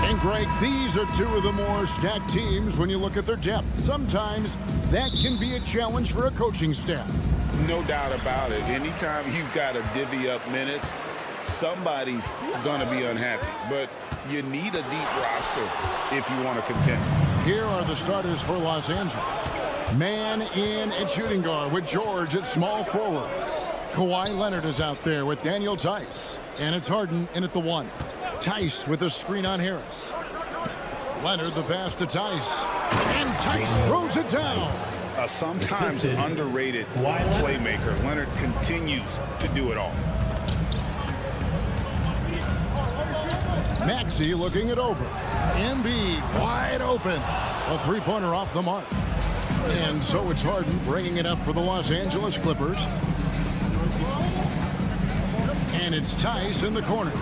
And Greg, these are two of the more stacked teams when you look at their depth. Sometimes that can be a challenge for a coaching staff. No doubt about it. Anytime you've got to divvy up minutes, somebody's going to be unhappy. But you need a deep roster if you want to contend. Here are the starters for Los Angeles. Man in at shooting guard with George at small forward. Kawhi Leonard is out there with Daniel Tice. And it's Harden in at the 1. Tice with a screen on Harris. Leonard the pass to Tice. And Tice throws it down. A sometimes underrated playmaker. Leonard continues to do it all. Maxey looking it over. Embiid wide open. A three-pointer off the mark. And so it's Harden bringing it up for the Los Angeles Clippers. And it's Tice in the corner.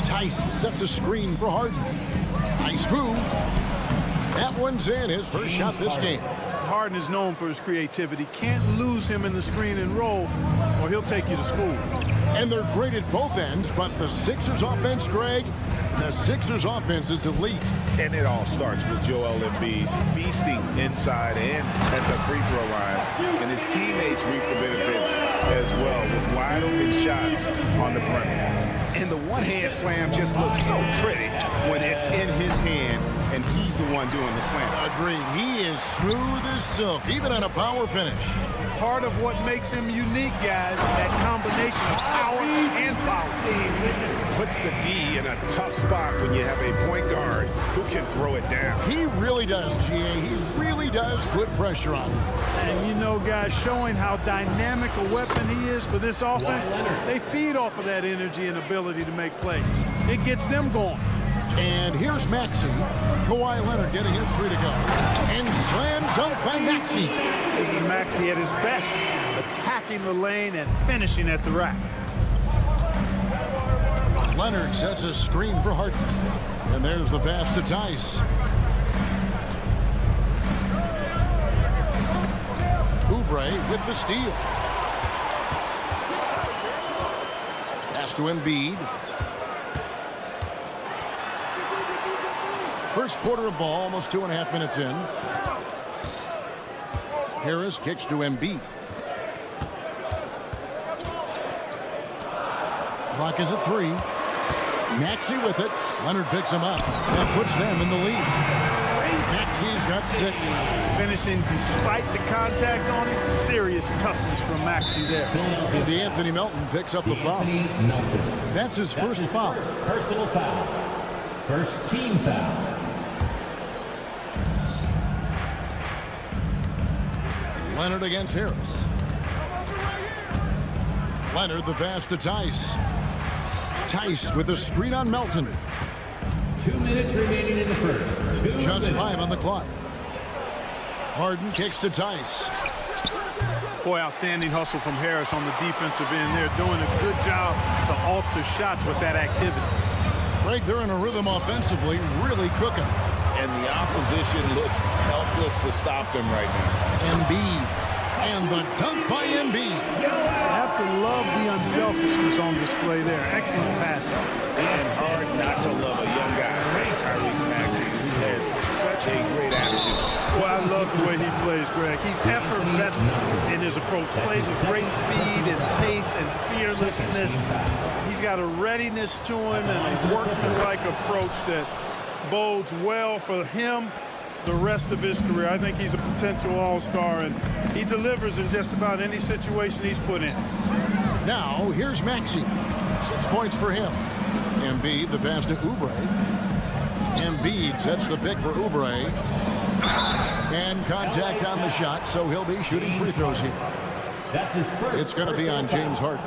Tice sets a screen for Harden. Nice move. That one's in, his first shot this game. Harden is known for his creativity. Can't lose him in the screen and roll, or he'll take you to school. And they're great at both ends, but the Sixers offense, Greg, the Sixers offense is elite. And it all starts with Joel Embiid feasting inside and at the free throw line. And his teammates reap the benefits as well with wide open shots on the perimeter. And the one-hand slam just looks so pretty when it's in his hand and he's the one doing the slam. Agreed. He is smooth as silk, even on a power finish. Part of what makes him unique, guys, that combination of power and power. Puts the D in a tough spot when you have a point guard who can throw it down. He really does, GA. He really does put pressure on him. And you know, guys, showing how dynamic a weapon he is for this offense, they feed off of that energy and ability to make plays. It gets them going. And here's Maxey. Kawhi Leonard getting his 3 to go. And slam dunk by Maxey. This is Maxey at his best, attacking the lane and finishing at the rack. Leonard sets a screen for Harden. And there's the pass to Tice. Oubre with the steal. Pass to Embiid. First quarter of ball, almost 2.5 minutes in. Harris kicks to Embiid. Clock is at 3. Maxey with it. Leonard picks him up and puts them in the lead. Maxey's got 6. Finishing despite the contact on him. Serious toughness from Maxey there. D'Anthony Melton picks up the foul. That's his first foul. Personal foul. First team foul. Leonard against Harris. Leonard the pass to Tice. Tice with a screen on Melton. 2 minutes remaining in the first. Just 5 on the clock. Harden kicks to Tice. Boy, outstanding hustle from Harris on the defensive end. They're doing a good job to alter shots with that activity. Greg, they're in a rhythm offensively, really cooking. And the opposition looks helpless to stop them right now. Embiid. And the dunk by Embiid. You have to love the unselfishness on display there. Excellent passing. And hard not to love a young guy like Tyrese Maxey, who has such a great attitude. Well, I love the way he plays, Greg. He's effervescent in his approach. Plays with great speed and pace and fearlessness. He's got a readiness to him and a workmanlike approach that bodes well for him the rest of his career. I think he's a potential all-star, and he delivers in just about any situation he's put in. Now, here's Maxey. 6 points for him. Embiid, the pass to Oubre. Embiid sets the pick for Oubre. And contact on the shot, so he'll be shooting free throws here. That's his first. It's going to be on James Harden.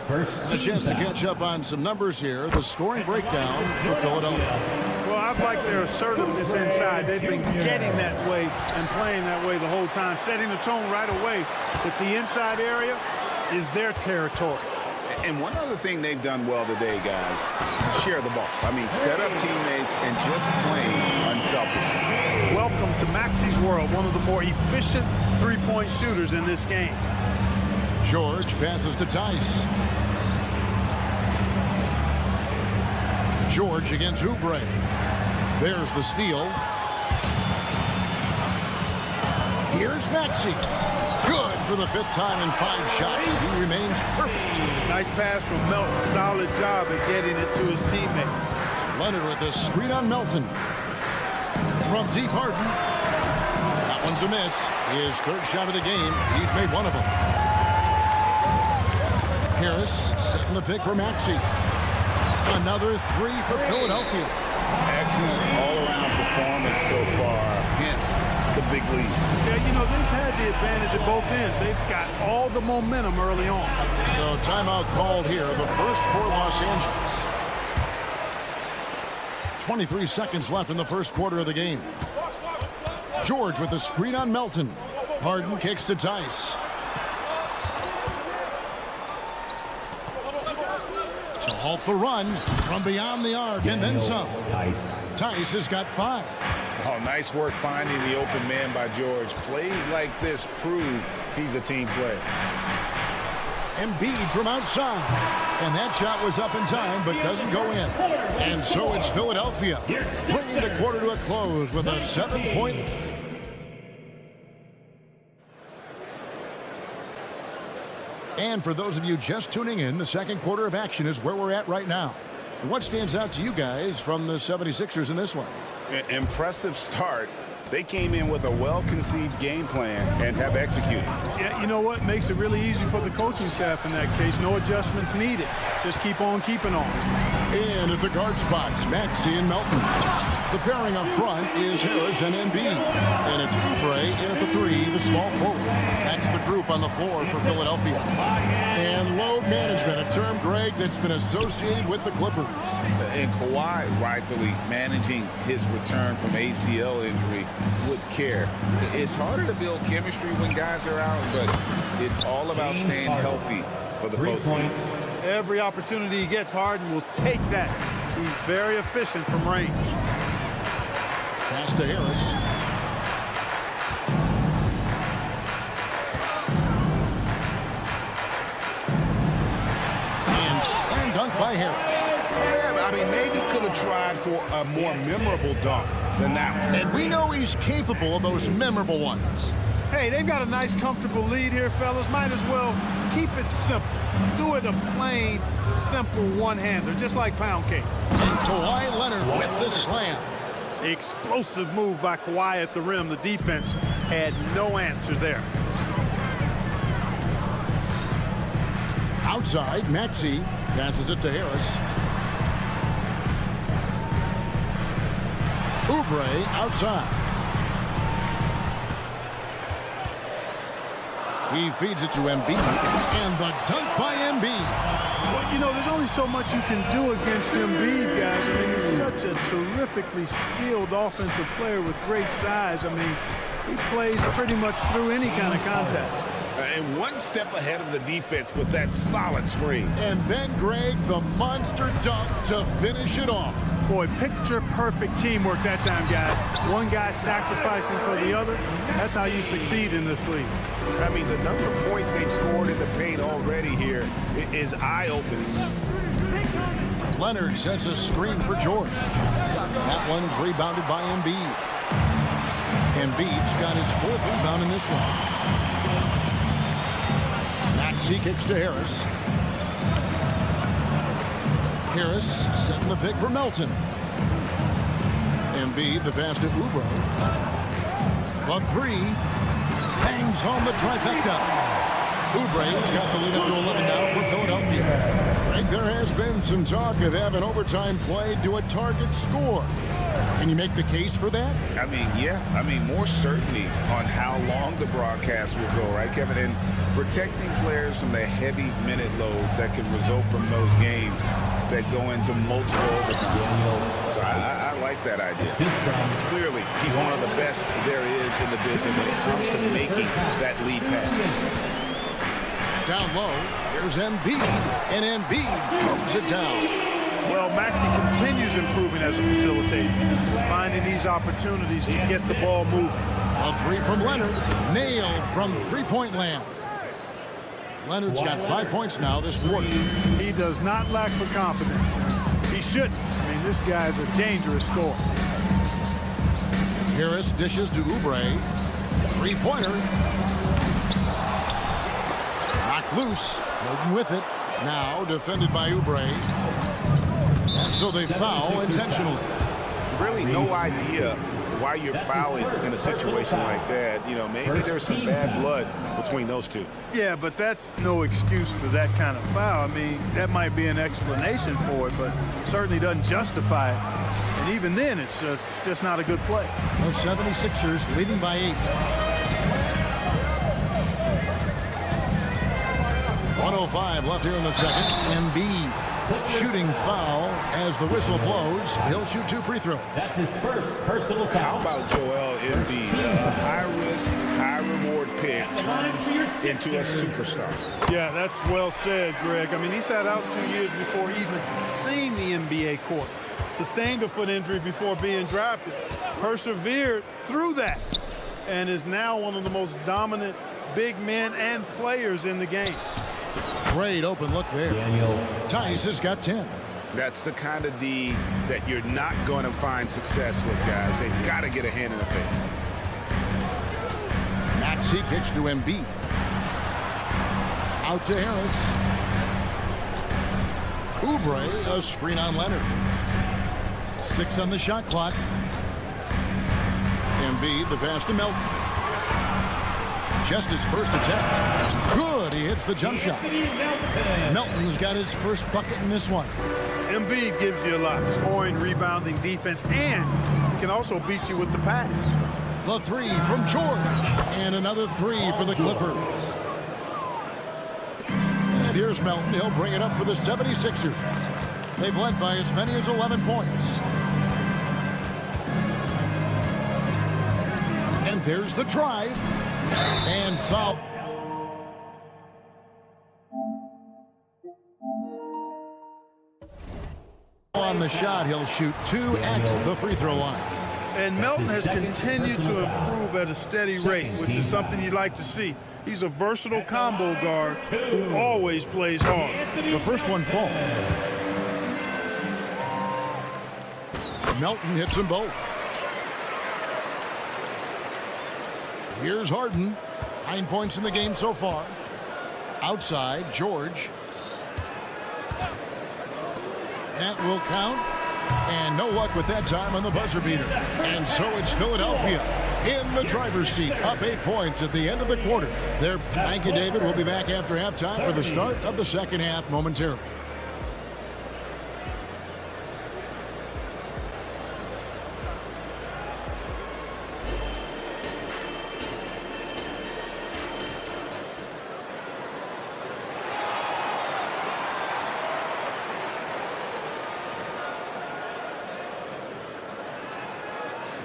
First And a chance to foul. catch up on some numbers here. The scoring breakdown for Philadelphia. Well, I've liked their assertiveness inside. They've been getting that way and playing that way the whole time, setting the tone right away that the inside area is their territory. And one other thing they've done well today, guys, share the ball. I mean, set up teammates and just plain unselfish. Welcome to Maxi's world, one of the more efficient three-point shooters in this game. George passes to Tice. George against Oubre. There's the steal. Here's Maxey. Good for the 5th time in 5 shots. He remains perfect. Nice pass from Melton. Solid job at getting it to his teammates. Leonard with the screen on Melton. From deep, Harden. That one's a miss. His 3rd shot of the game. He's made one of them. Harris setting the pick for Maxey. Another 3 for Philadelphia. Excellent all-around performance so far, hence the big lead. Yeah, you know, they've had the advantage at both ends. They've got all the momentum early on. So timeout called here, the first for Los Angeles. 23 seconds left in the first quarter of the game. George with the screen on Melton. Harden kicks to Tice. To halt the run from beyond the arc and then some. Tice has got 5. Oh, nice work finding the open man by George. Plays like this prove he's a team player. Embiid from outside. And that shot was up in time, but doesn't go in. And so it's Philadelphia, bringing the quarter to a close with a 7-point. And for those of you just tuning in, the second quarter of action is where we're at right now. And what stands out to you guys from the 76ers in this one? Impressive start. They came in with a well-conceived game plan and have executed. Yeah, you know what? Makes it really easy for the coaching staff in that case. No adjustments needed. Just keep on keeping on. And at the guard spots, Maxey and Melton. The pairing up front is Harris and Embiid. And it's Oubre in at the 3, the small forward. That's the group on the floor for Philadelphia. And load management, a term, Greg, that's been associated with the Clippers. And Kawhi rightfully managing his return from ACL injury with care. It's harder to build chemistry when guys are out, but it's all about staying healthy for the postseason. Every opportunity he gets, Harden will take that. He's very efficient from range. Pass to Harris. And slam dunk by Harris. Yeah, I mean, maybe could have tried for a more memorable dunk than that one. And we know he's capable of those memorable ones. Hey, they've got a nice, comfortable lead here, fellas. Might as well keep it simple. Do it a plain, simple one-hander, just like pound cake. And Kawhi Leonard with the slam. Explosive move by Kawhi at the rim. The defense had no answer there. Outside, Maxey passes it to Harris. Oubre outside. He feeds it to Embiid. And the dunk by Embiid. Well, you know, there's only so much you can do against Embiid, guys. I mean, he's such a terrifically skilled offensive player with great size. I mean, he plays pretty much through any kind of contact. And one step ahead of the defense with that solid screen. And then, Greg, the monster dunk to finish it off. Boy, picture-perfect teamwork that time, guys. One guy sacrificing for the other. That's how you succeed in this league. I mean, the number of points they've scored in the paint already here is eye-opening. Leonard sets a screen for George. That one's rebounded by Embiid. Embiid's got his 4th rebound in this one. Maxey kicks to Harris. Harris setting the pick for Melton. Embiid, the pass to Oubre. The 3 bangs home the trifecta. Oubre's got the lead up to 11 now for Philadelphia. Greg, there has been some talk of having overtime played to a target score. Can you make the case for that? I mean, yeah. I mean, more certainty on how long the broadcast will go, right, Kevin? And protecting players from the heavy minute loads that can result from those games that go into multiple overtimes. So I like that idea. Clearly, he's one of the best there is in the business when it comes to making that lead pass. Down low, here's Embiid, and Embiid throws it down. Well, Maxey continues improving as a facilitator, finding these opportunities to get the ball moving. A three from Leonard, nailed from three-point land. Leonard's got 5 points now this quarter. He does not lack for confidence. He shouldn't. I mean, this guy's a dangerous scorer. Harris dishes to Oubre. Three-pointer. Knocked loose. Holden with it. Now defended by Oubre. And so they foul intentionally. Really no idea why you're fouling in a situation like that. You know, maybe there's some bad blood between those two. Yeah, but that's no excuse for that kind of foul. I mean, that might be an explanation for it, but certainly doesn't justify it. And even then, it's just not a good play. The 76ers leading by 8. 1:05 left here in the second. Embiid shooting foul as the whistle blows. He'll shoot 2 free throws. That's his first personal foul. How about Joel Embiid? High-risk, high-reward pick turns into a superstar. Yeah, that's well said, Greg. I mean, he sat out 2 years before even seeing the NBA court. Sustained a foot injury before being drafted. Persevered through that. And is now one of the most dominant big men and players in the game. Great open look there. Tice has got 10. That's the kind of D that you're not going to find success with, guys. They've got to get a hand in the face. Maxey kicks to Embiid. Out to Harris. Oubre, a screen on Leonard. 6 on the shot clock. Embiid, the pass to Melton. Just his first attempt. Good, he hits the jump shot. Melton's got his first bucket in this one. Embiid gives you a lot. Scoring, rebounding, defense, and he can also beat you with the pass. The 3 from George. And another 3 for the Clippers. And here's Melton. He'll bring it up for the 76ers. They've led by as many as 11 points. And there's the drive. And foul. On the shot, he'll shoot 2 at the free throw line. And Melton has continued to improve at a steady rate, which is something you'd like to see. He's a versatile combo guard who always plays hard. The first one falls. Melton hits them both. Here's Harden. 9 points in the game so far. Outside, George. That will count. And no luck with that time on the buzzer beater. And so it's Philadelphia in the driver's seat, up 8 points at the end of the quarter. Thank you, David. We'll be back after halftime for the start of the second half momentarily.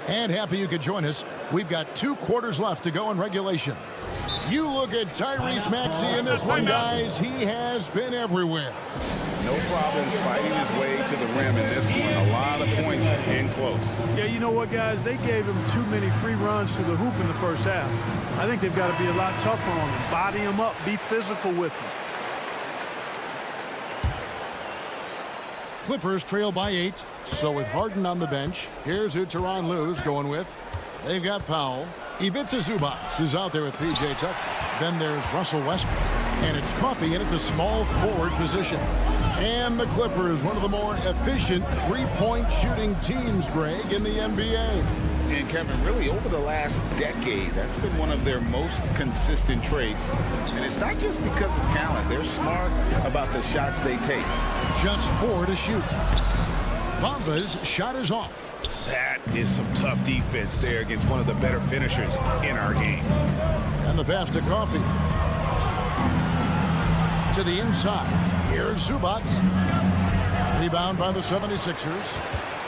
And happy you could join us. We've got 2 quarters left to go in regulation. You look at Tyrese Maxey in this one, guys. He has been everywhere. No problem fighting his way to the rim in this one. A lot of points in close. Yeah, you know what, guys? They gave him too many free runs to the hoop in the first half. I think they've got to be a lot tougher on him. Body him up. Be physical with him. Clippers trail by 8. So with Harden on the bench, here's who Tyronn Lue's going with. They've got Powell. Ivica Zubac is out there with P.J. Tucker. Then there's Russell Westbrook. And it's Coffey in at the small forward position. And the Clippers, one of the more efficient three-point shooting teams, Greg, in the NBA. And Kevin, really over the last decade, that's been one of their most consistent traits. And it's not just because of talent. They're smart about the shots they take. Just 4 to shoot. Bamba's shot is off. That is some tough defense there against one of the better finishers in our game. And the pass to Coffee. To the inside. Here's Zubac. Rebound by the 76ers.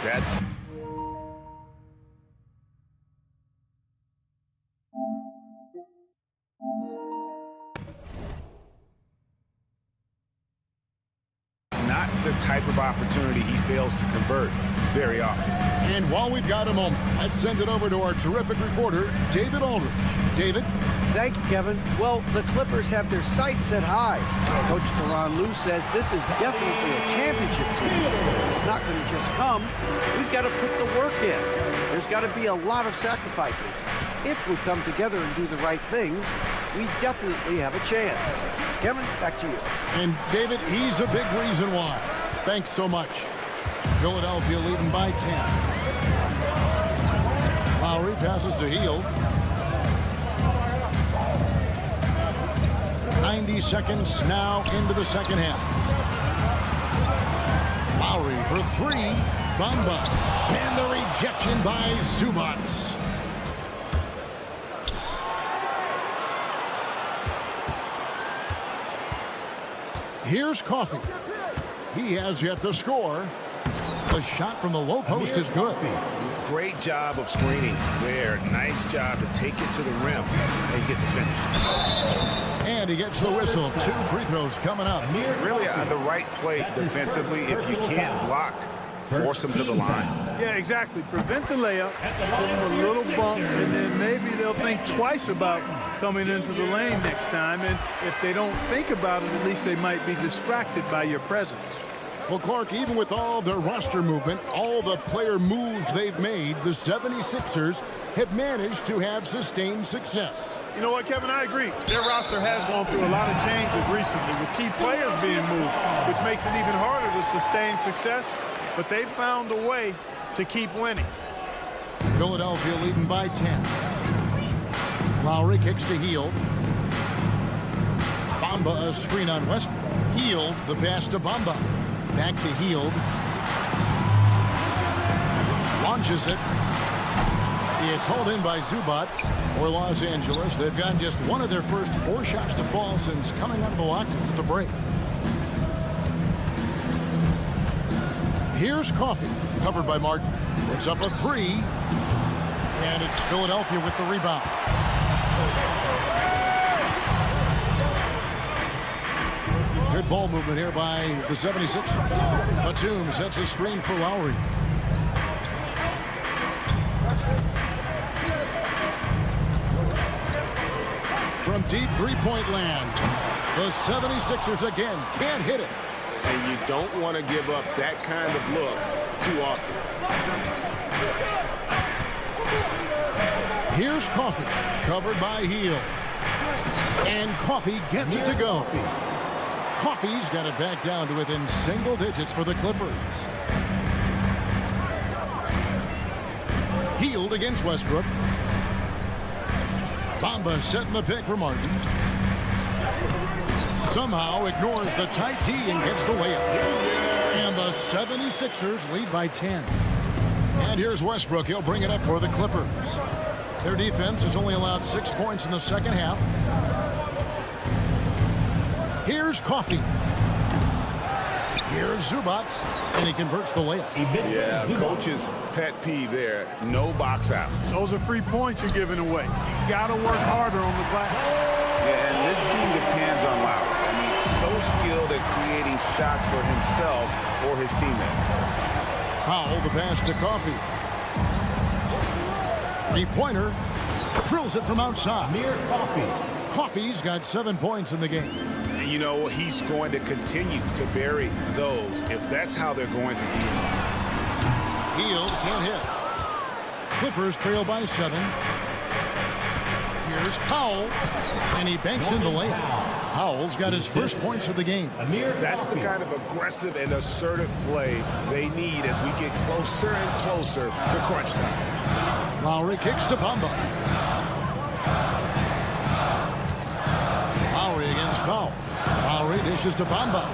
That's... not the type of opportunity he fails to convert very often. And while we've got a moment, let's send it over to our terrific reporter, David Aldridge. David? Thank you, Kevin. Well, the Clippers have their sights set high. Coach Tyronn Lue says this is definitely a championship team. It's not going to just come. We've got to put the work in. There's got to be a lot of sacrifices. If we come together and do the right things, we definitely have a chance. Kevin, back to you. And David, he's a big reason why. Thanks so much. Philadelphia leading by 10. Lowry passes to Hield. 90 seconds now into the second half. Lowry for three. Bamba. And the rejection by Zubac. Here's Coffee. He has yet to score. The shot from the low post is good. Great job of screening there. Nice job to take it to the rim and get the finish. And he gets the whistle. 2 free throws coming up. Really on the right play defensively. If you can't block, force them to the line. Yeah, exactly. Prevent the layup, give them a little bump, and then maybe they'll think twice about coming into the lane next time. And if they don't think about it, at least they might be distracted by your presence. Well, Clark, even with all their roster movement, all the player moves they've made, the 76ers have managed to have sustained success. You know what, Kevin? I agree. Their roster has gone through a lot of changes recently with key players being moved, which makes it even harder to sustain success. But they've found a way to keep winning. Philadelphia leading by 10. Lowry kicks to Hield. Bamba a screen on Westbrook. Hield the pass to Bamba. Back to Hield. Launches it. It's hauled in by Zubac for Los Angeles. They've gotten just one of their first 4 shots to fall since coming out of the lockdown at the break. Here's Coffee, covered by Martin. Puts up a 3. And it's Philadelphia with the rebound. Good ball movement here by the 76ers. Batum sets a screen for Lowry. From deep three-point land, the 76ers again can't hit it. And you don't want to give up that kind of look too often. Here's Coffee, covered by Hield. And Coffee gets it to go. Coffee's got it back down to within single digits for the Clippers. Hield against Westbrook. Bamba setting the pick for Martin. Somehow ignores the tight D and gets the layup. And the 76ers lead by 10. And here's Westbrook. He'll bring it up for the Clippers. Their defense has only allowed 6 points in the second half. Here's Coffee. Here's Zubac, and he converts the layup. Yeah, coach's pet peeve there. No box out. Those are free points you're giving away. You got to work harder on the glass. Yeah, and this team depends on Lowry. I mean, so skilled at creating shots for himself or his teammates. Powell, the pass to Coffee. Three-pointer. Drills it from outside. Coffee's got 7 points in the game. And you know, he's going to continue to bury those if that's how they're going to deal. Hield can't hit. Clippers trail by 7. Here's Powell, and he banks in the layup. Powell's got his first points of the game. That's the kind of aggressive and assertive play they need as we get closer and closer to crunch time. Lowry kicks to Bamba. Lowry against Powell. Lowry dishes to Bamba.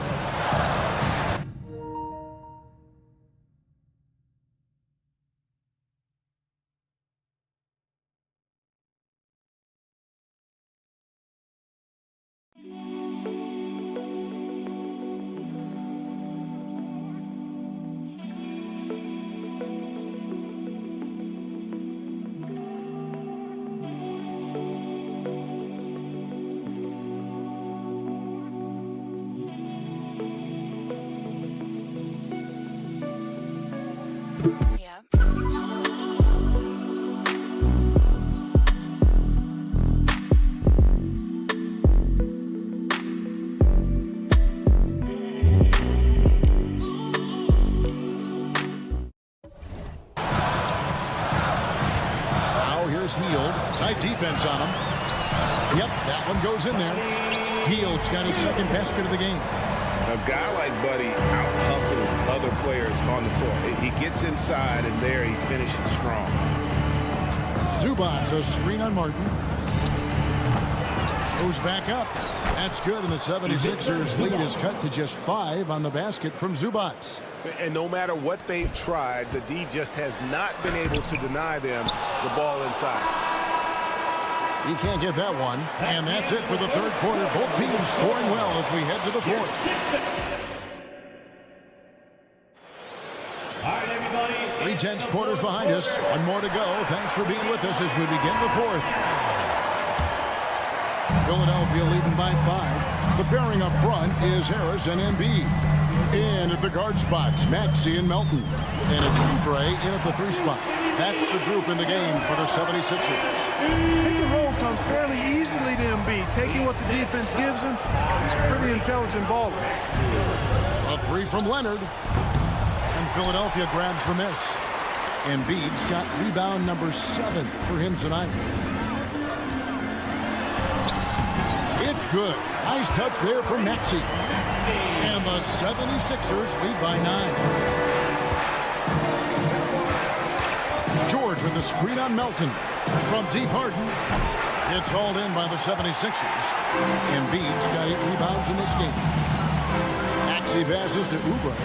Heald. Tight defense on him. Yep, that one goes in there. Heald's got his second basket of the game. A guy like Buddy out-hustles other players on the floor. He gets inside, and there he finishes strong. Zubac's a screen on Martin. Goes back up. That's good, and the 76ers lead is cut to just 5 on the basket from Zubac's. And no matter what they've tried, the D just has not been able to deny them the ball inside. He can't get that one. And that's it for the third quarter. Both teams scoring well as we head to the fourth. All right, everybody. 3 quarters behind us. One more to go. Thanks for being with us as we begin the fourth. Philadelphia leading by 5. The pairing up front is Harris and Embiid. In at the guard spots, Maxey and Melton. And it's Oubre in at the 3 spot. That's the group in the game for the 76ers. Pick and roll comes fairly easily to Embiid. Taking what the defense gives him, he's a pretty intelligent baller. A 3 from Leonard. And Philadelphia grabs the miss. Embiid's got rebound number 7 for him tonight. It's good. Nice touch there from Maxey. And the 76ers lead by 9. George with the screen on Melton. From deep Harden. It's hauled in by the 76ers. Embiid's got 8 rebounds in this game. Maxey passes to Oubre.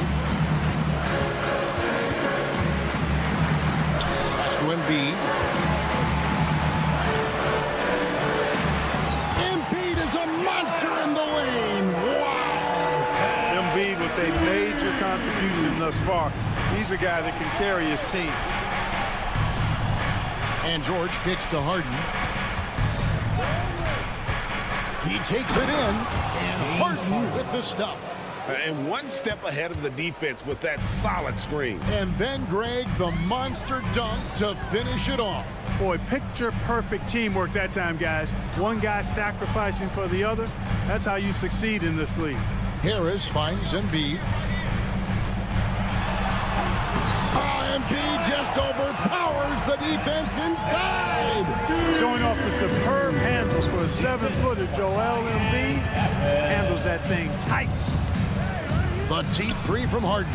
Pass to Embiid. A monster in the lane. Wow. Embiid with a major contribution thus far. He's a guy that can carry his team. And George kicks to Harden. He takes it in, and Harden with the stuff. And one step ahead of the defense with that solid screen. And then, Greg, the monster dunk to finish it off. Boy, picture-perfect teamwork that time, guys. One guy sacrificing for the other. That's how you succeed in this league. Harris finds Embiid. Embiid just overpowers the defense inside. Showing off the superb handles for a 7-footer. Joel Embiid handles that thing tight. The deep 3 from Harden.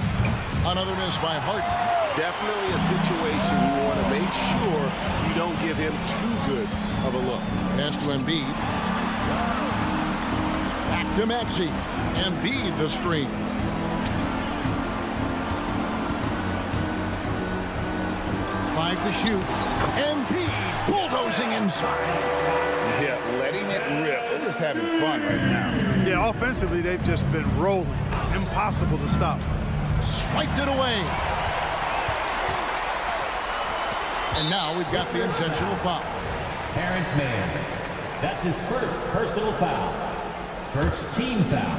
Another miss by Harden. Definitely a situation you want to make sure you don't give him too good of a look. Pass to Embiid. Back to Maxey. Embiid the screen. Five to shoot. Embiid bulldozing inside. Yeah, letting it rip. They're just having fun right now. Yeah, offensively, they've just been rolling. Impossible to stop. Swiped it away. And now we've got the intentional foul. Terrence Mann. That's his first personal foul. First team foul.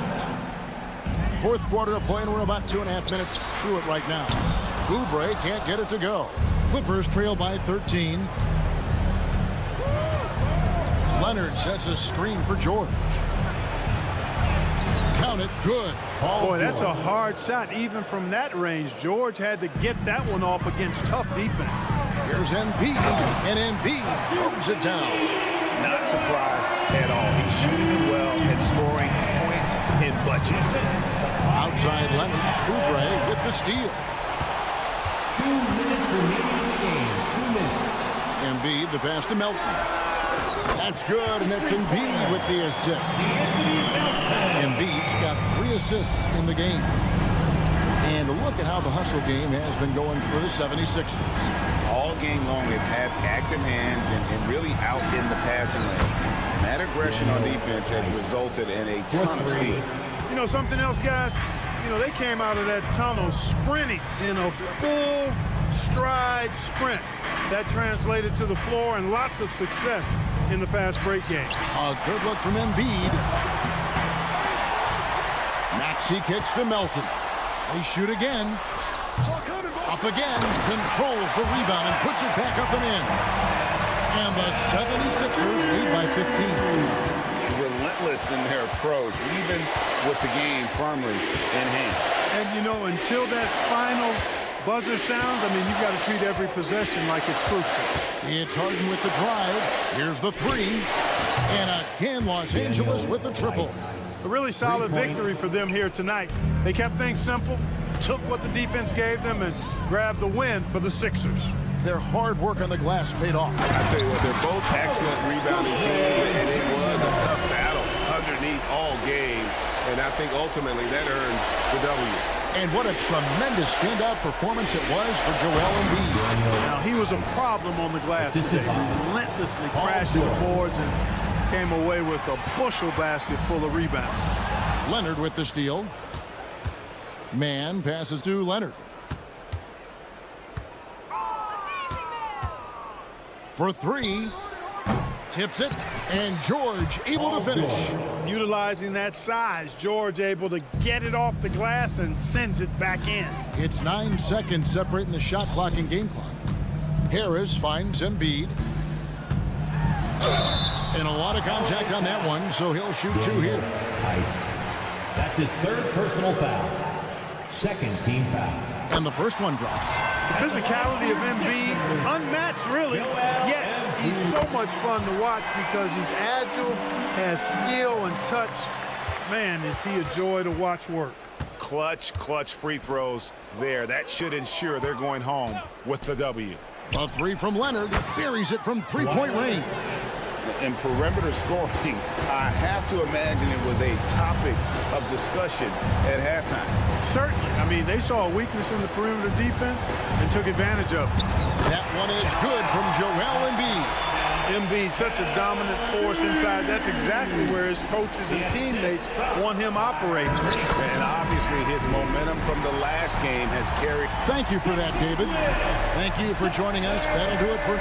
Fourth quarter of play, and we're about 2.5 minutes through it right now. Oubre can't get it to go. Clippers trail by 13. Leonard sets a screen for George. Count it, good. Boy, that's a hard shot even from that range. George had to get that one off against tough defense. Here's Embiid, and Embiid throws it down. Not surprised at all. He's shooting well and scoring points in bunches. Outside Leonard, Oubre with the steal. 2 minutes remaining in the game. 2 minutes. Embiid, the pass to Melton. That's good, and it's Embiid with the assist. Embiid's got 3 assists in the game. And look at how the hustle game has been going for the 76ers. All game long, they've had active hands and really out in the passing lanes. That aggression on defense has resulted in a ton of steals. You know, something else, guys? You know, they came out of that tunnel sprinting in a full stride sprint. That translated to the floor and lots of success in the fast break game. A good look from Embiid. Maxey kicks to Melton. They shoot again. A Up again, controls the rebound and puts it back up and in. And the 76ers lead by 15. Relentless in their approach, even with the game firmly in hand. And, you know, until that final buzzer sounds, I mean, you've got to treat every possession like it's crucial. It's Harden with the drive. Here's the three. And again, Los Angeles with the triple. A really solid victory for them here tonight. They kept things simple, took what the defense gave them, and grabbed the win for the Sixers. Their hard work on the glass paid off. I tell you what, they're both excellent rebounding teams, and it was a tough battle underneath all game. And I think ultimately that earned the W. And what a tremendous standout performance it was for Joel Embiid. Now, he was a problem on the glass today. Relentlessly crashing the boards and came away with a bushel basket full of rebounds. Leonard with the steal. Man passes to Leonard. For three. Tips it. And George able to finish. Utilizing that size, George able to get it off the glass and sends it back in. It's 9 seconds separating the shot clock and game clock. Harris finds Embiid. And a lot of contact on that one, so he'll shoot two here. That's his third personal foul. Second team foul. And the first one drops. The physicality of Embiid, unmatched really, yet he's so much fun to watch because he's agile, has skill and touch. Man, is he a joy to watch work. Clutch free throws there. That should ensure they're going home with the W. A three from Leonard, buries it from three-point range. In perimeter scoring, I have to imagine it was a topic of discussion at halftime. Certainly. I mean, they saw a weakness in the perimeter defense and took advantage of it. That one is good from Joel Embiid. Embiid, such a dominant force inside. That's exactly where his coaches and teammates want him operating. And obviously his momentum from the last game has carried. Thank you for that, David. Thank you for joining us. That'll do it for...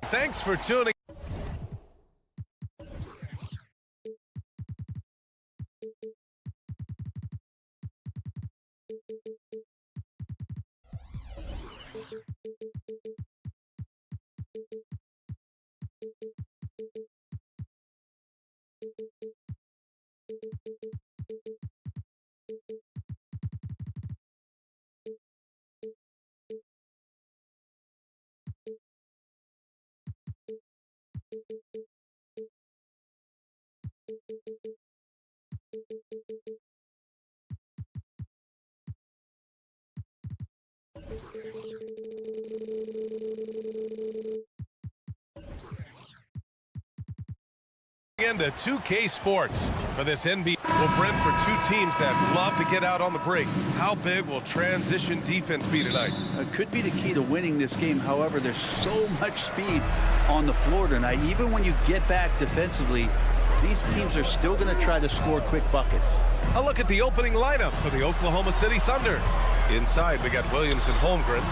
Thanks for tuning. Into 2K Sports for this NBA. Well, Brent, for two teams that love to get out on the break, how big will transition defense be tonight? It could be the key to winning this game. However, there's so much speed on the floor tonight. Even when you get back defensively, these teams are still going to try to score quick buckets. A look at the opening lineup for the Oklahoma City Thunder. Inside, we got Williams and Holmgren.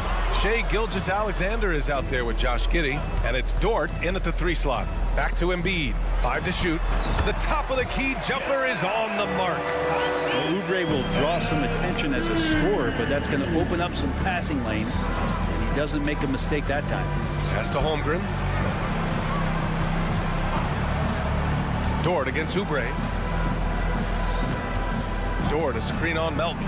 Shai Gilgeous-Alexander is out there with Josh Giddey, and it's Dort in at the 3 slot. Back to Embiid, 5 to shoot. The top of the key jumper is on the mark. Well, Oubre will draw some attention as a scorer, but that's going to open up some passing lanes, and he doesn't make a mistake that time. Pass to Holmgren. Dort against Oubre. Dort, a screen on Melton.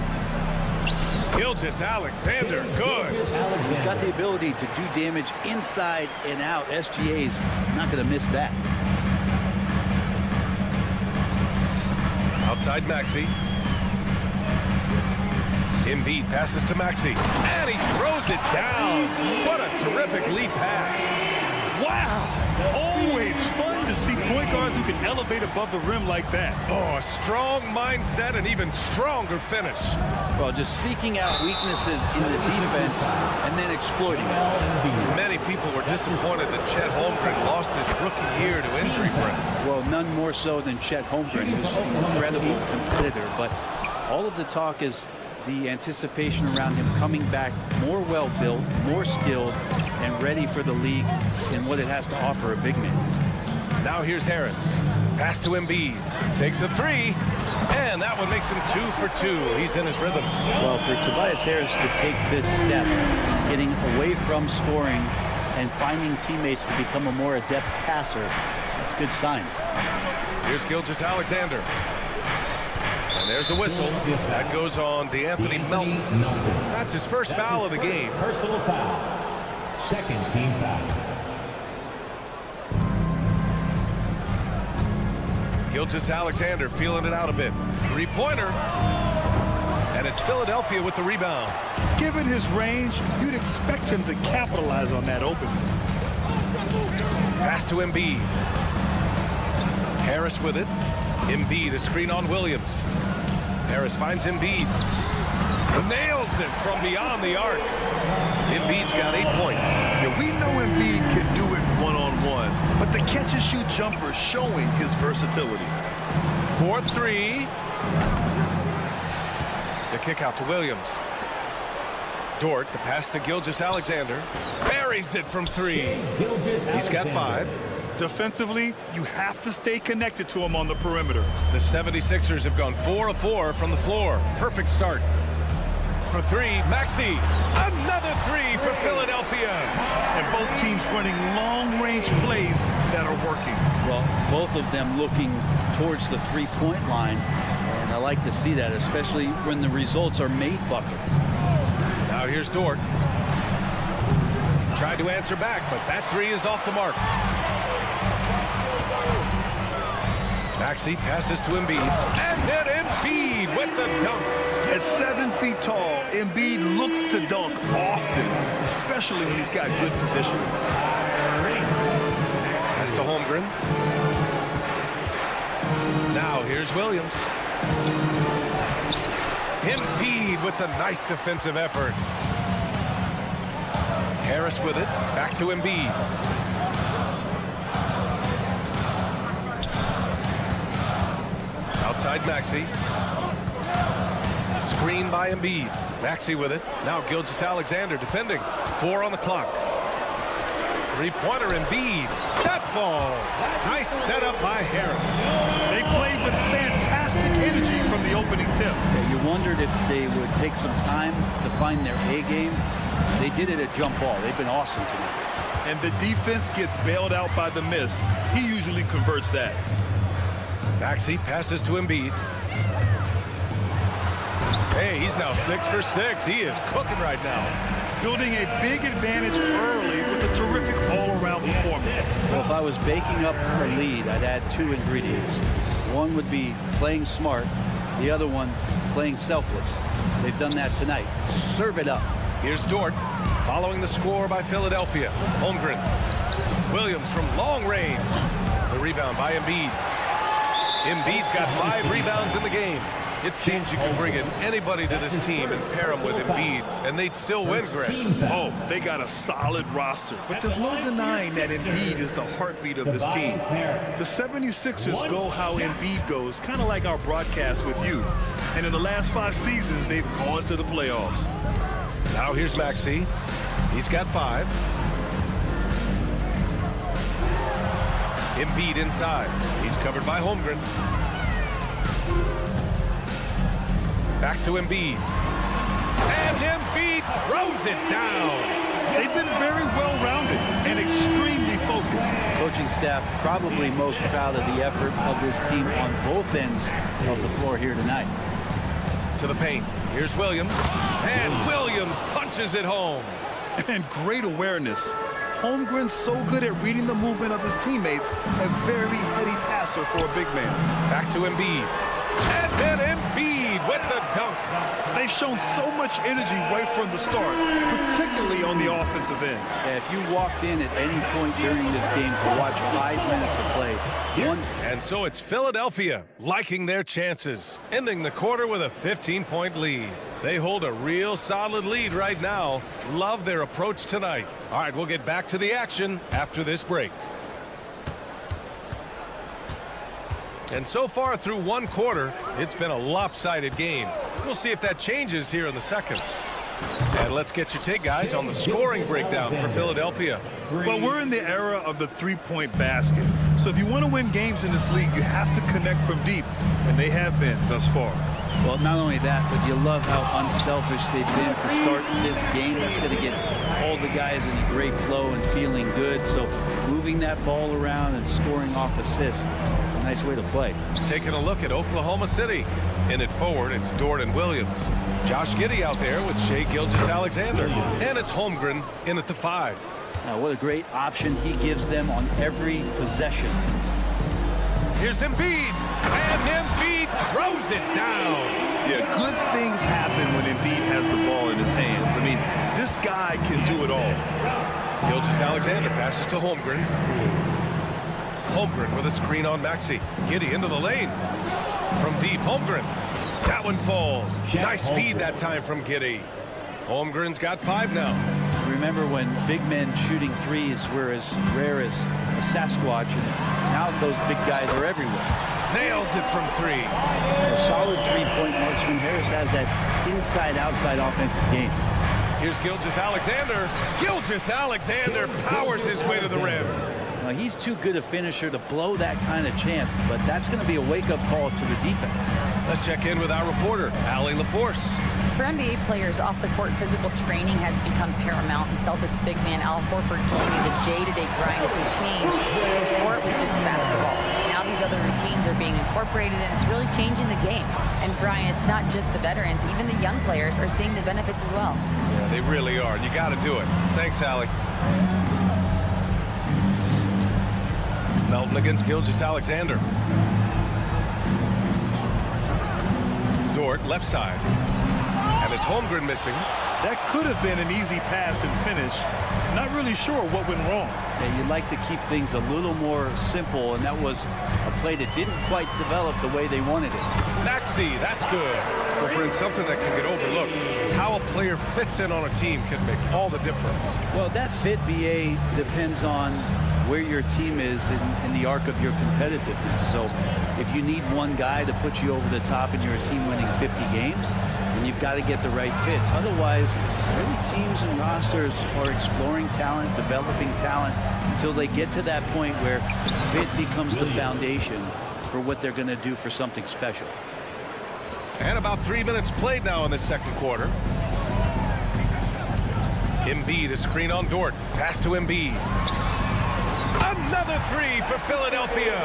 Gilgeous-Alexander, good. He's got the ability to do damage inside and out. SGA's not going to miss that. Outside Maxey. Embiid passes to Maxey, and he throws it down. What a terrific lead pass. Wow! Always fun to see point guards who can elevate above the rim like that. Oh, a strong mindset and even stronger finish. Well, just seeking out weaknesses in the defense and then exploiting it. Many people were disappointed that Chet Holmgren lost his rookie year to injury, Brent. Well, none more so than Chet Holmgren, who's an incredible competitor. But all of the talk is the anticipation around him coming back more well-built, more skilled, and ready for the league and what it has to offer a big man. Now here's Harris. Pass to Embiid. Takes a 3. And that one makes him 2 for 2. He's in his rhythm. Well, for Tobias Harris to take this step, getting away from scoring and finding teammates to become a more adept passer, that's good signs. Here's Gilgeous-Alexander. And there's a whistle. That goes on DeAnthony Melton. That's his first foul of the game. Personal foul. Second team foul. Gilgeous-Alexander feeling it out a bit. 3-pointer. And it's Philadelphia with the rebound. Given his range, you'd expect him to capitalize on that opening. Pass to Embiid. Harris with it. Embiid, a screen on Williams. Harris finds Embiid. Nails it from beyond the arc. Embiid's got 8 points. Yeah, we know Embiid can do it one-on-one, but the catch-and-shoot jumper is showing his versatility. 4-3. The kick out to Williams. Dort, the pass to Gilgeous-Alexander. Buries it from 3. He's got 5. Defensively, you have to stay connected to him on the perimeter. The 76ers have gone 4 of 4 from the floor. Perfect start. For 3, Maxey. Another 3 for Philadelphia. And both teams running long-range plays that are working. Well, both of them looking towards the three-point line, and I like to see that, especially when the results are made buckets. Now here's Dort. Tried to answer back, but that 3 is off the mark. Maxey passes to Embiid. And then Embiid with the dunk. At 7 feet tall, Embiid looks to dunk often, especially when he's got good position. Pass to Holmgren. Now here's Williams. Embiid with the nice defensive effort. Harris with it. Back to Embiid. Outside Maxey. Screen by Embiid. Maxey with it. Now Gilgeous-Alexander defending. 4 on the clock. Three-pointer Embiid. That falls. Nice setup by Harris. They played with fantastic energy from the opening tip. Yeah, you wondered if they would take some time to find their A game. They did it at jump ball. They've been awesome tonight. And the defense gets bailed out by the miss. He usually converts that. Maxey passes to Embiid. Hey, he's now 6 for 6. He is cooking right now. Building a big advantage early with a terrific all-around performance. Well, if I was baking up a lead, I'd add 2 ingredients. One would be playing smart. The other one, playing selfless. They've done that tonight. Serve it up. Here's Dort, following the score by Philadelphia. Holmgren. Williams from long range. The rebound by Embiid. Embiid's got 5 rebounds in the game. It seems you can bring in anybody to this team and pair them with Embiid, and they'd still win, Greg. Oh, they got a solid roster, but there's no denying that Embiid is the heartbeat of this team. The 76ers go how Embiid goes, kind of like our broadcast with you. And in the last 5 seasons, they've gone to the playoffs. Now here's Maxey. He's got 5. Embiid inside. He's covered by Holmgren. Back to Embiid. And Embiid throws it down. They've been very well-rounded and extremely focused. Coaching staff probably most proud of the effort of this team on both ends of the floor here tonight. To the paint. Here's Williams. And Williams punches it home. And great awareness. Holmgren's so good at reading the movement of his teammates. A very heady passer for a big man. Back to Embiid. And then Embiid with the dunk. They've shown so much energy right from the start, particularly on the offensive end. Yeah, if you walked in at any point during this game to watch 5 minutes of play, and so it's Philadelphia liking their chances, ending the quarter with a 15-point lead. They hold a real solid lead right now. Love their approach tonight. All right, we'll get back to the action after this break. And so far through 1 quarter, it's been a lopsided game. We'll see if that changes here in the second. And let's get your take, guys, on the scoring breakdown for Philadelphia. Well, we're in the era of the three-point basket. So if you want to win games in this league, you have to connect from deep. And they have been thus far. well, not only that, but you love how unselfish they've been to start this game. That's going to get all the guys in a great flow and feeling good. So moving that ball around and scoring off assists, it's a nice way to play. Taking a look at Oklahoma City. In it forward, it's Dort and Williams. Josh Giddey out there with Shai Gilgeous-Alexander. And it's Holmgren in at the 5. Now, what a great option he gives them on every possession. Here's Embiid, and Embiid throws it down. Yeah, good things happen when Embiid has the ball in his hands. I mean, this guy can do it all. Gilgeous-Alexander passes to Holmgren. Holmgren with a screen on Maxey. Giddey into the lane. From deep, Holmgren. That one falls. Nice feed that time from Giddey. Holmgren's got 5 now. Remember when big men shooting threes were as rare as a Sasquatch, and now those big guys are everywhere. Nails it from 3. A solid three-point marksman. Harris has that inside-outside offensive game. Here's Gilgeous-Alexander. Gilgeous-Alexander powers his way to the rim. Now, he's too good a finisher to blow that kind of chance, but that's going to be a wake-up call to the defense. Let's check in with our reporter, Allie LaForce. For NBA players, off-the-court physical training has become paramount, and Celtics big man Al Horford told me the day-to-day grind has changed. Before it was just basketball. Now these other routines are being incorporated, and it's really changing the game. And Brian, it's not just the veterans, even the young players are seeing the benefits as well. Yeah, they really are. You got to do it. Thanks, Allie. Melton against Gilgeous-Alexander. Dort, left side. And it's Holmgren missing. That could have been an easy pass and finish. Not really sure what went wrong. Yeah, you'd like to keep things a little more simple, and that was a play that didn't quite develop the way they wanted it. Maxey, that's good. We'll bring something that can get overlooked. How a player fits in on a team can make all the difference. Well, that fit, BA, depends on where your team is in the arc of your competitiveness. So if you need one guy to put you over the top and you're a team winning 50 games, then you've got to get the right fit. Otherwise, really teams and rosters are exploring talent, developing talent until they get to that point where fit becomes the foundation for what they're going to do for something special. And about 3 minutes played now in the second quarter. Embiid, a screen on Dort. Pass to Embiid. Another three for Philadelphia.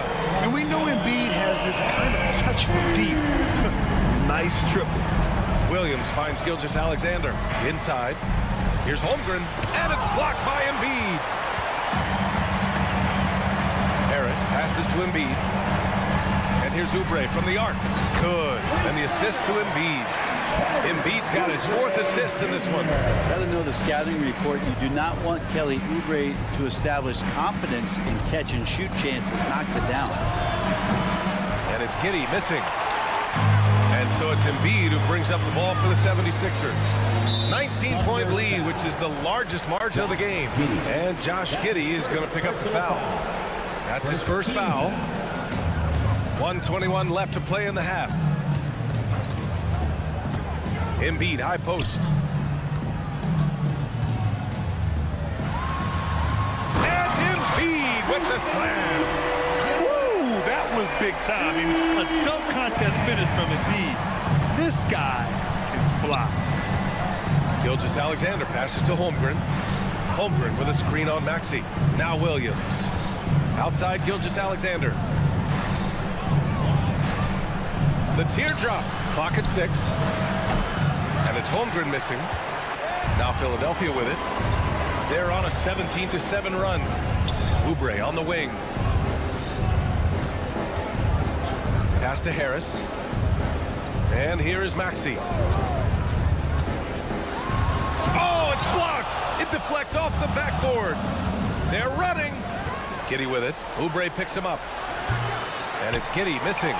And we know Embiid has this kind of touch from deep. Nice triple. Williams finds Gilgeous-Alexander. Inside. Here's Holmgren. And it's blocked by Embiid. Harris passes to Embiid. And here's Oubre from the arc. Good. And the assist to Embiid. Embiid's got his 4th assist in this one. Got to know the scouting report. You do not want Kelly Oubre to establish confidence in catch and shoot chances. Knocks it down. And it's Giddey missing. And so it's Embiid who brings up the ball for the 76ers. 19-point lead, which is the largest margin of the game. And Josh Giddey is going to pick up the foul. That's his first foul. 1:21 left to play in the half. Embiid, high post. And Embiid with the slam. Woo, that was big time. I mean, a dunk contest finish from Embiid. This guy can fly. Gilgeous-Alexander passes to Holmgren. Holmgren with a screen on Maxey. Now Williams. Outside Gilgeous-Alexander. The teardrop. Clock at 6. And it's Holmgren missing. Now Philadelphia with it. They're on a 17-7 run. Oubre on the wing. Pass to Harris. And here is Maxey. Oh, it's blocked. It deflects off the backboard. They're running. Giddey with it. Oubre picks him up. And it's Giddey missing.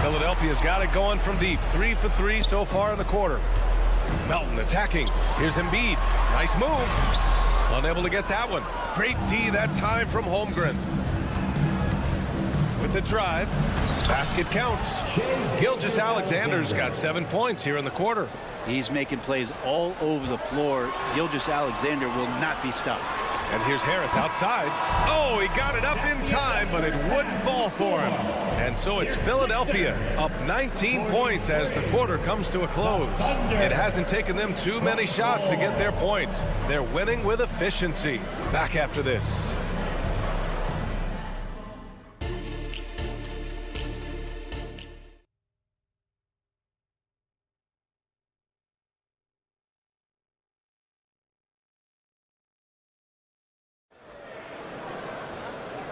Philadelphia's got it going from deep. 3 for 3 so far in the quarter. Melton attacking. Here's Embiid. Nice move. Unable to get that one. Great D that time from Holmgren. With the drive. Basket counts. Gilgeous-Alexander's got 7 points here in the quarter. He's making plays all over the floor. Gilgeous-Alexander will not be stopped. And here's Harris outside. Oh, he got it up in time, but it wouldn't fall for him. And so it's Philadelphia up 19 points as the quarter comes to a close. It hasn't taken them too many shots to get their points. They're winning with efficiency. Back after this.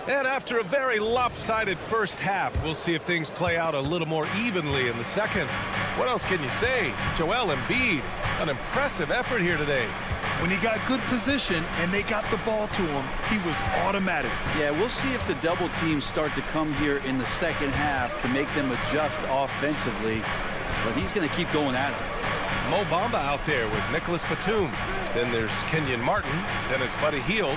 And after a very lopsided first half, we'll see if things play out a little more evenly in the second. What else can you say? Joel Embiid, an impressive effort here today. When he got good position and they got the ball to him, he was automatic. Yeah, we'll see if the double teams start to come here in the second half to make them adjust offensively. But he's going to keep going at it. Mo Bamba out there with Nicholas Batum. Then there's Kenyon Martin. Then it's Buddy Hield.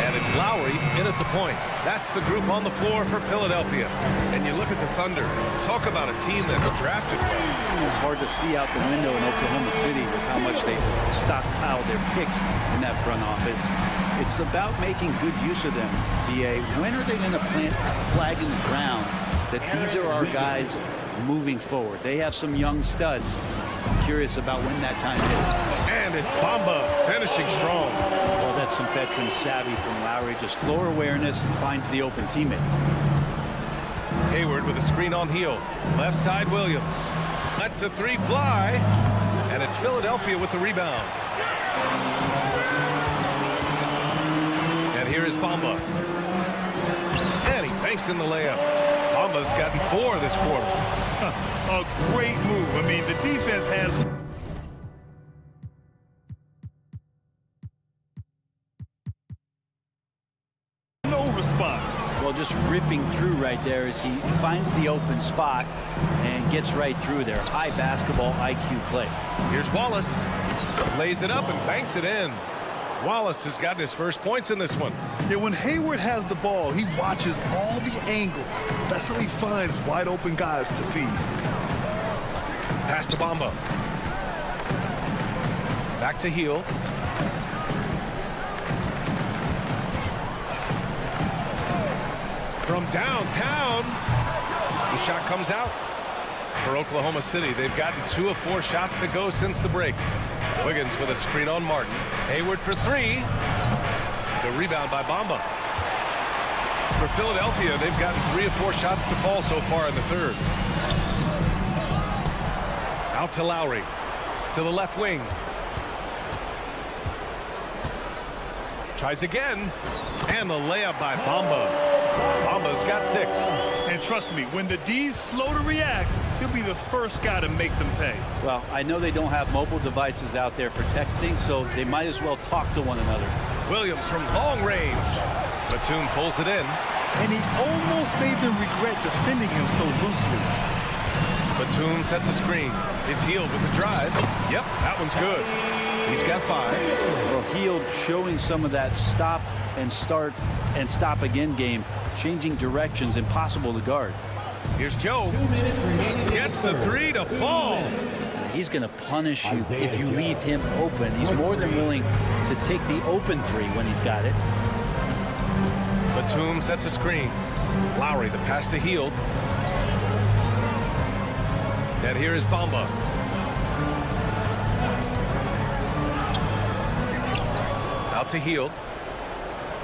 And it's Lowry in at the point. That's the group on the floor for Philadelphia. And you look at the Thunder. Talk about a team that's drafted well. It's hard to see out the window in Oklahoma City with how much they stockpile their picks in that front office. It's about making good use of them, BA. When are they going to plant a flag in the ground that these are our guys moving forward? They have some young studs. I'm curious about when that time is. And it's Bamba finishing strong. Well, that's some veteran savvy from Lowry. Just floor awareness and finds the open teammate. Hayward with a screen on Hield. Left side Williams. Lets the three fly. And it's Philadelphia with the rebound. And here is Bamba. And he banks in the layup. Bamba's gotten 4 this quarter. A great move. I mean, the defense has no response. Well, just ripping through right there as he finds the open spot and gets right through there. High basketball IQ play. Here's Wallace. Lays it up and banks it in. Wallace has gotten his first points in this one. Yeah, when Hayward has the ball, he watches all the angles. That's how he finds wide open guys to feed. Pass to Bamba. Back to Heel. From downtown, the shot comes out for Oklahoma City. They've gotten 2 of 4 shots to go since the break. Wiggins with a screen on Martin. Hayward for 3. The rebound by Bamba. For Philadelphia, they've gotten 3 of 4 shots to fall so far in the third. Out to Lowry. To the left wing. Tries again. And the layup by Bamba. Bamba's got 6. And trust me, when the D's slow to react, he'll be the first guy to make them pay. Well, I know they don't have mobile devices out there for texting, so they might as well talk to one another. Williams from long range. Batum pulls it in. And he almost made them regret defending him so loosely. Batum sets a screen. It's Hield with the drive. Yep, that one's good. He's got 5. Well, Hield showing some of that stop and start and stop again game, changing directions, impossible to guard. Here's Joe. Gets the 3 to fall. He's going to punish you if you leave him open. He's more than willing to take the open 3 when he's got it. Batum sets a screen. Lowry, the pass to Hield. And here is Bamba. Out to Hield.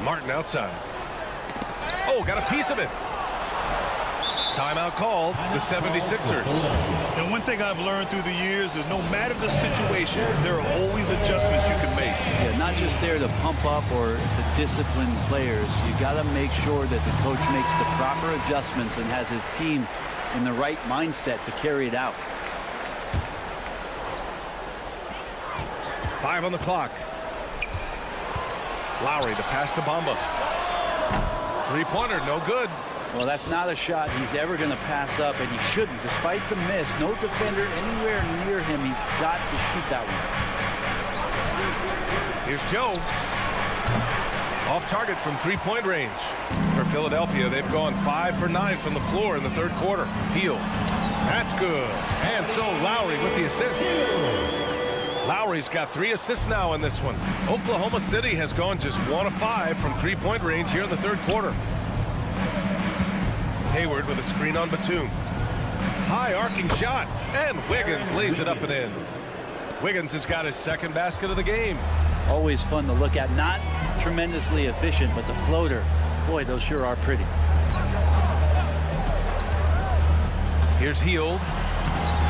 Martin outside. Oh, got a piece of it. Timeout called, the 76ers. And one thing I've learned through the years is no matter the situation, there are always adjustments you can make. Yeah, not just there to pump up or to discipline players. You got to make sure that the coach makes the proper adjustments and has his team in the right mindset to carry it out. 5 on the clock. Lowry, the pass to Bamba. 3-pointer, no good. Well, that's not a shot he's ever going to pass up, and he shouldn't. Despite the miss, no defender anywhere near him. He's got to shoot that one. Here's Joe. Off target from 3-point range. For Philadelphia, they've gone 5 for 9 from the floor in the third quarter. Hield. That's good. And so Lowry with the assist. Lowry's got 3 assists now in this one. Oklahoma City has gone just 1 of 5 from 3-point range here in the third quarter. Hayward with a screen on Batum. High arcing shot, and Wiggins lays it up and in. Wiggins has got his 2nd basket of the game. Always fun to look at. Not tremendously efficient, but the floater, boy, those sure are pretty. Here's Hield.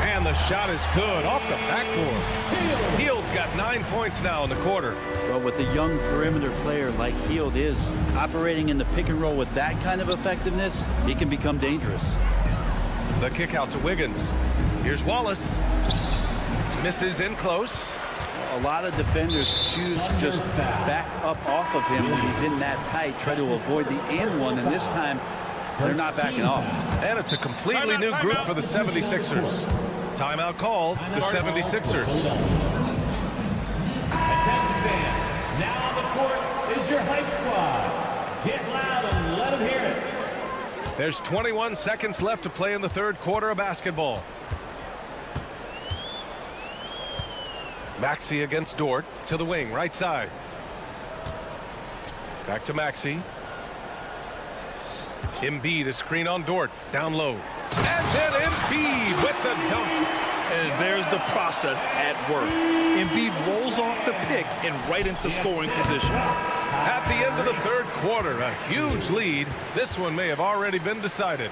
And the shot is good off the backboard. Hield's got 9 points now in the quarter. Well, with a young perimeter player like Hield is operating in the pick and roll with that kind of effectiveness, he can become dangerous. The kick out to Wiggins. Here's Wallace. Misses in close. A lot of defenders choose to just back up off of him when he's in that tight, try to avoid the and one, and this time they're not backing off. And it's a completely new group for the 76ers. Timeout called, the 76ers. Attention fans, now on the court is your hype squad. Get loud and let them hear it. There's 21 seconds left to play in the third quarter of basketball. Maxey against Dort to the wing, right side. Back to Maxey. Embiid, a screen on Dort, down low. And then Embiid with the dunk. And there's the process at work. Embiid rolls off the pick and right into scoring position. At the end of the third quarter, a huge lead. This one may have already been decided.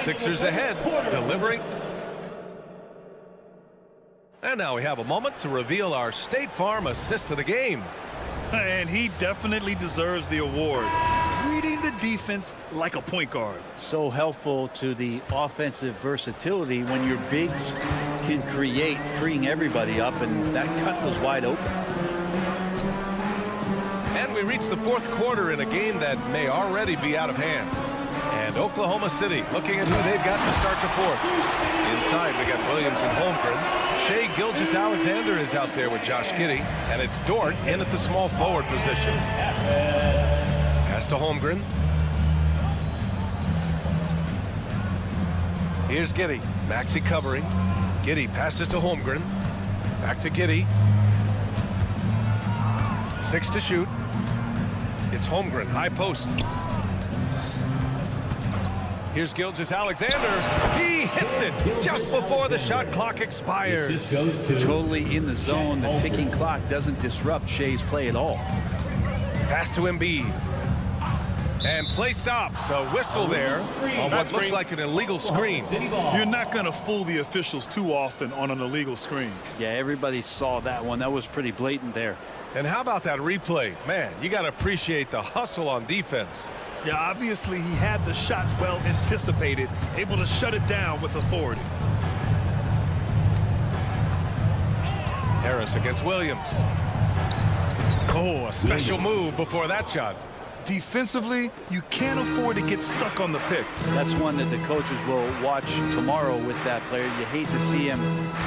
Sixers ahead, delivering. And now we have a moment to reveal our State Farm assist of the game. And he definitely deserves the award. Reading the defense like a point guard. So helpful to the offensive versatility when your bigs can create, freeing everybody up, and that cut was wide open. And we reach the fourth quarter in a game that may already be out of hand. And Oklahoma City looking at who they've got to start the fourth. Inside, we got Williams and Holmgren. Shai Gilgeous-Alexander is out there with Josh Giddey, and it's Dort in at the small forward position. Pass to Holmgren. Here's Giddey. Maxey covering. Giddey passes to Holmgren. Back to Giddey. 6 to shoot. It's Holmgren, high post. Here's Gilgeous-Alexander. He hits it just before the shot clock expires. Totally in the zone. The ticking clock doesn't disrupt Shai's play at all. Pass to Embiid. And play stops. A whistle there on what looks like an illegal screen. You're not going to fool the officials too often on an illegal screen. Yeah, everybody saw that one. That was pretty blatant there. And how about that replay? Man, you got to appreciate the hustle on defense. Yeah, obviously he had the shot well anticipated, able to shut it down with authority. Harris against Williams. Oh, a special move before that shot. Defensively, you can't afford to get stuck on the pick. That's one that the coaches will watch tomorrow with that player. You hate to see him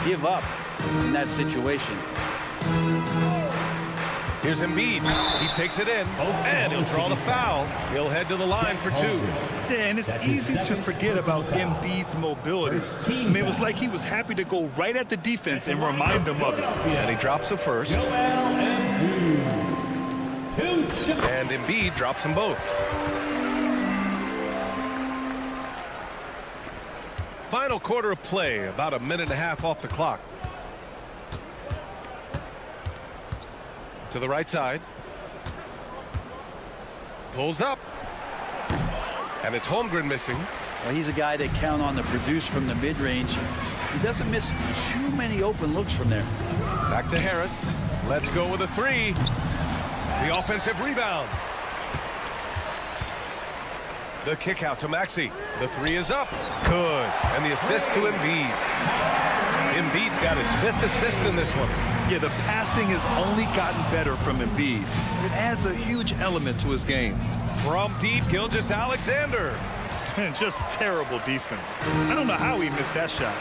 give up in that situation. Here's Embiid. He takes it in, and he'll draw the foul. He'll head to the line for 2. Yeah, and it's easy to forget about Embiid's mobility. I mean, it was like he was happy to go right at the defense and remind them of it. And he drops the first. And Embiid drops them both. Final quarter of play, about a minute and a half off the clock. To the right side. Pulls up. And it's Holmgren missing. Well, he's a guy they count on to produce from the mid-range. He doesn't miss too many open looks from there. Back to Harris. Let's go with a 3. The offensive rebound. The kick out to Maxey. The 3 is up. Good. And the assist to Embiid. Embiid's got his 5th assist in this one. Yeah, the passing has only gotten better from Embiid. It adds a huge element to his game. From deep, Gilgeous-Alexander. And just terrible defense. I don't know how he missed that shot.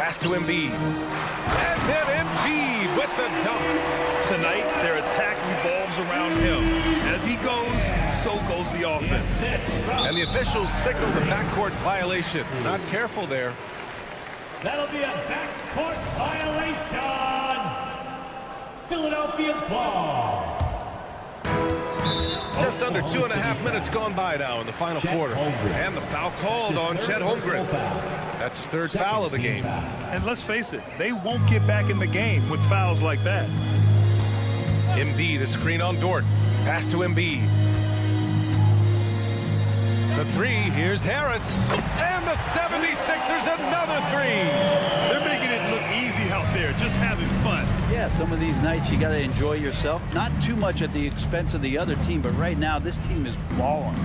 Pass to Embiid. And then Embiid with the dunk. Tonight, their attack revolves around him. As he goes, so goes the offense. And the officials signal the backcourt violation. Not careful there. That'll be a backcourt violation. Philadelphia ball. Just under 2.5 minutes gone by now in the final quarter. And the foul called on Chet Holmgren. That's his 3rd foul of the game. And let's face it, they won't get back in the game with fouls like that. Embiid, a screen on Dort. Pass to Embiid. The 3, here's Harris. And the 76ers another 3. They're making it look easy out there, just having fun. Yeah, some of these nights you got to enjoy yourself. Not too much at the expense of the other team, but right now this team is balling.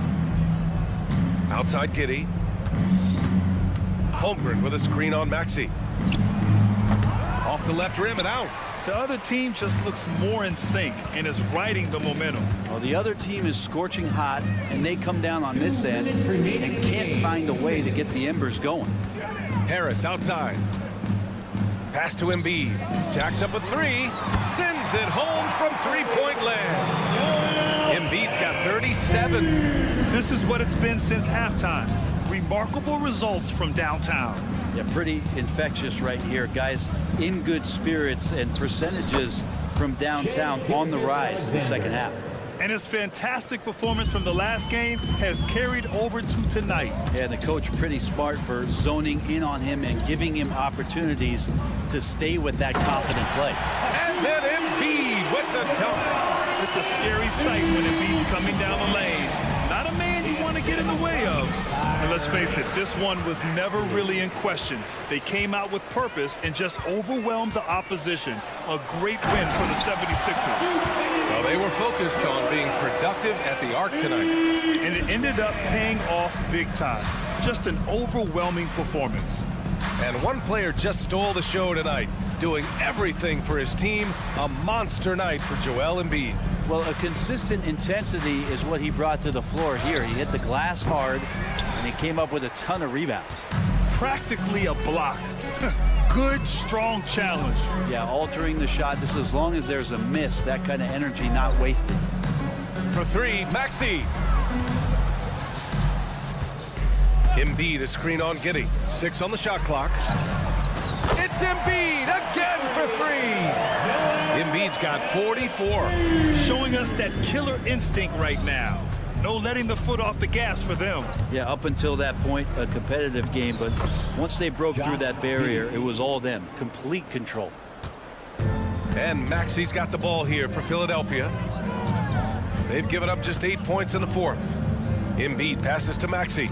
Outside Giddey. Holmgren with a screen on Maxey. Off the left rim and out. The other team just looks more in sync and is riding the momentum. Well, the other team is scorching hot, and they come down on this end and can't find a way to get the embers going. Harris outside. Pass to Embiid. Jacks up a 3. Sends it home from 3-point land. Embiid's got 37. This is what it's been since halftime. Remarkable results from downtown. Yeah, pretty infectious right here. Guys in good spirits and percentages from downtown on the rise in the second half. And his fantastic performance from the last game has carried over to tonight. Yeah, the coach pretty smart for zoning in on him and giving him opportunities to stay with that confident play. And then Embiid with the dunk. It's a scary sight when Embiid's coming down the lane. Not a man you want to get in the way of. And let's face it, this one was never really in question. They came out with purpose and just overwhelmed the opposition. A great win for the 76ers. Well, they were focused on being productive at the arc tonight. And it ended up paying off big time. Just an overwhelming performance. And one player just stole the show tonight, doing everything for his team. A monster night for Joel Embiid. Well, a consistent intensity is what he brought to the floor here. He hit the glass hard, and he came up with a ton of rebounds. practically a block. Good, strong challenge. Yeah, altering the shot just as long as there's a miss, that kind of energy not wasted. For three, Maxey. Embiid is screen on Giddey. 6 on the shot clock. It's Embiid again for three. Embiid's got 44. Showing us that killer instinct right now. No letting the foot off the gas for them. Yeah, up until that point, a competitive game, but once they broke through that barrier, it was all them. Complete control. And Maxey's got the ball here for Philadelphia. They've given up just 8 points in the fourth. Embiid passes to Maxey.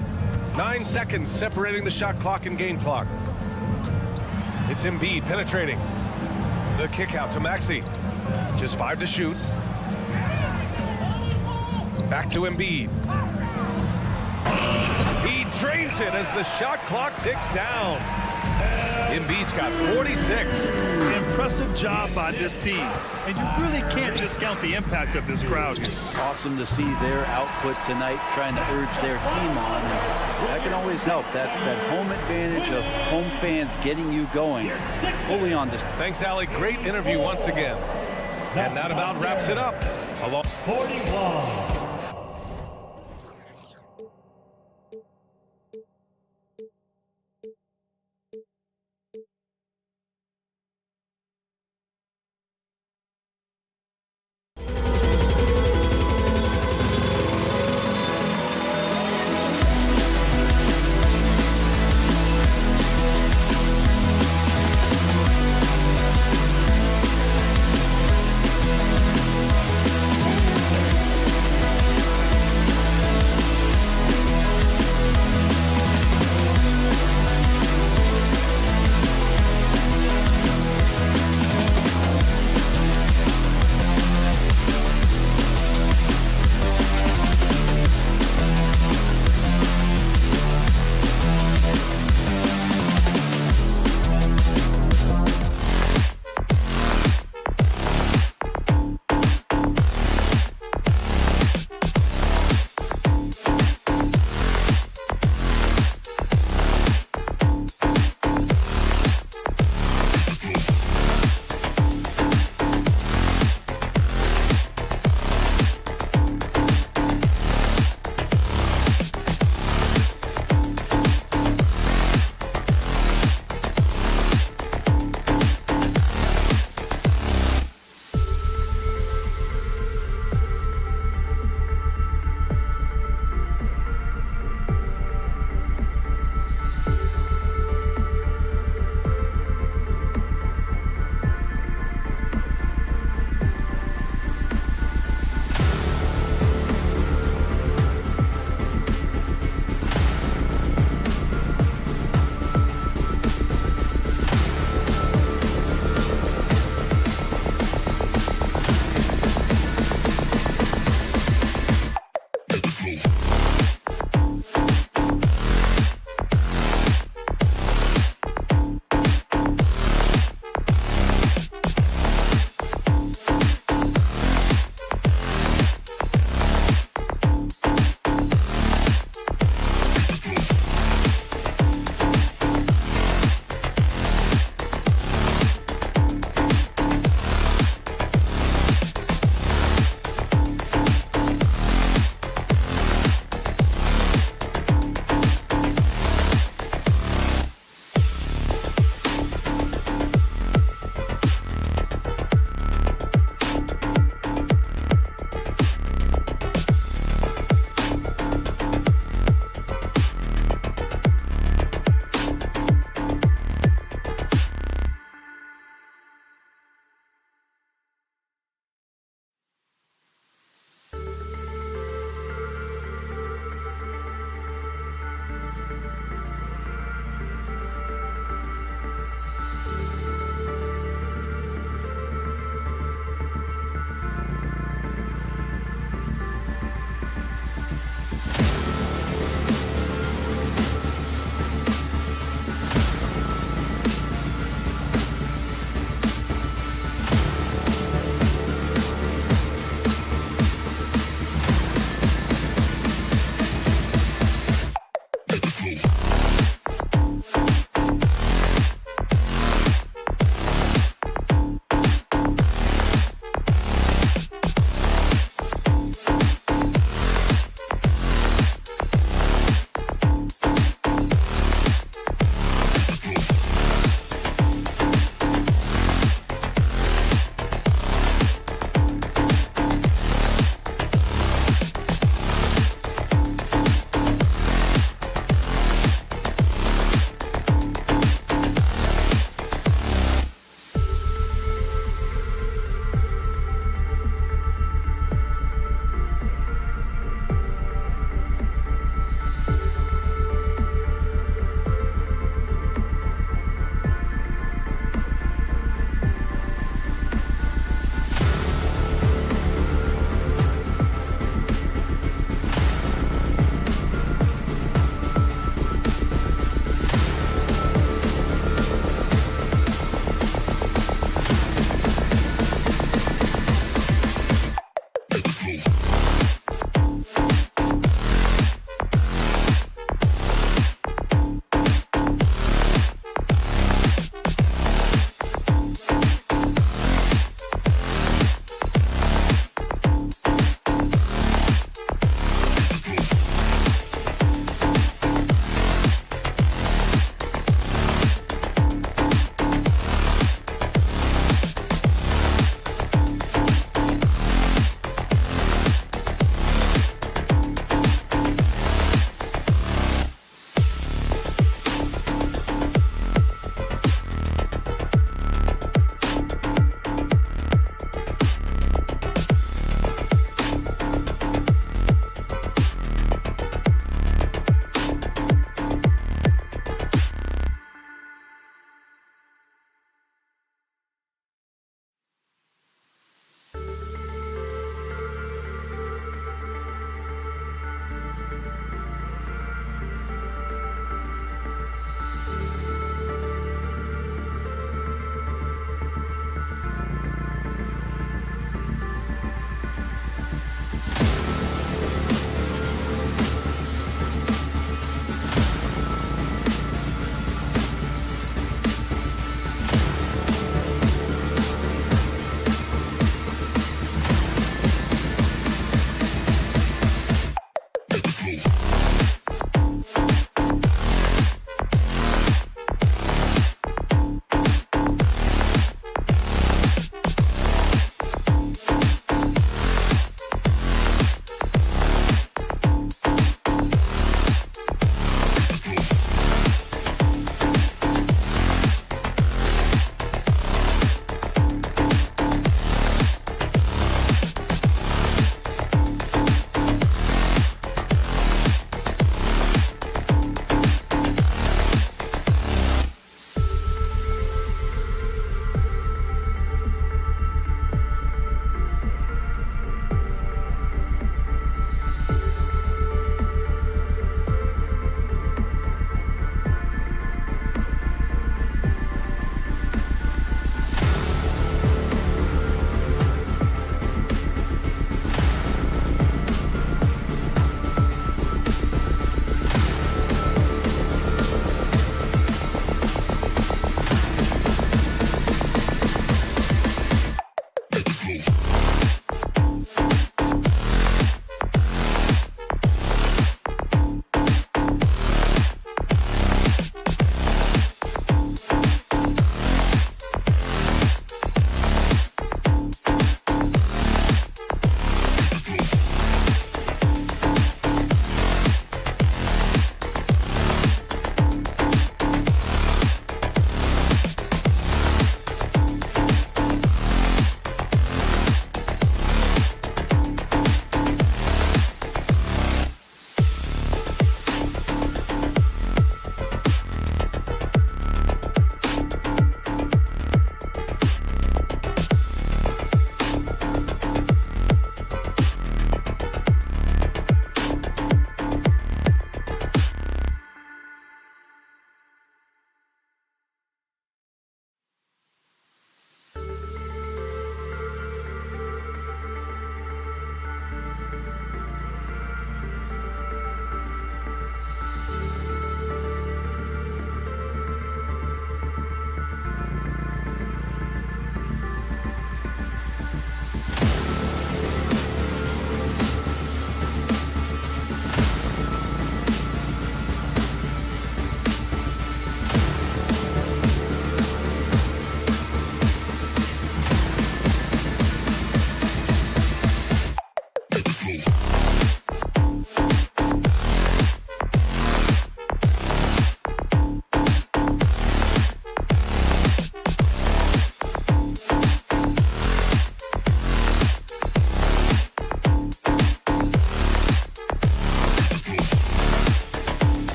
9 seconds separating the shot clock and game clock. It's Embiid penetrating. The kick out to Maxey. Just 5 to shoot. Back to Embiid. He drains it as the shot clock ticks down. Embiid's got 46. Impressive job by this team. And you really can't discount the impact of this crowd here. Awesome to see their output tonight, trying to urge their team on. And that can always help. That home advantage of home fans getting you going fully on this. Thanks, Allie. Great interview once again. And that about wraps it up. 41.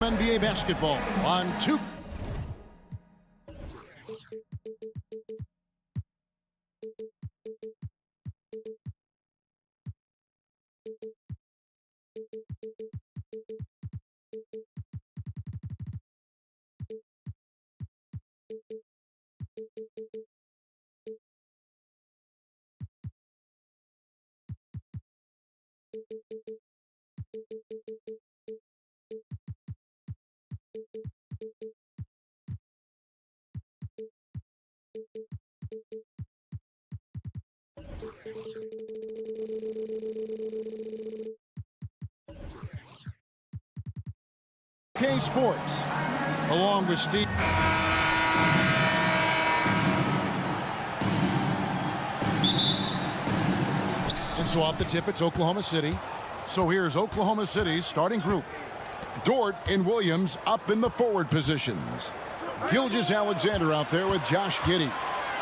NBA basketball on 2. K Sports, along with Steve. And so off the tip, it's Oklahoma City. So here's Oklahoma City's starting group. Dort and Williams up in the forward positions. Gilgeous-Alexander out there with Josh Giddey.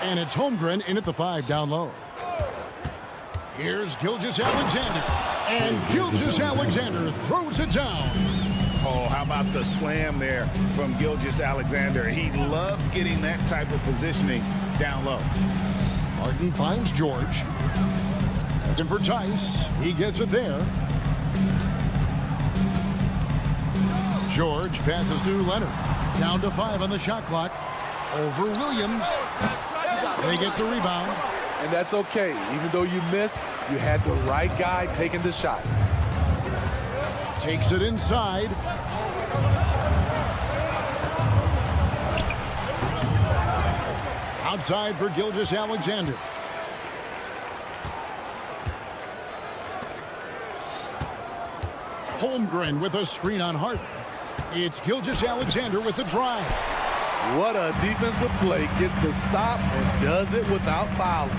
And it's Holmgren in at the 5 down low. Here's Gilgeous-Alexander. And Gilgeous-Alexander throws it down. Oh, how about the slam there from Gilgeous-Alexander? He loves getting that type of positioning down low. Harden finds George. Looking for Tice. He gets it there. George passes to Leonard. Down to 5 on the shot clock. Over Williams. They get the rebound. And that's okay. Even though you miss, you had the right guy taking the shot. Takes it inside. Outside for Gilgeous-Alexander. Holmgren with a screen on Harden. It's Gilgeous-Alexander with the drive. What a defensive play. Gets the stop and does it without fouling.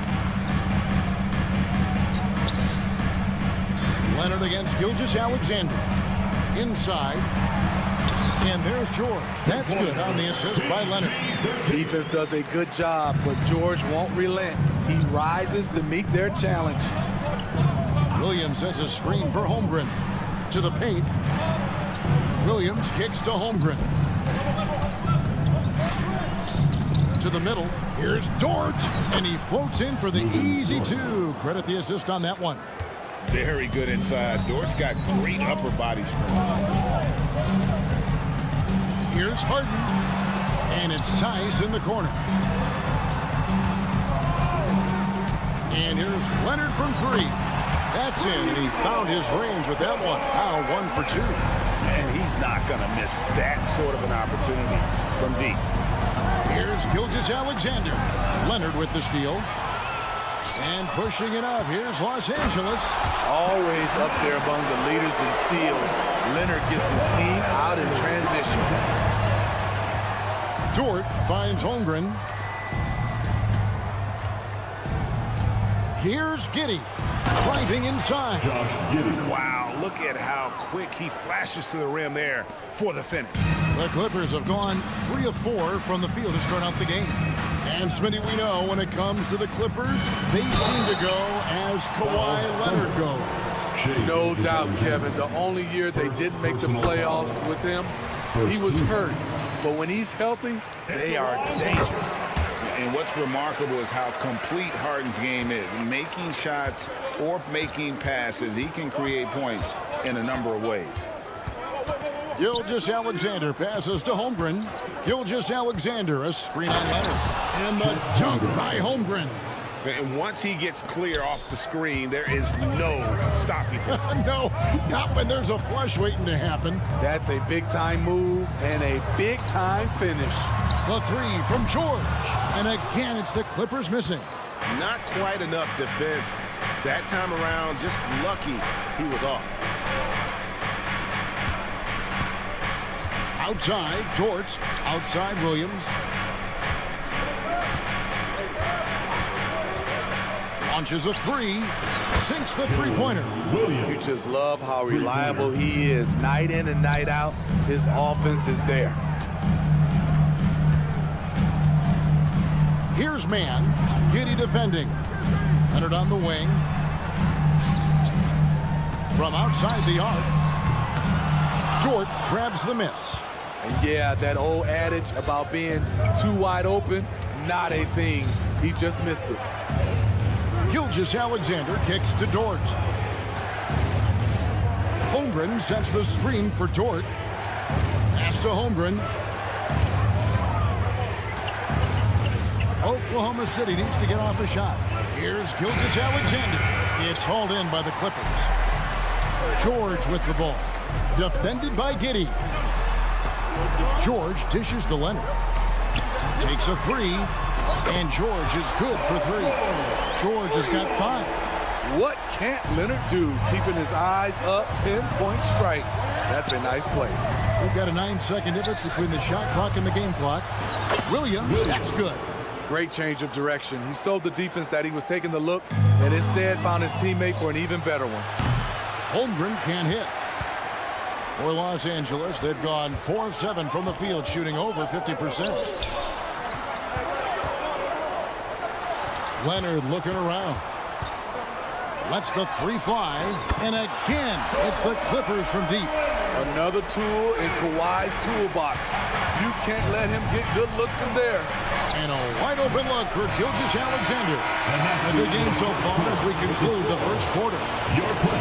Leonard against Gilgeous-Alexander. Inside. And there's George. That's good on the assist by Leonard. Defense does a good job, but George won't relent. He rises to meet their challenge. Williams sets a screen for Holmgren. To the paint. Williams kicks to Holmgren. To the middle. Here's Dort. And he floats in for the easy 2. Credit the assist on that one. Very good inside. Dort's got great upper body strength. Here's Harden. And it's Tice in the corner. And here's Leonard from 3. That's in, and he found his range with that one. Now 1 for 2. And he's not going to miss that sort of an opportunity from deep. Here's Gilgeous-Alexander. Leonard with the steal. And pushing it up. Here's Los Angeles. Always up there among the leaders in steals. Leonard gets his team out in transition. Dort finds Holmgren. Here's Giddey. Driving inside. Wow, look at how quick he flashes to the rim there for the finish. The Clippers have gone 3 of 4 from the field to start out the game. And Smitty, we know when it comes to the Clippers, they seem to go as Kawhi Leonard goes. No doubt, Kevin. The only year they didn't make the playoffs with him, he was hurt. But when he's healthy, they are dangerous. And what's remarkable is how complete Harden's game is. Making shots or making passes, he can create points in a number of ways. Gilgeous-Alexander passes to Holmgren. Gilgeous-Alexander, a screen on Leonard. And the dunk by Holmgren. And once he gets clear off the screen, there is no stopping him. No, not when there's a flush waiting to happen. That's a big-time move and a big-time finish. The 3 from George. And again, it's the Clippers missing. Not quite enough defense. That time around, just lucky he was off. Outside, Dort. Outside, Williams. Launches a three. Sinks the three-pointer. You just love how reliable he is. Night in and night out, his offense is there. Here's man. Giddy defending. Leonard on the wing. From outside the arc. Dort grabs the miss. And yeah, that old adage about being too wide open, not a thing. He just missed it. Gilgeous-Alexander kicks to Dort. Holmgren sets the screen for Dort. Pass to Holmgren. Oklahoma City needs to get off a shot. Here's Gilgeous-Alexander. It's hauled in by the Clippers. George with the ball. Defended by Giddy. George dishes to Leonard. Takes a three. And George is good for three. George has got 5. What can't Leonard do? Keeping his eyes up, pinpoint strike. That's a nice play. We've got a 9-second difference between the shot clock and the game clock. Williams, that's good. Great change of direction. He showed the defense that he was taking the look and instead found his teammate for an even better one. Holmgren can't hit. For Los Angeles, they've gone 4 of 7 from the field, shooting over 50%. Leonard looking around. Lets the three fly. And again, it's the Clippers from deep. Another tool in Kawhi's toolbox. You can't let him get good looks from there. And a wide open look for Gilgeous-Alexander. A good game so far as we conclude the first quarter.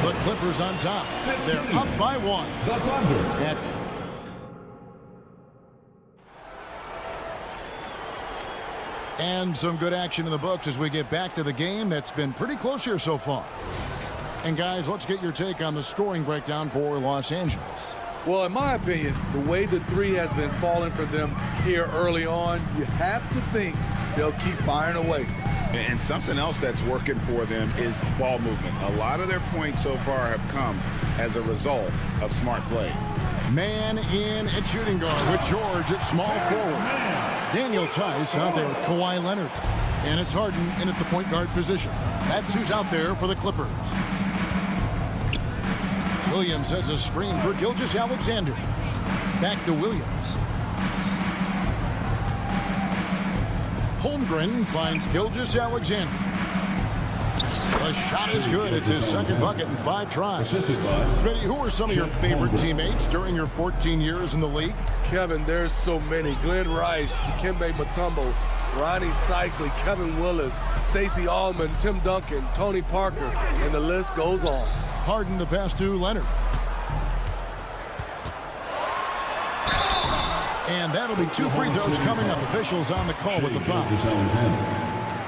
The Clippers on top. They're up by 1. The Thunder. And some good action in the books as we get back to the game that's been pretty close here so far. And guys, let's get your take on the scoring breakdown for Los Angeles. Well, in my opinion, the way the three has been falling for them here early on, you have to think they'll keep firing away. And something else that's working for them is ball movement. A lot of their points so far have come as a result of smart plays. Man in at shooting guard with George at small forward. Daniel Tice out there with Kawhi Leonard. And it's Harden in at the point guard position. That's who's out there for the Clippers. Williams sets a screen for Gilgeous-Alexander. Back to Williams. Holmgren finds Gilgeous-Alexander. The shot is good. It's his second bucket in 5 tries. Smitty, who are some of your favorite teammates during your 14 years in the league? Kevin, there's so many. Glenn Rice, Dikembe Mutombo, Ronnie Cycli, Kevin Willis, Stacey Allman, Tim Duncan, Tony Parker, and the list goes on. Harden the pass to Leonard. And that'll be 2 free throws coming up. Officials on the call with the foul.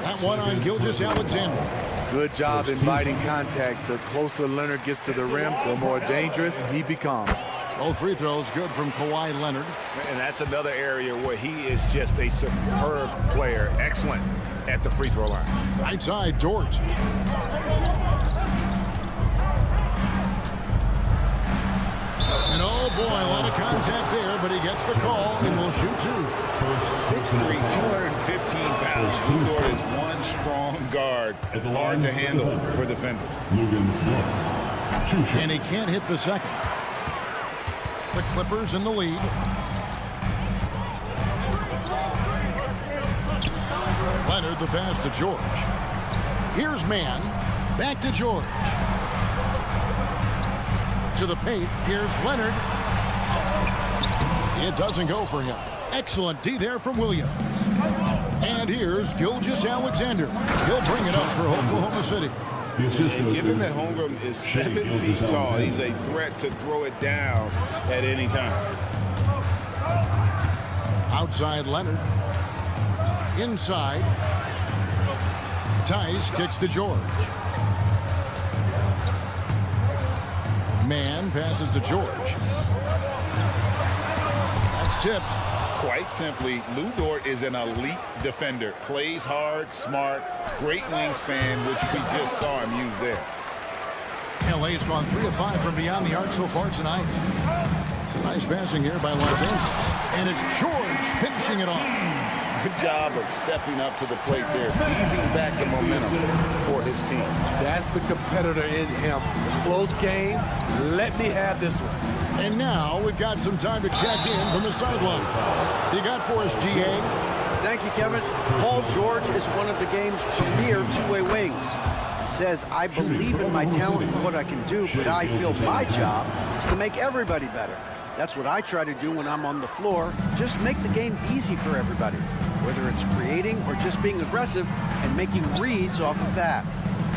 That one on Gilgeous-Alexander. Good job inviting contact. The closer Leonard gets to the rim, the more dangerous he becomes. Both free throws good from Kawhi Leonard. And that's another area where he is just a superb player. Excellent at the free throw line. Right side, Dort. And oh boy, a lot of contact there, but he gets the call and will shoot 2. 6'3", 215 pounds. Lou Dort is one strong guard. Hard to handle for defenders. And he can't hit the second. The Clippers in the lead. Leonard the pass to George. Here's man. Back to George. To the paint. Here's Leonard. It doesn't go for him. Excellent D there from Williams. And here's Gilgeous-Alexander. He'll bring it up for Oklahoma City. And given that Holmgren is 7 feet tall, he's a threat to throw it down at any time. Outside Leonard. Inside. Tice kicks to George. Man passes to George. That's tipped. Quite simply, Lou Dort is an elite defender. Plays hard, smart, great wingspan, which we just saw him use there. LA's gone 3 of 5 from beyond the arc so far tonight. Nice passing here by Los Angeles. And it's George finishing it off. Good job of stepping up to the plate there, seizing back the momentum for his team. That's the competitor in him. Close game. Let me have this one. And now we've got some time to check in from the sideline. You got for us, GA? Thank you, Kevin. Paul George is one of the game's premier two-way wings. He says, I believe in my talent and what I can do, but I feel my job is to make everybody better. That's what I try to do when I'm on the floor. Just make the game easy for everybody, whether it's creating or just being aggressive and making reads off of that.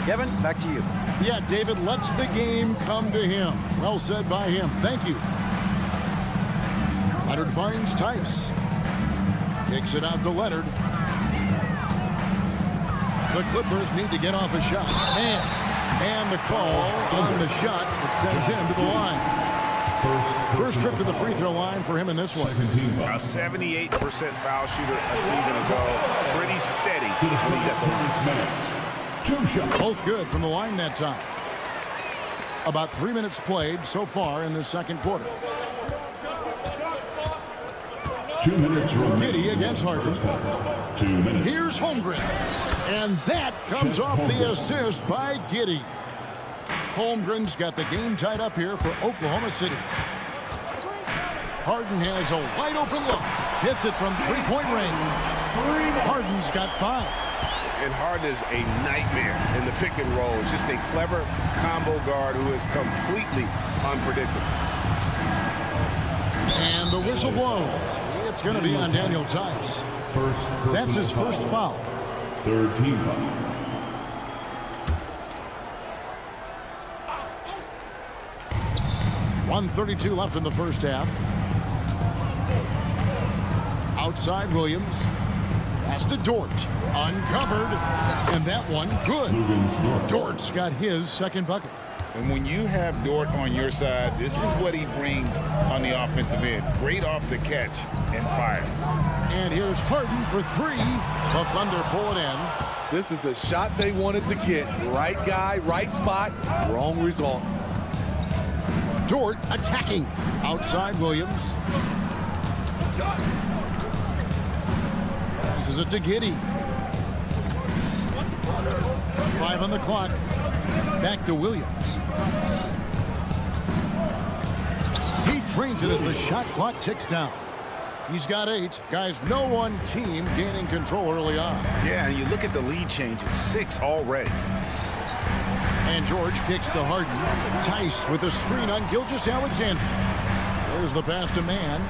Kevin, back to you. Yeah, David lets the game come to him. Well said by him. Thank you. Leonard finds Tice. Kicks it out to Leonard. The Clippers need to get off a shot. And the call on the shot that sends him to the line. First trip to the free throw line for him in this one. A 78% foul shooter a season ago. Pretty steady when he's at the line. Both good from the line that time. About 3 minutes played so far in the second quarter. 2 minutes remaining. Giddy against Harden. 2 minutes. Here's Holmgren. And that comes off the assist by Giddy. Holmgren's got the game tied up here for Oklahoma City. Harden has a wide open look. Hits it from three-point range. Harden's got 5. And Harden is a nightmare in the pick and roll. Just a clever combo guard who is completely unpredictable. And the whistle blows. It's going to be on Daniel Tice. That's his first foul. Third team foul. .132 left in the first half. Outside Williams. Pass to Dort. Uncovered. And that one good. Dort's got his second bucket. And when you have Dort on your side, this is what he brings on the offensive end. Great off the catch and fire. And here's Harden for 3. The Thunder pull it in. This is the shot they wanted to get. Right guy, right spot, wrong result. Dort attacking. Outside Williams. Passes it to Giddy. 5 on the clock. Back to Williams. He drains it as the shot clock ticks down. He's got 8. Guys, no one team gaining control early on. Yeah, and you look at the lead changes, 6 already. And George kicks to Harden. Tice with a screen on Gilgeous-Alexander. There's the pass to Mann.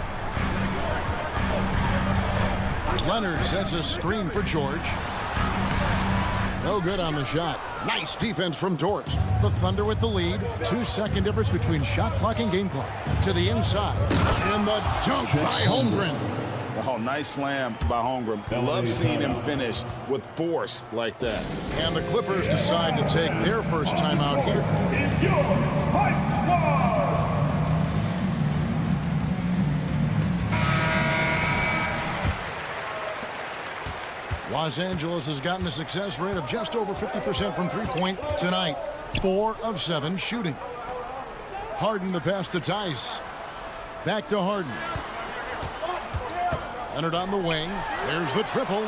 Leonard sets a screen for George. No good on the shot. Nice defense from Dort. The Thunder with the lead. 2-second difference between shot clock and game clock. To the inside. And the dunk by Holmgren. Oh, nice slam by Holmgren. Love seeing him finish with force like that. And the Clippers decide to take their first timeout here. Los Angeles has gotten a success rate of just over 50% from three-point tonight. 4 of 7 shooting. Harden the pass to Tice. Back to Harden. Leonard on the wing. There's the triple.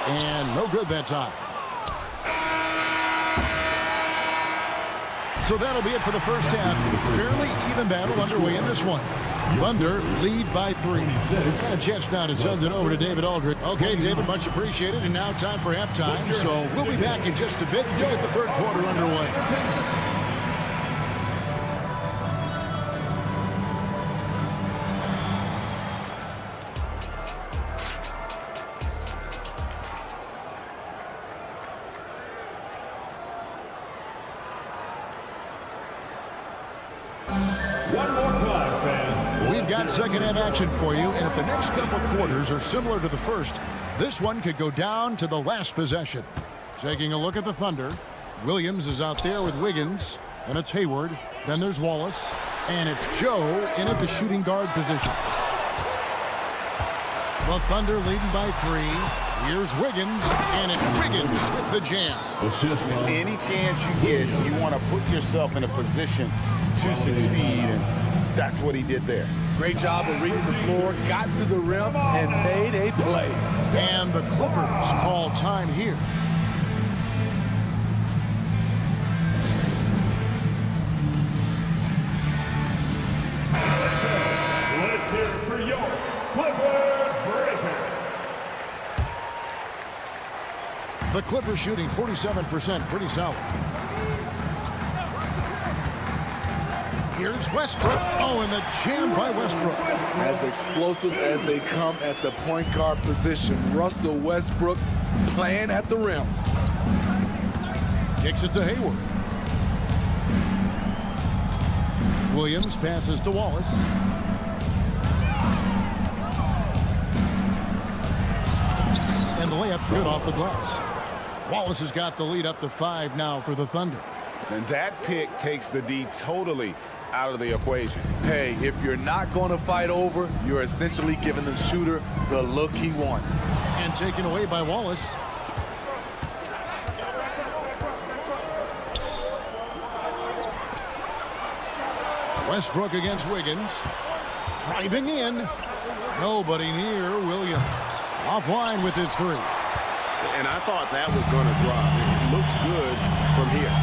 And no good that time. So that'll be it for the first half. Fairly even battle underway in this one. Thunder lead by 3. And a chance now to send it over to David Aldridge. Okay, David, much appreciated. And now time for halftime. So we'll be back in just a bit to get the third quarter underway. Second half action for you, and if the next couple quarters are similar to the first, this one could go down to the last possession. Taking a look at the Thunder, Williams is out there with Wiggins, and it's Hayward. Then there's Wallace, and it's Joe in at the shooting guard position. The Thunder leading by 3. Here's Wiggins, and it's Wiggins with the jam. Any chance you get, you want to put yourself in a position to succeed. And That's what he did there. Great job of reading the floor, got to the rim, and made a play. And the Clippers call time here. Let's hear it for your Clippers breaker. The Clippers shooting 47%, pretty solid. Here's Westbrook. Oh, and the jam by Westbrook. As explosive as they come at the point guard position, Russell Westbrook playing at the rim. Kicks it to Hayward. Williams passes to Wallace. And the layup's good off the glass. Wallace has got the lead up to 5 now for the Thunder. And that pick takes the D totally out of the equation. Hey, if you're not going to fight over, you're essentially giving the shooter the look he wants. And taken away by Wallace. Westbrook against Wiggins. Driving in. Nobody near Williams. Offline with his 3. And I thought that was going to drop. It looked good from here.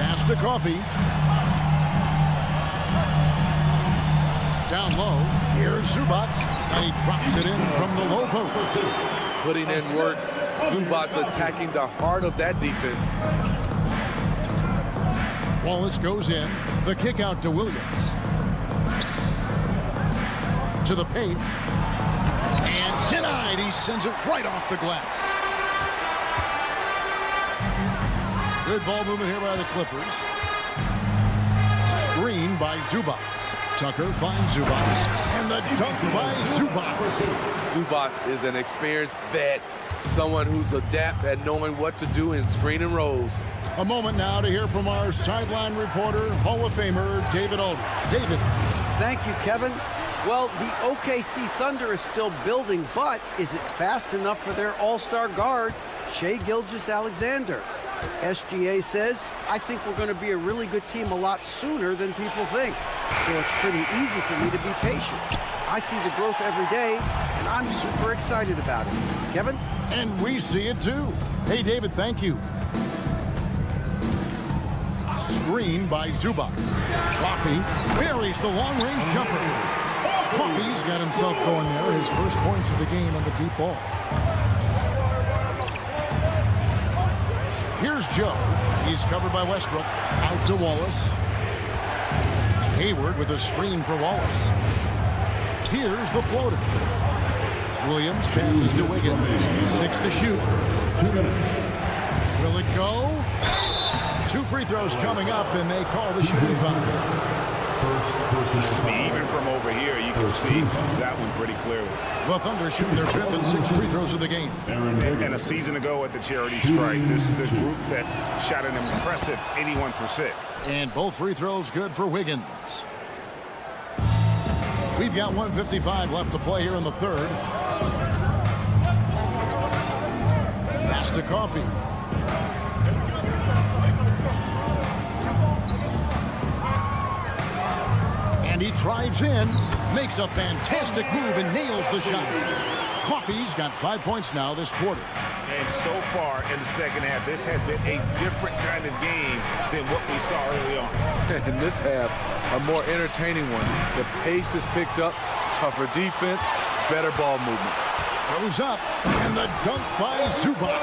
Pass to Coffee. Down low. Here's Zubac. And he drops it in from the low post. Putting in work. Zubac attacking the heart of that defense. Wallace goes in. The kick out to Williams. To the paint. And denied. He sends it right off the glass. Good ball movement here by the Clippers. Screen by Zubac. Tucker finds Zubac. And the dunk by Zubac. Zubac is an experienced vet. Someone who's adept at knowing what to do in screen and rolls. A moment now to hear from our sideline reporter, Hall of Famer David Aldridge. David. Thank you, Kevin. Well, the OKC Thunder is still building, but is it fast enough for their all-star guard, Shai Gilgeous-Alexander? SGA says, I think we're going to be a really good team a lot sooner than people think. So it's pretty easy for me to be patient. I see the growth every day, and I'm super excited about it. Kevin? And we see it too. Hey, David, thank you. Screen by Zubac. Coffee buries the long-range jumper. Coffee's got himself going there. His first points of the game on the deep ball. Here's Joe. He's covered by Westbrook. Out to Wallace. Hayward with a screen for Wallace. Here's the floater. Williams passes to Wiggins. 6 to shoot. Will it go? 2 free throws coming up, and they call the shooting foul. Even from over here, you can see that one pretty clearly. The Thunder shooting their 5th and 6th free throws of the game. And a season ago at the charity strike, this is a group that shot an impressive 81%. And both free throws good for Wiggins. We've got 1:55 left to play here in the 3rd. Pass to Coffee. And he drives in, makes a fantastic move and nails the shot. Coffee's got 5 points now this quarter. And so far in the second half, this has been a different kind of game than what we saw early on. In this half, a more entertaining one. The pace is picked up, tougher defense, better ball movement. Goes up, and the dunk by Zubac.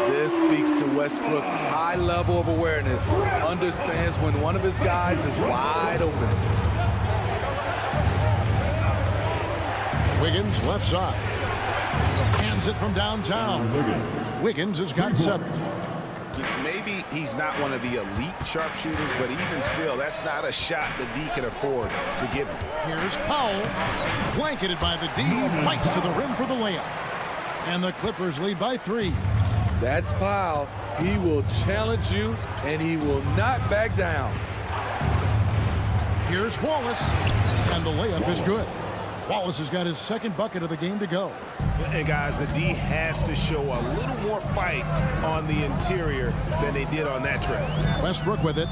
This speaks to Westbrook's high level of awareness. Understands when one of his guys is wide open. Wiggins left side. Hands it from downtown. Wiggins has got 7. Maybe he's not one of the elite sharpshooters, but even still, that's not a shot the D can afford to give him. Here's Powell. Blanketed by the D. Fights to the rim for the layup. And the Clippers lead by 3. That's Powell. He will challenge you, and he will not back down. Here's Wallace. And the layup is good. Wallace has got his 2nd bucket of the game to go. And guys, the D has to show a little more fight on the interior than they did on that trip. Westbrook with it.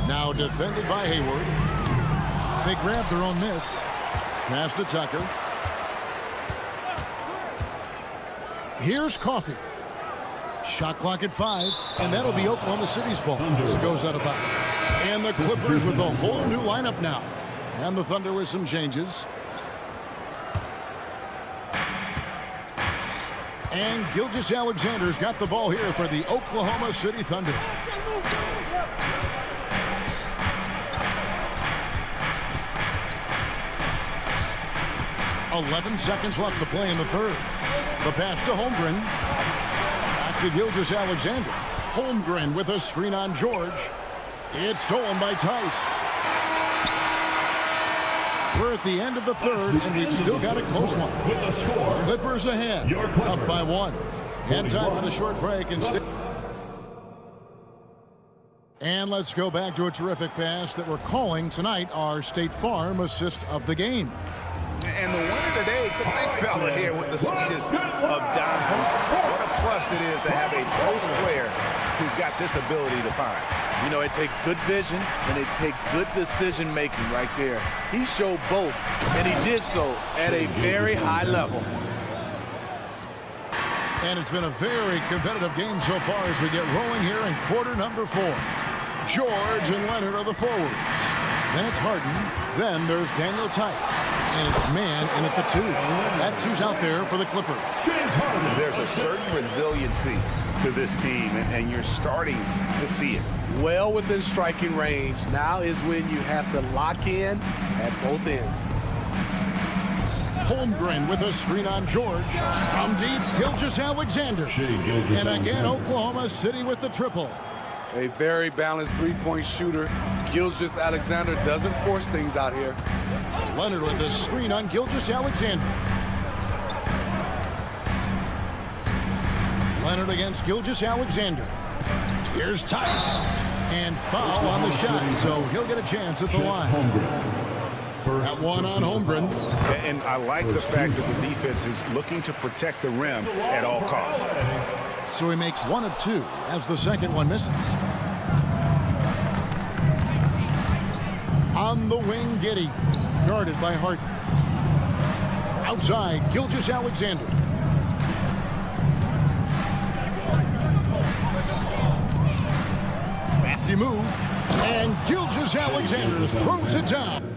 Now defended by Hayward. They grabbed their own miss. Pass to Tucker. Here's Coffee. Shot clock at 5, and that'll be Oklahoma City's ball as it goes out of bounds. And the Clippers with a whole new lineup now. And the Thunder with some changes. And Gilgeous-Alexander's got the ball here for the Oklahoma City Thunder. .11 seconds left to play in the third. The pass to Holmgren. Back to Gilgeous-Alexander. Holmgren with a screen on George. It's stolen by Tice. We're at the end of the third, and we've still got a close one. Clippers ahead, up by 1. And time for the short break. And let's go back to a terrific pass that we're calling tonight our State Farm assist of the game. And the winner today, the big fella here with the sweetest of dimes. What a plus it is to have a post player who's got this ability to find. You know, it takes good vision and it takes good decision making right there. He showed both, and he did so at a very high level. And it's been a very competitive game so far as we get rolling here in quarter number 4. George and Leonard are the forwards. That's Harden. Then there's Daniel Tice. And it's man in at the 2. That 2's out there for the Clippers. There's a certain resiliency to this team, and you're starting to see it. Well within striking range. Now is when you have to lock in at both ends. Holmgren with a screen on George. From deep, Gilgeous-Alexander. And again, Oklahoma City with the triple. A very balanced three-point shooter. Gilgeous-Alexander doesn't force things out here. Leonard with a screen on Gilgeous-Alexander. Leonard against Gilgeous-Alexander. Here's Tice. And foul on the shot, so he'll get a chance at the line. That one on Holmgren. And I like the fact that the defense is looking to protect the rim at all costs. So he makes 1 of 2 as the second one misses. On the wing, Giddey. Guarded by Harden. Outside, Gilgeous-Alexander. Crafty move. And Gilgeous-Alexander throws it down.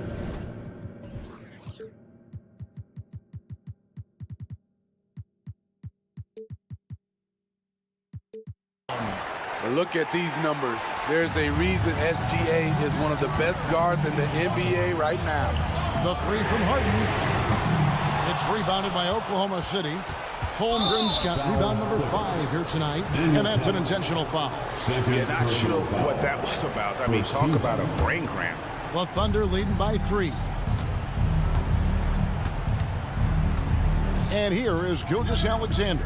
Look at these numbers. There's a reason SGA is one of the best guards in the NBA right now. The 3 from Harden. It's rebounded by Oklahoma City. Holmgren's got rebound number 5 here tonight, and that's an intentional foul. Yeah, not sure what that was about. I mean, talk about a brain cramp. The Thunder leading by 3. And here is Gilgeous-Alexander.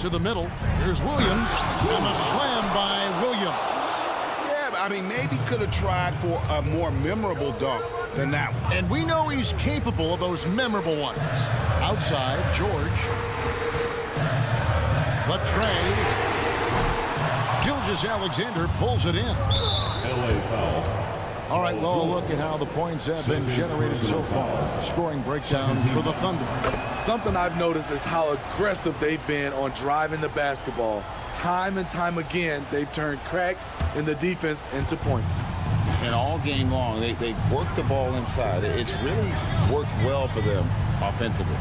To the middle. Here's Williams. And the slam by Williams. Yeah, I mean, maybe could have tried for a more memorable dunk than that one. And we know he's capable of those memorable ones. Outside, George. The tray. Gilgeous-Alexander pulls it in. LA foul. All right, well, a look at how the points have been generated so far. Scoring breakdown for the Thunder. Something I've noticed is how aggressive they've been on driving the basketball. Time and time again, they've turned cracks in the defense into points. And all game long, they worked the ball inside. It's really worked well for them offensively.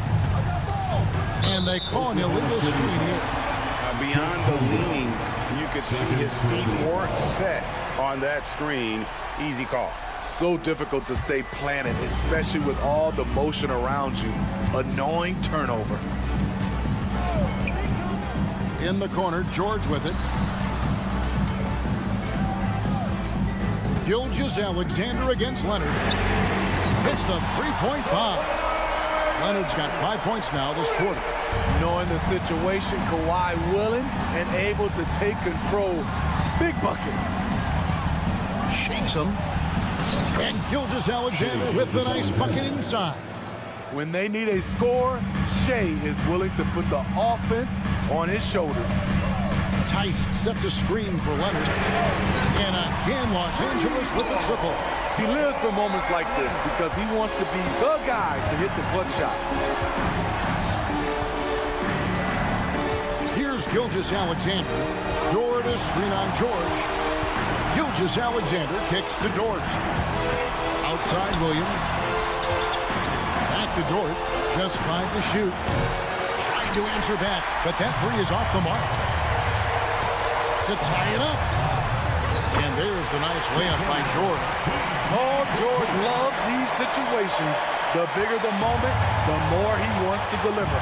And they call an illegal screen here. Beyond the leaning, you could see his feet weren't set on that screen. Easy call. So difficult to stay planted, especially with all the motion around you. Annoying turnover. In the corner, George with it. Gilgeous-Alexander against Leonard. Hits the three-point bomb. Leonard's got 5 points now this quarter. Knowing the situation, Kawhi willing and able to take control. Big bucket. Shakes him. And Gilgeous-Alexander with the nice bucket inside. When they need a score, Shea is willing to put the offense on his shoulders. Tice sets a screen for Leonard. And again, Los Angeles with the triple. He lives for moments like this because he wants to be the guy to hit the clutch shot. Here's Gilgeous-Alexander. Dort to screen on George. Gilgeous-Alexander kicks to Dort. Outside Williams. Back to Dort. Just 5 to shoot. Trying to answer back, but that three is off the mark. To tie it up. And there's the nice layup by George. Oh, George loves these situations. The bigger the moment, the more he wants to deliver.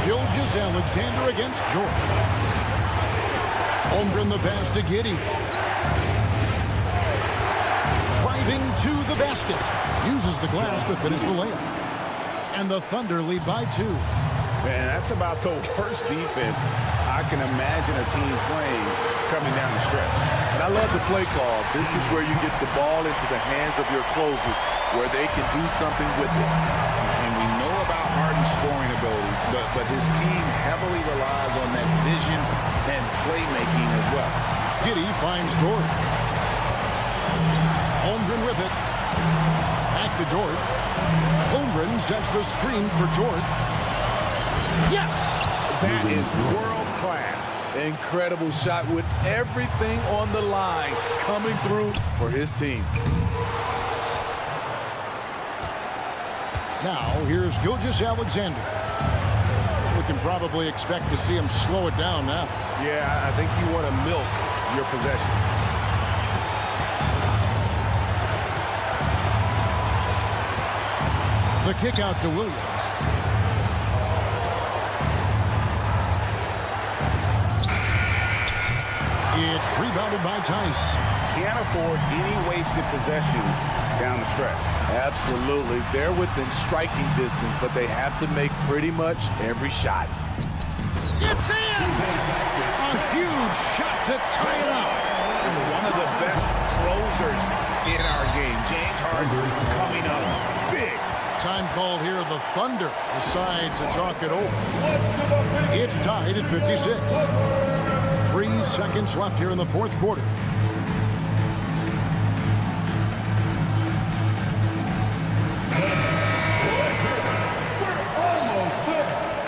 Gilgeous-Alexander against George. Holmgren the pass to Giddey. Driving to the basket. Uses the glass to finish the layup. And the Thunder lead by 2. Man, that's about the worst defense I can imagine a team playing coming down the stretch. And I love the play call. This is where you get the ball into the hands of your closers where they can do something with it. And we know about Harden's scoring abilities, but his team heavily relies on that vision and playmaking as well. Giddey finds Dort. Holmgren with it. Back to Dort. Holmgren sets the screen for Dort. Yes! That is world class. Incredible shot with everything on the line coming through for his team. Now, here's Gilgeous-Alexander. We can probably expect to see him slow it down now. Yeah, I think you want to milk your possessions. The kick out to Williams. It's rebounded by Tice. Can't afford any wasted possessions down the stretch. Absolutely. They're within striking distance, but they have to make pretty much every shot. It's in! A huge shot to tie it up. One of the best closers in our game. James Harden coming up big. Time called here. The Thunder decide to talk it over. It's tied at 56. 3 seconds left here in the fourth quarter.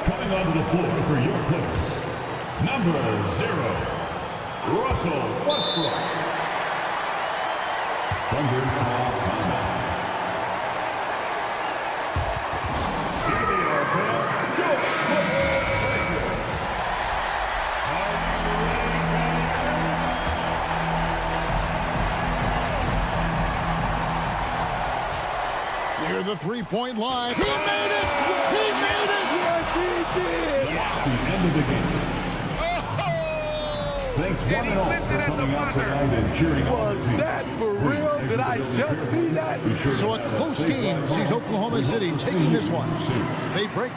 Coming onto the floor for your Clippers, number 0, Russell Westbrook. Thunder call timeout. Here they are, fans. Go! Near the three-point line. He made it! He made it! Yes, he did! The end of the game. Thanks one and all for coming out tonight and cheering on Was the team. that for real? Did I just see that? So a close game sees Oklahoma City taking this one. They break.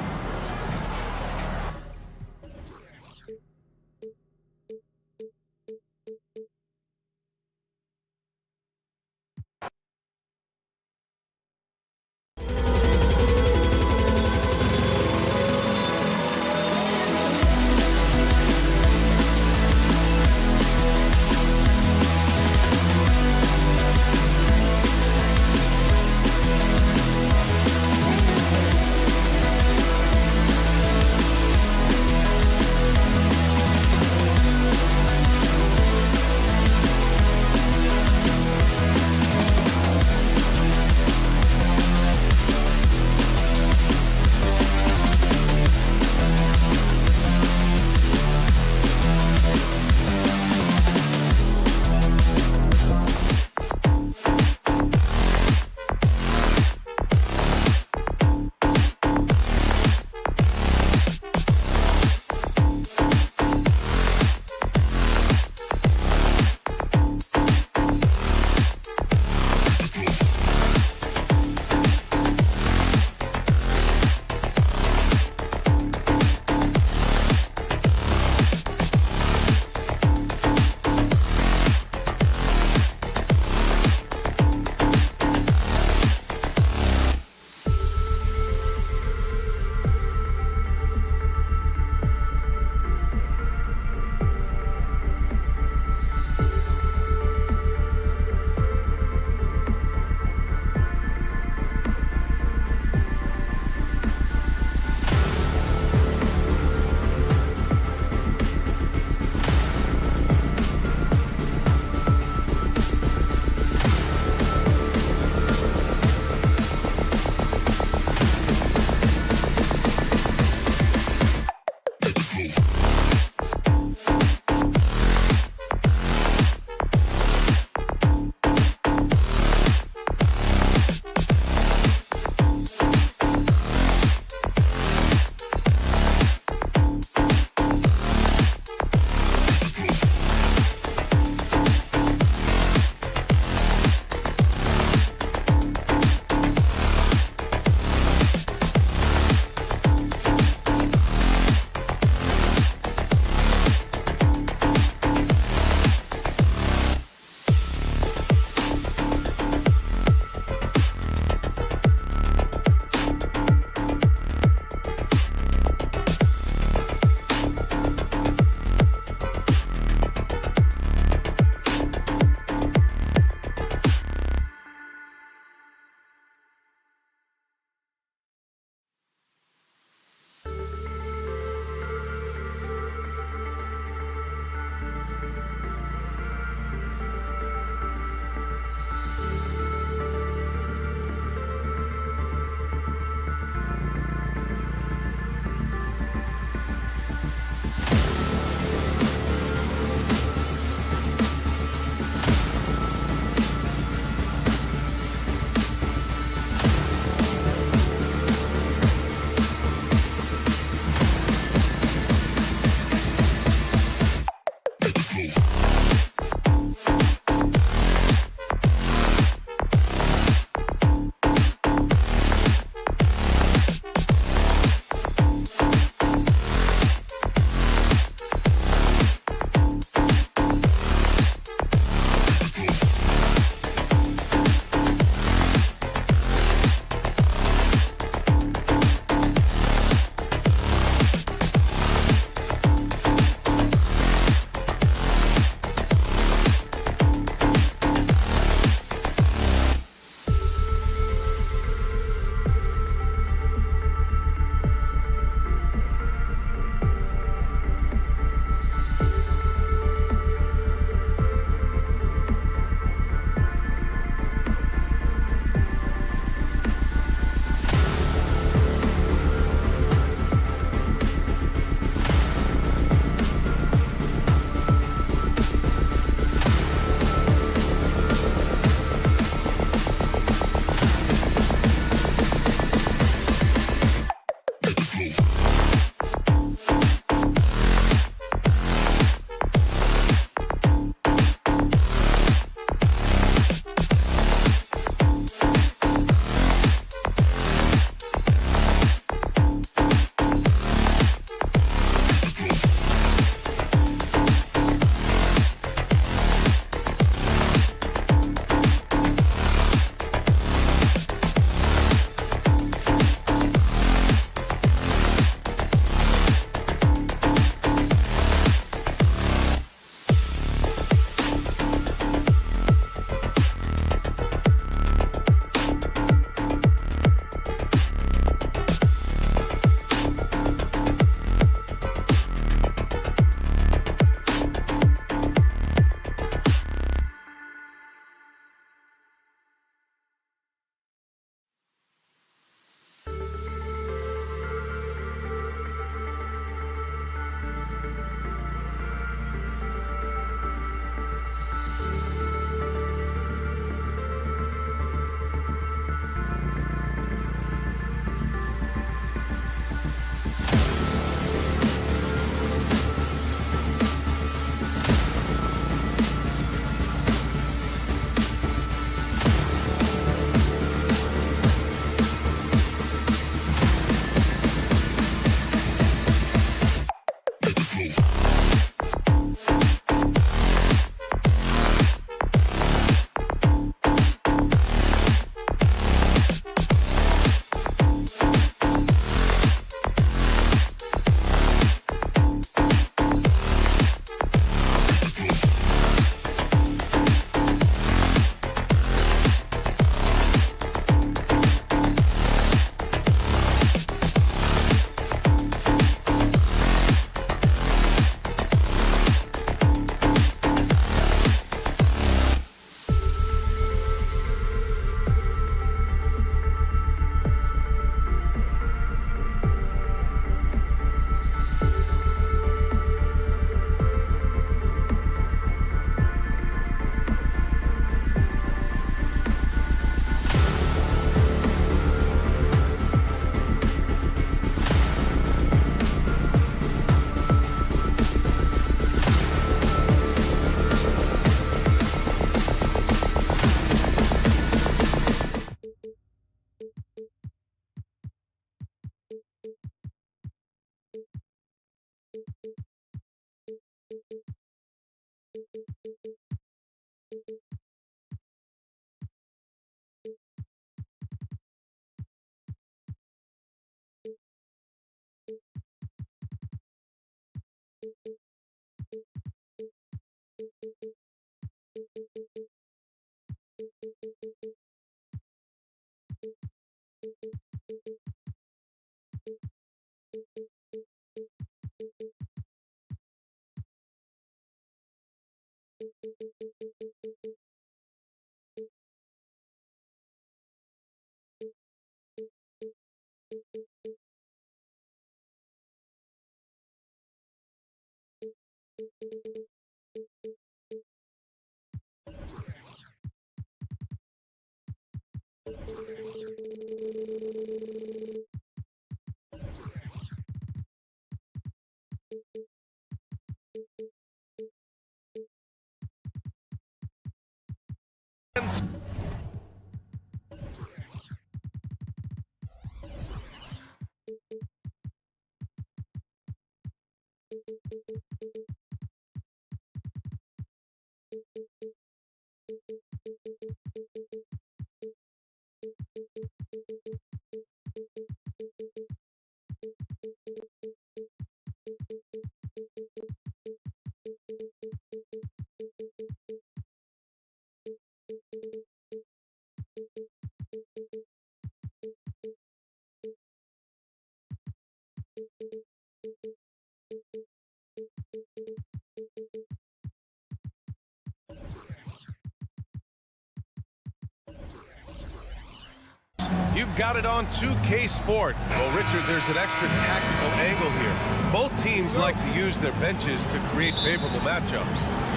You've got it on 2K Sport. Well, Richard, there's an extra tactical angle here. Both teams like to use their benches to create favorable matchups.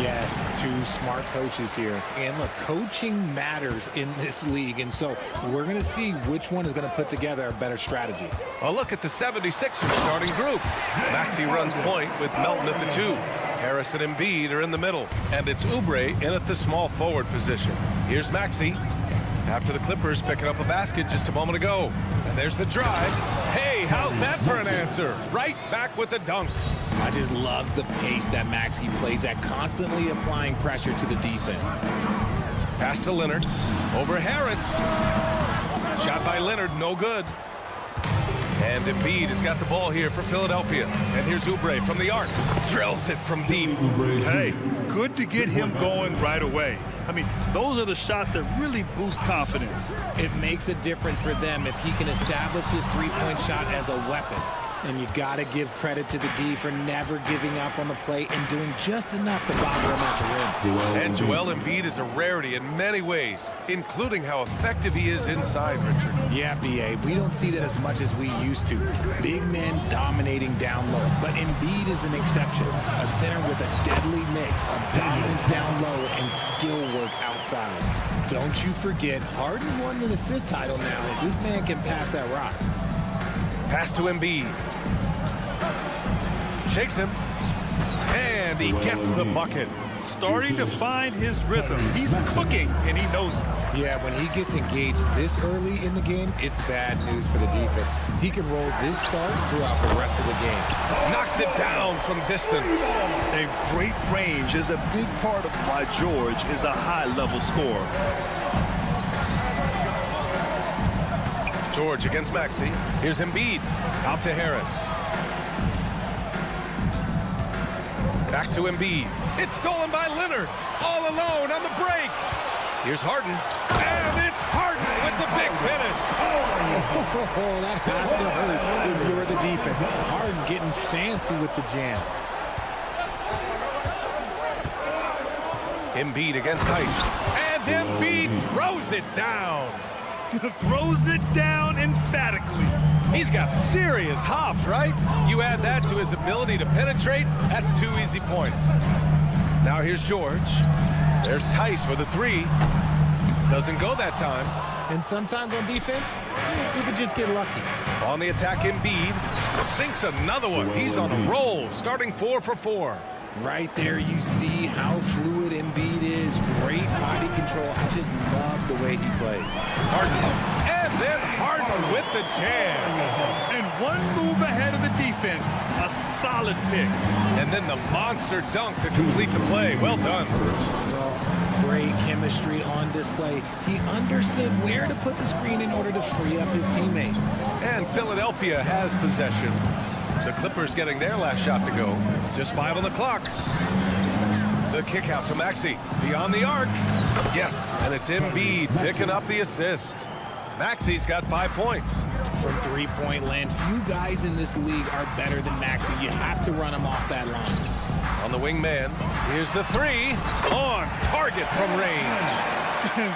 Yes, two smart coaches here. And look, coaching matters in this league, and so we're going to see which one is going to put together a better strategy. A look at the 76ers starting group. Maxey runs point with Melton at the 2. Harris and Embiid are in the middle, and it's Oubre in at the small forward position. Here's Maxey after the Clippers picking up a basket just a moment ago. And there's the drive. Hey, how's that for an answer? Right back with the dunk. I just love the pace that Maxey plays at, constantly applying pressure to the defense. Pass to Leonard. Over Harris. Shot by Leonard, no good. And Embiid has got the ball here for Philadelphia. And here's Oubre from the arc. Drills it from deep. Hey, good to get him going right away. I mean, those are the shots that really boost confidence. It makes a difference for them if he can establish his three-point shot as a weapon. And you got to give credit to the D for never giving up on the play and doing just enough to bother him at the rim. And Joel Embiid is a rarity in many ways, including how effective he is inside, Richard. Yeah, B.A., we don't see that as much as we used to. Big men dominating down low. But Embiid is an exception. A center with a deadly mix of dominance down low and skill work outside. Don't you forget, Harden won an assist title now. This man can pass that rock. Pass to Embiid. Shakes him. And he gets the bucket. Starting to find his rhythm. He's cooking, and he knows it. Yeah, when he gets engaged this early in the game, it's bad news for the defense. He can roll this start throughout the rest of the game. Knocks it down from distance. A great range is a big part of why George is a high-level scorer. George against Maxey. Here's Embiid. Out to Harris. Back to Embiid. It's stolen by Leonard. All alone on the break. Here's Harden. And it's Harden with the big finish. Oh, that has to hurt if you're the defense. Harden getting fancy with the jam. Embiid against Tice. And Embiid throws it down. Throws it down emphatically. He's got serious hops, right? You add that to his ability to penetrate, that's 2 easy points. Now here's George. There's Tice with a 3. Doesn't go that time. And sometimes on defense, you could just get lucky. On the attack, Embiid sinks another one. He's on a roll, starting 4 for 4. Right there, you see how fluid Embiid is. Great body control. I just love the way he plays. Harden. And then Harden with the jam. And one move ahead of the defense. A solid pick. And then the monster dunk to complete the play. Well done. Well, great chemistry on display. He understood where to put the screen in order to free up his teammate. And Philadelphia has possession. The Clippers getting their last shot to go. Just 5 on the clock. The kick out to Maxey. Beyond the arc. Yes, and it's Embiid picking up the assist. Maxey's got 5 points. From three-point land, few guys in this league are better than Maxey. You have to run him off that line. On the wing man, here's the three. On target from range.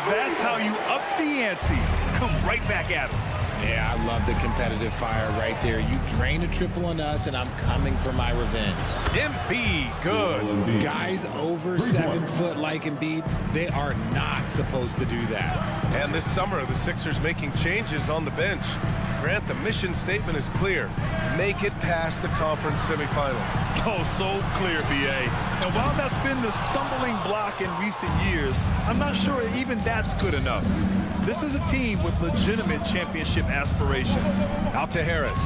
That's how you up the ante. Come right back at him. Yeah, I love the competitive fire right there. You drain a triple on us, and I'm coming for my revenge. Embiid, good. Guys over 7 foot like Embiid, they are not supposed to do that. And this summer, the Sixers making changes on the bench. Grant, the mission statement is clear. Make it past the conference semifinals. Oh, so clear, B.A. And while that's been the stumbling block in recent years, I'm not sure even that's good enough. This is a team with legitimate championship aspirations. Out to Harris.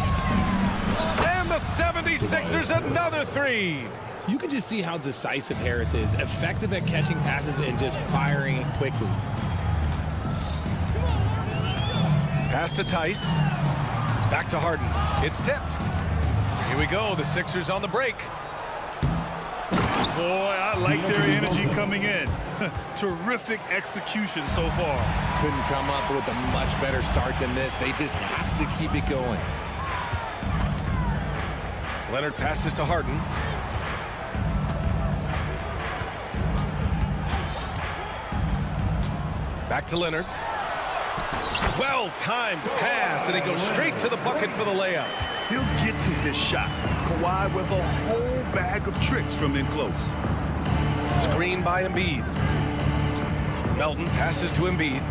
And the 76ers, another three. You can just see how decisive Harris is, effective at catching passes and just firing it quickly. Pass to Tice. Back to Harden. It's tipped. Here we go. The Sixers on the break. Boy, I like their energy coming in. Terrific execution so far. Couldn't come up with a much better start than this. They just have to keep it going. Leonard passes to Harden. Back to Leonard. Well-timed pass, and he goes straight to the bucket for the layup. He'll get to his shot. Kawhi with a whole bag of tricks from in close. Screen by Embiid. Melton passes to Embiid.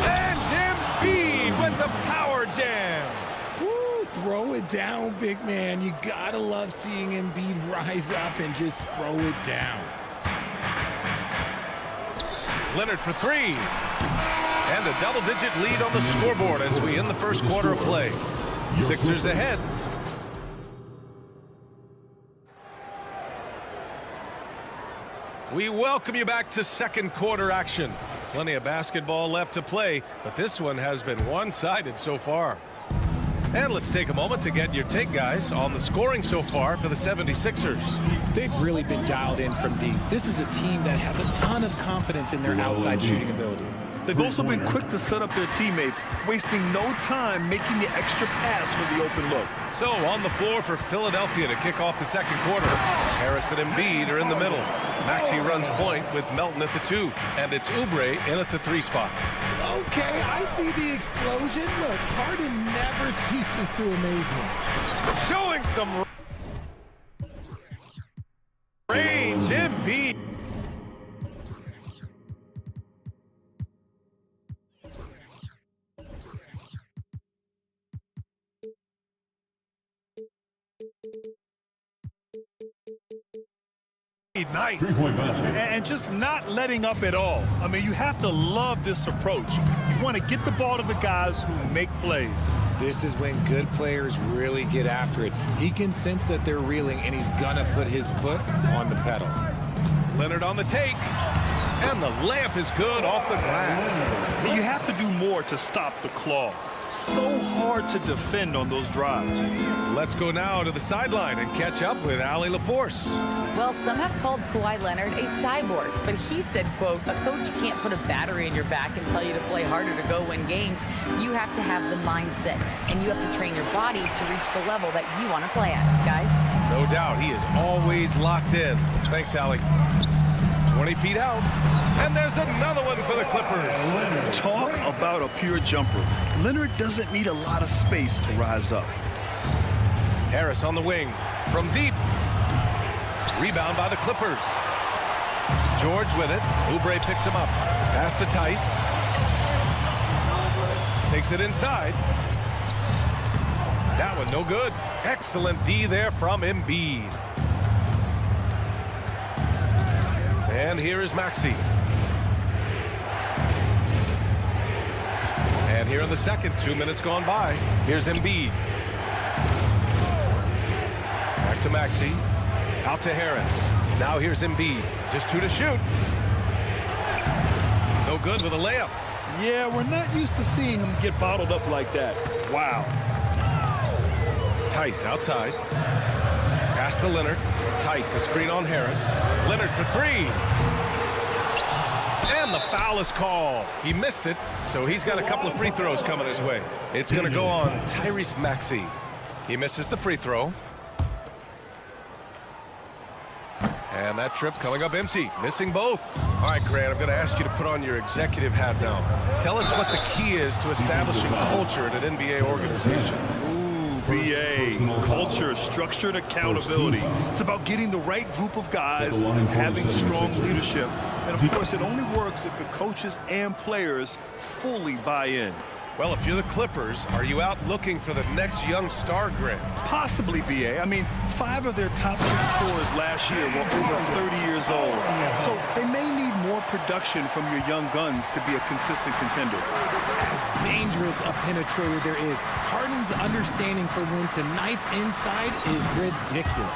And Embiid with the power jam. Woo, throw it down, big man. You gotta love seeing Embiid rise up and just throw it down. Leonard for three. And a double-digit lead on the scoreboard as we end the first quarter of play. Sixers ahead. We welcome you back to second quarter action. Plenty of basketball left to play, but this one has been one-sided so far. And let's take a moment to get your take, guys, on the scoring so far for the 76ers. They've really been dialed in from deep. This is a team that has a ton of confidence in their outside shooting ability. They've also been quick to set up their teammates, wasting no time making the extra pass for the open look. So on the floor for Philadelphia to kick off the second quarter. Harris and Embiid are in the middle. Maxey runs point with Melton at the 2, and it's Oubre in at the 3 spot. Okay, I see the explosion. Look, Harden never ceases to amaze me. Showing some range, Embiid. Nice. And just not letting up at all. I mean, you have to love this approach. You want to get the ball to the guys who make plays. This is when good players really get after it. He can sense that they're reeling, and he's going to put his foot on the pedal. Leonard on the take. And the layup is good off the glass. You have to do more to stop the claw. So hard to defend on those drives. Let's go now to the sideline and catch up with Allie LaForce. Well, some have called Kawhi Leonard a cyborg, but he said, quote, a coach can't put a battery in your back and tell you to play harder to go win games. You have to have the mindset, and you have to train your body to reach the level that you want to play at, guys. No doubt, he is always locked in. Thanks, Allie. 20 feet out, and there's another one for the Clippers. Talk about a pure jumper. Leonard doesn't need a lot of space to rise up. Harris on the wing from deep. Rebound by the Clippers. George with it. Oubre picks him up. Pass to Tice. Takes it inside. That one no good. Excellent D there from Embiid. And here is Maxey. And here in the second, 2 minutes gone by. Here's Embiid. Back to Maxey. Out to Harris. Now here's Embiid. Just 2 to shoot. No good with a layup. Yeah, we're not used to seeing him get bottled up like that. Wow. Tice outside. Pass to Leonard. Tice, a screen on Harris. Leonard for three. And the foul is called. He missed it, so he's got a couple of free throws coming his way. It's going to go on Tyrese Maxey. He misses the free throw. And that trip coming up empty, missing both. All right, Grant, I'm going to ask you to put on your executive hat now. Tell us what the key is to establishing culture at an NBA organization. VA, culture, structured accountability. It's about getting the right group of guys, having strong leadership. And of course, it only works if the coaches and players fully buy in. Well, if you're the Clippers, are you out looking for the next young star, Grant? Possibly, BA. I mean, 5 of their top 6 scorers last year were over 30 years old. So they may need more production from your young guns to be a consistent contender. As dangerous a penetrator there is, Harden's understanding for when to knife inside is ridiculous.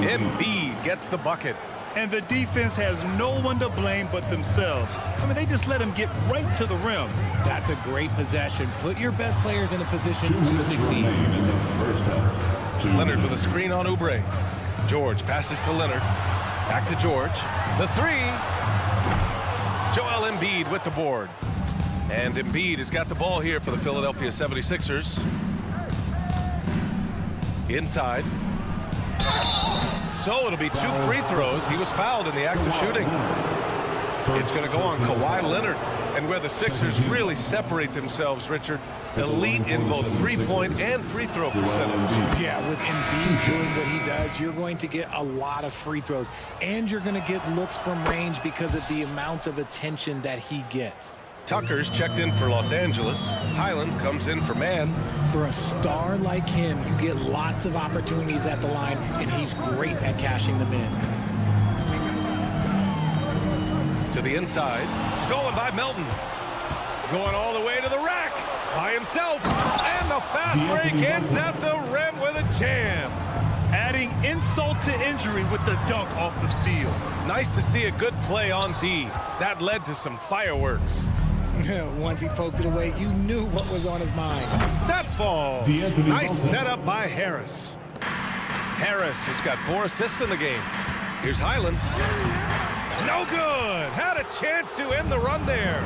Embiid gets the bucket. And the defense has no one to blame but themselves. I mean, they just let him get right to the rim. That's a great possession. Put your best players in a position to succeed. Leonard with a screen on Oubre. George passes to Leonard. Back to George. The three. Joel Embiid with the board. And Embiid has got the ball here for the Philadelphia 76ers. Inside. So it'll be 2 free throws. He was fouled in the act of shooting. It's going to go on Kawhi Leonard. And where the Sixers really separate themselves, Richard, elite in both three-point and free throw percentage. Yeah, with Embiid doing what he does, you're going to get a lot of free throws. And you're going to get looks from range because of the amount of attention that he gets. Tucker's checked in for Los Angeles. Highland comes in for man. For a star like him, you get lots of opportunities at the line, and he's great at cashing them in. To the inside. Stolen by Melton. Going all the way to the rack by himself. And the fast break ends at the rim with a jam. Adding insult to injury with the dunk off the steal. Nice to see a good play on D. That led to some fireworks. Once he poked it away, you knew what was on his mind. That falls. Nice setup by Harris. Harris has got 4 assists in the game. Here's Highland. No good. Had a chance to end the run there.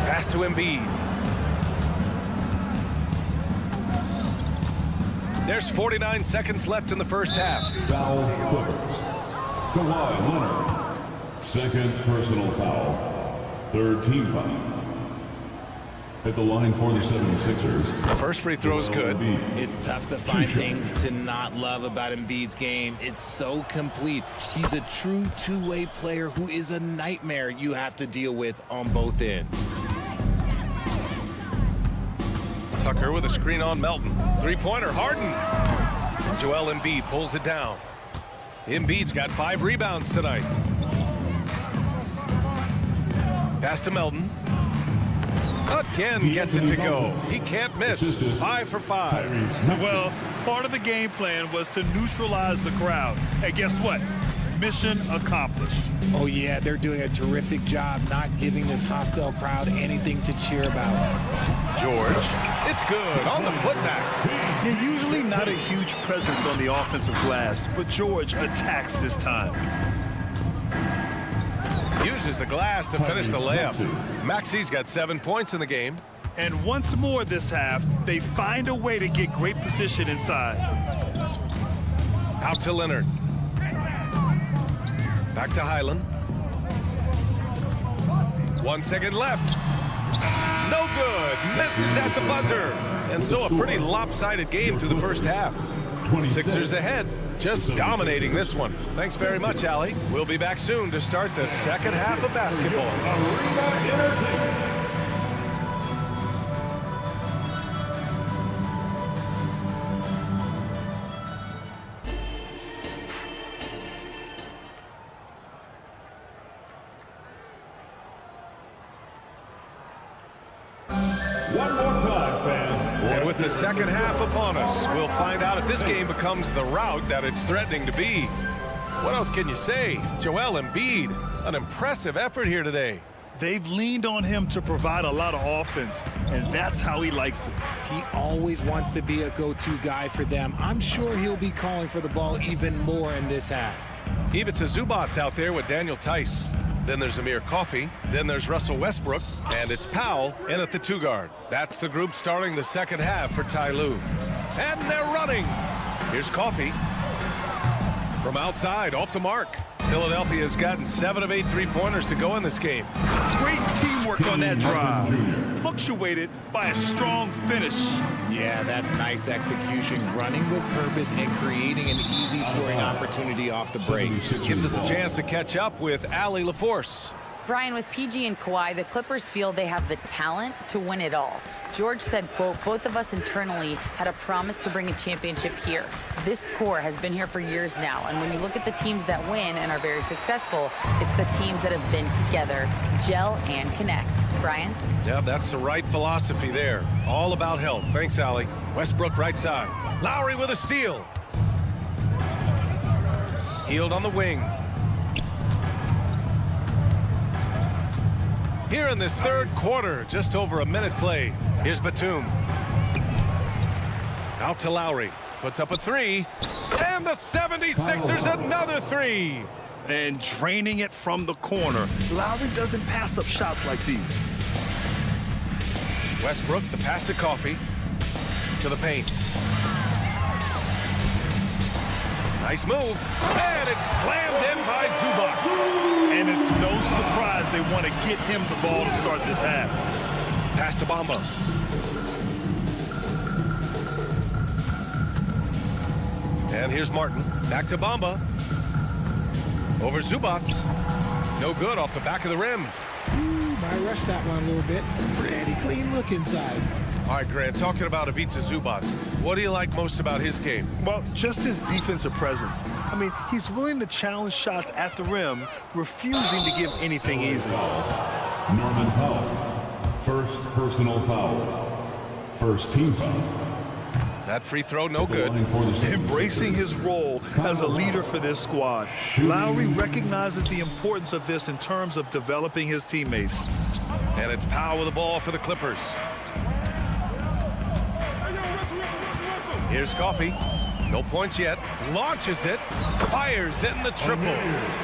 Pass to Embiid. There's 49 seconds left in the first half. Foul Clippers. Kawhi Leonard. Second personal foul. Third team foul. At the line for the 76ers. The first free throw is good. It's tough to find things to not love about Embiid's game. It's so complete. He's a true two-way player who is a nightmare you have to deal with on both ends. Tucker with a screen on Melton. Three-pointer, Harden. Joel Embiid pulls it down. Embiid's got 5 rebounds tonight. Pass to Melton. Again gets it to go. He can't miss. 5 for 5. Well, part of the game plan was to neutralize the crowd. And guess what? Mission accomplished. Oh, yeah, they're doing a terrific job not giving this hostile crowd anything to cheer about. George, it's good on the putback. They're usually not a huge presence on the offensive glass, but George attacks this time. Uses the glass to finish the layup. Maxey's got 7 points in the game. And once more this half, they find a way to get great position inside. Out to Leonard. Back to Highland. 1 second left. No good. Misses at the buzzer. And so a pretty lopsided game through the first half. Sixers ahead. Just dominating this one. Thanks very much, Allie. We'll be back soon to start the second half of basketball. One more time, fans. And with the second half upon us, we'll find out if this game becomes the rout that it's threatening to be. What else can you say? Joel Embiid, an impressive effort here today. They've leaned on him to provide a lot of offense, and that's how he likes it. He always wants to be a go-to guy for them. I'm sure he'll be calling for the ball even more in this half. Ivica Zubac's out there with Daniel Tice. Then there's Amir Coffey. Then there's Russell Westbrook. And it's Powell in at the 2 guard. That's the group starting the second half for Ty Lue. And they're running. Here's Coffey. From outside, off the mark. Philadelphia has gotten 7 of 8 three-pointers to go in this game. Great teamwork on that drive. Punctuated by a strong finish. Yeah, that's nice execution, running with purpose and creating an easy scoring opportunity off the break. Gives us a chance to catch up with Allie LaForce. Brian, with PG and Kawhi, the Clippers feel they have the talent to win it all. George said, quote, both of us internally had a promise to bring a championship here. This core has been here for years now, and when you look at the teams that win and are very successful, it's the teams that have been together, gel and connect. Brian? Yeah, that's the right philosophy there. All about health. Thanks, Allie. Westbrook right side. Lowry with a steal. Healed on the wing. Here in this third quarter, just over a minute play. Here's Batum. Out to Lowry. Puts up a 3. And the 76ers another 3. And draining it from the corner. Lowry doesn't pass up shots like these. Westbrook, the pass to Coffey. To the paint. Nice move. And it's slammed in by Zubac. And it's no surprise they want to get him the ball to start this half. Pass to Bamba. And here's Martin. Back to Bamba. Over Zubac. No good off the back of the rim. I rushed that one a little bit. Pretty clean look inside. All right, Grant, talking about Ivica Zubac, what do you like most about his game? Well, just his defensive presence. I mean, he's willing to challenge shots at the rim, refusing to give anything easy. Norman Powell, first personal foul. First team foul. That free throw, no good. Embracing his role as a leader for this squad. Lowry recognizes the importance of this in terms of developing his teammates. And it's Powell with the ball for the Clippers. Here's Coffey. No points yet. Launches it. Fires in the triple.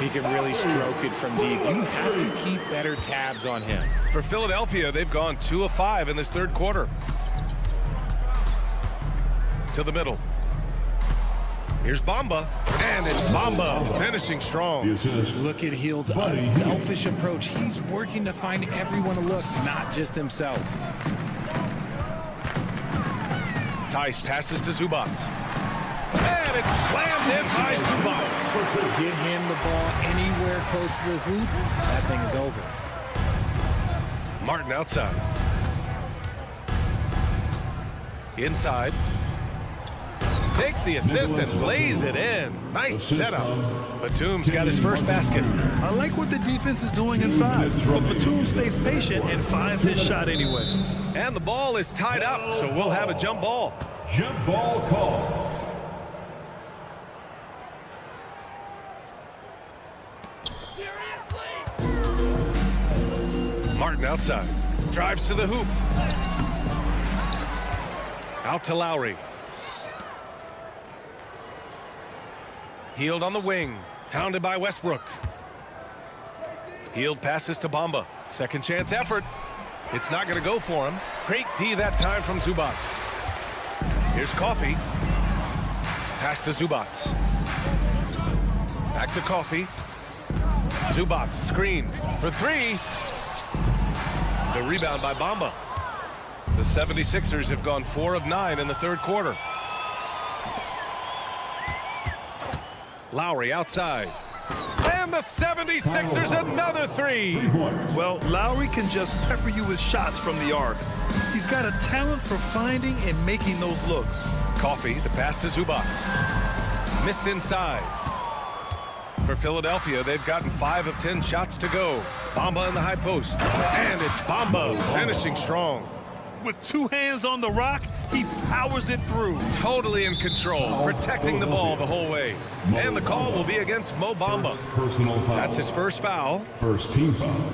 He can really stroke it from deep. You have to keep better tabs on him. For Philadelphia, they've gone 2 of 5 in this third quarter. To the middle. Here's Bamba. And it's Bamba finishing strong. Look at Hield's unselfish approach. He's working to find everyone a look, not just himself. Tice passes to Zubac. And it's slammed in by Zubac. Get him the ball anywhere close to the hoop, that thing is over. Martin outside. Inside. Takes the assist and lays it in. Nice setup. Batum's got his first basket. I like what the defense is doing inside, but Batum stays patient and finds his shot anyway. And the ball is tied up, so we'll have a jump ball. Jump ball call. Martin outside. Drives to the hoop. Out to Lowry. Hield on the wing. Pounded by Westbrook. Hield passes to Bamba. Second chance effort. It's not going to go for him. Great D that time from Zubac. Here's Coffey. Pass to Zubac. Back to Coffey. Zubac screen for 3. The rebound by Bamba. The 76ers have gone 4 of 9 in the third quarter. Lowry outside. And the 76ers another 3. Well, Lowry can just pepper you with shots from the arc. He's got a talent for finding and making those looks. Coffey, the pass to Zubac. Missed inside. For Philadelphia, they've gotten 5 of 10 shots to go. Bamba in the high post. And it's Bamba finishing strong. With 2 hands on the rock, he powers it through. Totally in control, protecting the ball the whole way. And the call will be against Mo Bamba. Personal foul. That's his first foul. First team foul.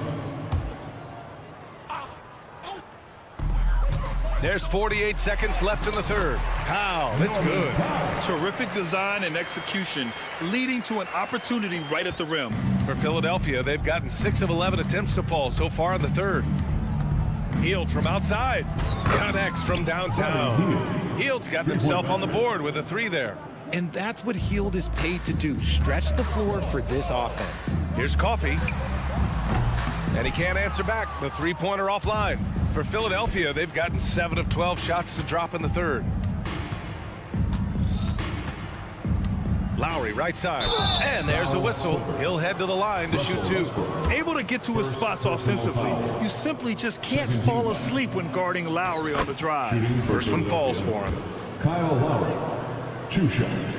There's 48 seconds left in the third. Pow, that's good. Terrific design and execution, leading to an opportunity right at the rim. For Philadelphia, they've gotten 6 of 11 attempts to fall so far in the third. Hield from outside. Connects from downtown. Hield's got himself on the board with a 3 there. And that's what Hield is paid to do, stretch the floor for this offense. Here's Coffey. And he can't answer back. The three-pointer offline. For Philadelphia, they've gotten 7 of 12 shots to drop in the third. Lowry, right side. And there's a whistle. He'll head to the line to shoot 2. Able to get to his spots offensively. You simply just can't fall asleep when guarding Lowry on the drive. First one falls for him. Kyle Lowry, 2 shots.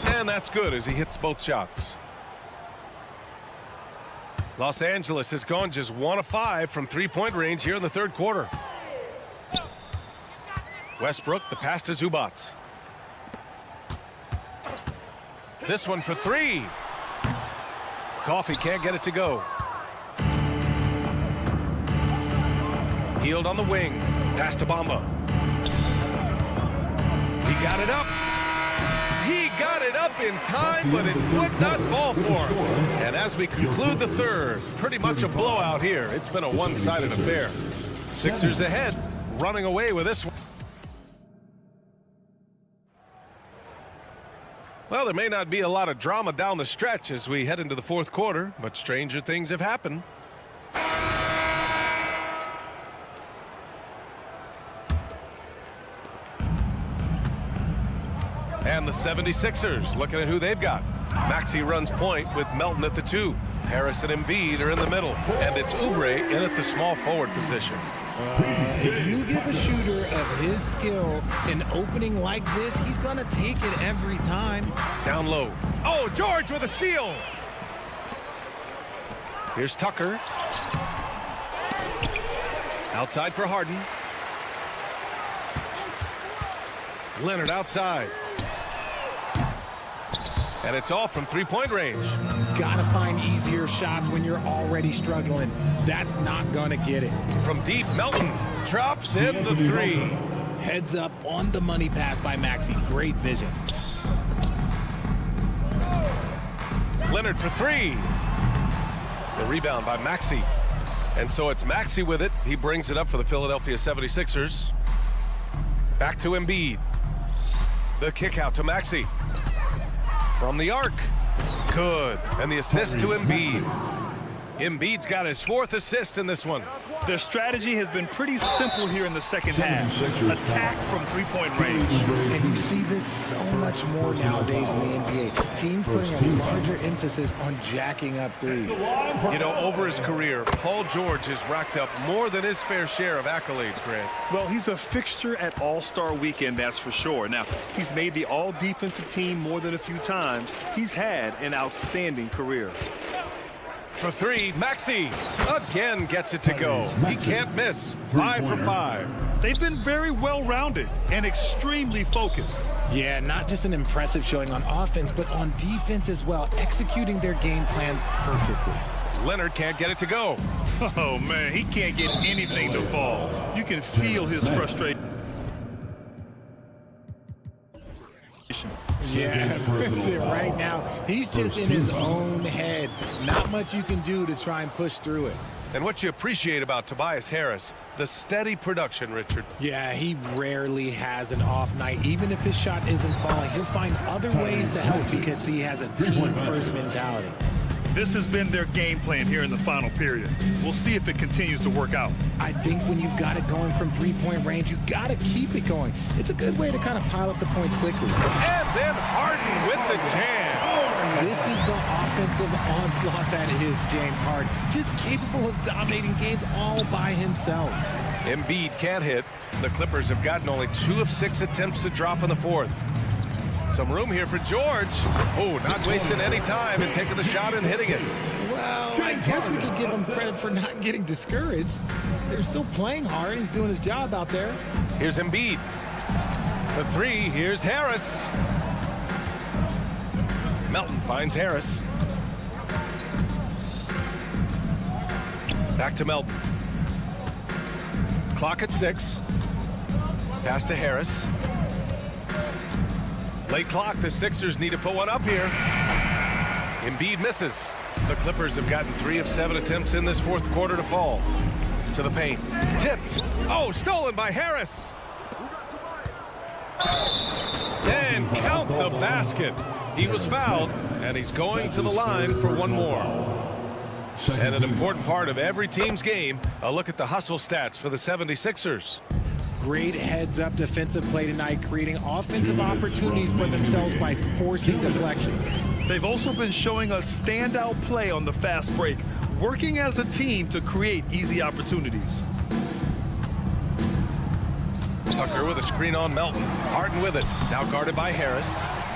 And that's good as he hits both shots. Los Angeles has gone just 1 of 5 from three-point range here in the third quarter. Westbrook, the pass to Zubac. This one for 3. Coffey can't get it to go. Hield on the wing. Pass to Bamba. He got it up. He got it up in time, but it would not fall for him. And as we conclude the third, pretty much a blowout here. It's been a one-sided affair. Sixers ahead, running away with this one. Well, there may not be a lot of drama down the stretch as we head into the fourth quarter, but stranger things have happened. And the 76ers looking at who they've got. Maxey runs point with Melton at the 2. Harris and Embiid are in the middle. And it's Oubre in at the small forward position. If you give a shooter of his skill an opening like this, he's going to take it every time. Down low. Oh, George with a steal. Here's Tucker. Outside for Harden. Leonard outside. And it's off from three-point range. Gotta find easier shots when you're already struggling. That's not gonna get it. From deep, Melton drops in the 3. Heads up on the money pass by Maxey. Great vision. Leonard for 3. The rebound by Maxey. And so it's Maxey with it. He brings it up for the Philadelphia 76ers. Back to Embiid. The kick out to Maxey. From the arc. Good. And the assist to Embiid. Embiid's got his 4th assist in this one. Their strategy has been pretty simple here in the second half. Attack from three-point range. And you see this so much more nowadays in the NBA. Teams putting a larger emphasis on jacking up threes. You know, over his career, Paul George has racked up more than his fair share of accolades, Grant. Well, he's a fixture at All-Star Weekend, that's for sure. Now, he's made the all-defensive team more than a few times. He's had an outstanding career. For 3, Maxey again gets it to go. He can't miss. 5 for 5. They've been very well-rounded and extremely focused. Yeah, not just an impressive showing on offense, but on defense as well, executing their game plan perfectly. Leonard can't get it to go. Oh, man, he can't get anything to fall. You can feel his frustration. Yeah, that's it right now. He's just in his own head. Not much you can do to try and push through it. And what you appreciate about Tobias Harris, the steady production, Richard. Yeah, he rarely has an off night. Even if his shot isn't falling, he'll find other ways to help because he has a team-first mentality. This has been their game plan here in the final period. We'll see if it continues to work out. I think when you've got it going from three-point range, you've got to keep it going. It's a good way to kind of pile up the points quickly. And then Harden with the jam. This is the offensive onslaught that is James Harden. Just capable of dominating games all by himself. Embiid can't hit. The Clippers have gotten only 2 of 6 attempts to drop in the 4th. Some room here for George. Oh, not wasting any time and taking the shot and hitting it. Well, I guess we could give him credit for not getting discouraged. They're still playing hard. He's doing his job out there. Here's Embiid. For 3, here's Harris. Melton finds Harris. Back to Melton. Clock at 6. Pass to Harris. Late clock. The Sixers need to put one up here. Embiid misses. The Clippers have gotten 3 of 7 attempts in this fourth quarter to fall. To the paint. Tipped. Oh, stolen by Harris. And count the basket. He was fouled, and he's going to the line for one more. And an important part of every team's game, a look at the hustle stats for the 76ers. Great heads-up defensive play tonight, creating offensive opportunities for themselves by forcing deflections. They've also been showing us standout play on the fast break, working as a team to create easy opportunities. Tucker with a screen on Melton. Harden with it. Now guarded by Harris.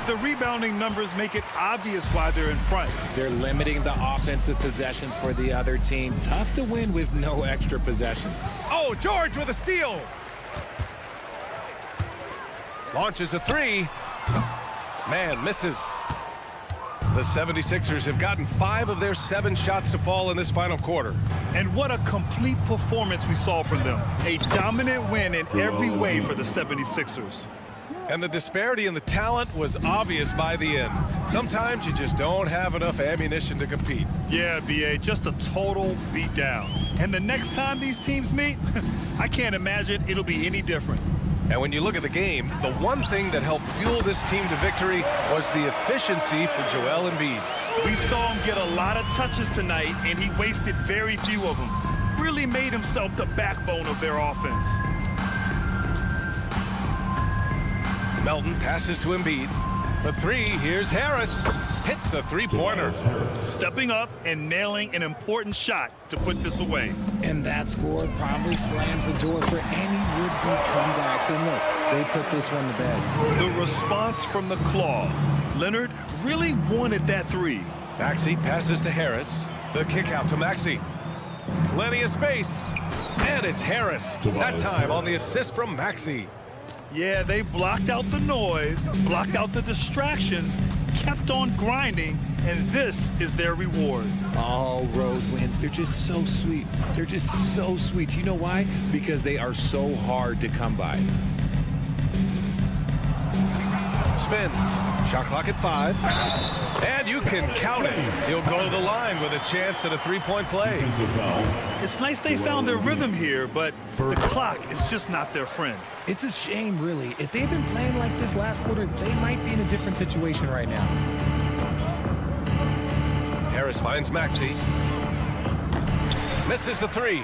The rebounding numbers make it obvious why they're in front. They're limiting the offensive possessions for the other team. Tough to win with no extra possessions. Oh, George with a steal. Launches a 3. Man, misses. The 76ers have gotten 5 of their 7 shots to fall in this final quarter. And what a complete performance we saw from them. A dominant win in every way for the 76ers. And the disparity in the talent was obvious by the end. Sometimes you just don't have enough ammunition to compete. Yeah, B.A., just a total beatdown. And the next time these teams meet, I can't imagine it'll be any different. And when you look at the game, the one thing that helped fuel this team to victory was the efficiency for Joel Embiid. We saw him get a lot of touches tonight, and he wasted very few of them. Really made himself the backbone of their offense. Melton passes to Embiid. For 3, here's Harris. Hits a 3-pointer. Stepping up and nailing an important shot to put this away. And that score probably slams the door for any would-be comebacks. And look, they put this one to bed. The response from the Claw. Leonard really wanted that 3. Maxey passes to Harris. The kick out to Maxey. Plenty of space. And it's Harris. That time on the assist from Maxey. Yeah, they blocked out the noise, blocked out the distractions, kept on grinding, and this is their reward. All road wins. They're just so sweet. They're just so sweet. You know why? Because they are so hard to come by. Spins. Shot clock at 5. And you can count it. He'll go to the line with a chance at a 3-point play. It's nice they found their rhythm here, but the clock is just not their friend. It's a shame, really. If they'd been playing like this last quarter, they might be in a different situation right now. Harris finds Maxey. Misses the 3.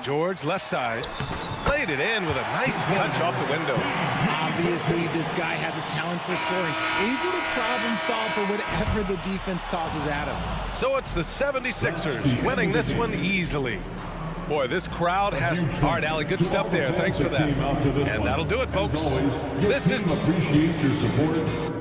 George left side. Played it in with a nice touch off the window. Obviously, this guy has a talent for scoring. Able to problem solve for whatever the defense tosses at him. So it's the 76ers winning this one easily. Boy, this crowd has... All right, Allie, good stuff there. Thanks for that. And that'll do it, folks. This is... Appreciate your support.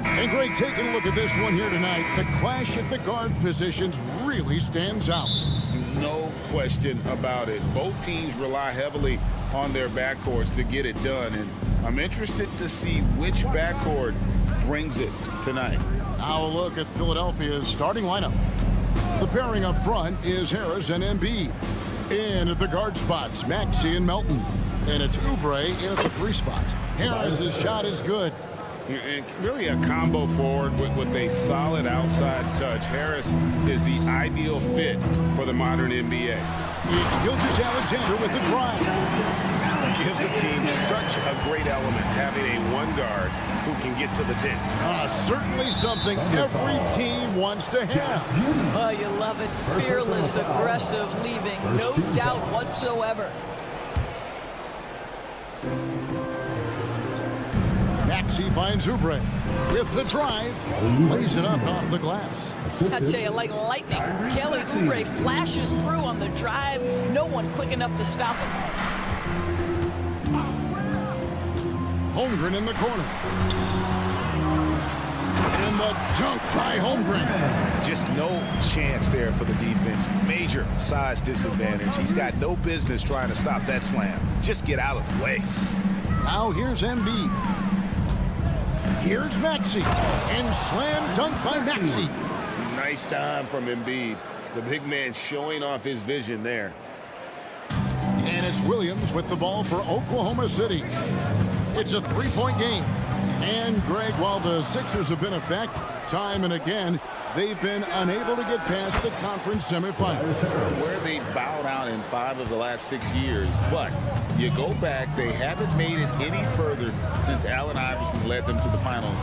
And Greg, taking a look at this one here tonight, the clash at the guard positions really stands out. No question about it. Both teams rely heavily on their backcourts to get it done, and I'm interested to see which backcourt brings it tonight. Now a look at Philadelphia's starting lineup. The pairing up front is Harris and Embiid. In at the guard spots, Maxey and Melton. And it's Oubre in at the 3 spot. Harris's shot is good. And really a combo forward with a solid outside touch. Harris is the ideal fit for the modern NBA. It's Gilgeous-Alexander with the drive. Gives the team such a great element having a one guard who can get to the 10. Certainly something every team wants to have. Oh, you love it. Fearless, aggressive, leaving no doubt whatsoever. Maxey finds Oubre with the drive. Lays it up off the glass. I tell you, like lightning, Kelly Oubre flashes through on the drive. No one quick enough to stop him. Holmgren in the corner. And the dunk by Holmgren. Just no chance there for the defense. Major size disadvantage. He's got no business trying to stop that slam. Just get out of the way. Now here's Embiid. Here's Maxey. And slam dunk by Maxey. Nice time from Embiid. The big man showing off his vision there. And it's Williams with the ball for Oklahoma City. It's a 3-point game. And Greg, while the Sixers have been a fact time and again, they've been unable to get past the conference semifinals. Where they bowed out in 5 of the last 6 years. But you go back, they haven't made it any further since Allen Iverson led them to the finals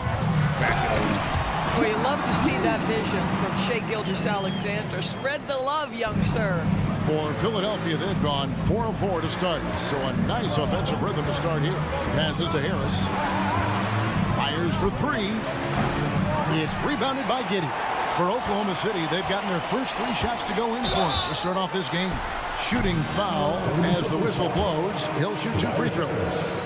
back in 2000. Well, you love to see that vision from Shai Gilgeous-Alexander. Spread the love, young sir. For Philadelphia, they've gone 4 of 4 to start. So a nice offensive rhythm to start here. Passes to Harris. Fires for 3. It's rebounded by Giddey. For Oklahoma City, they've gotten their first 3 shots to go in for him to start off this game. Shooting foul as the whistle blows. He'll shoot 2 free throws.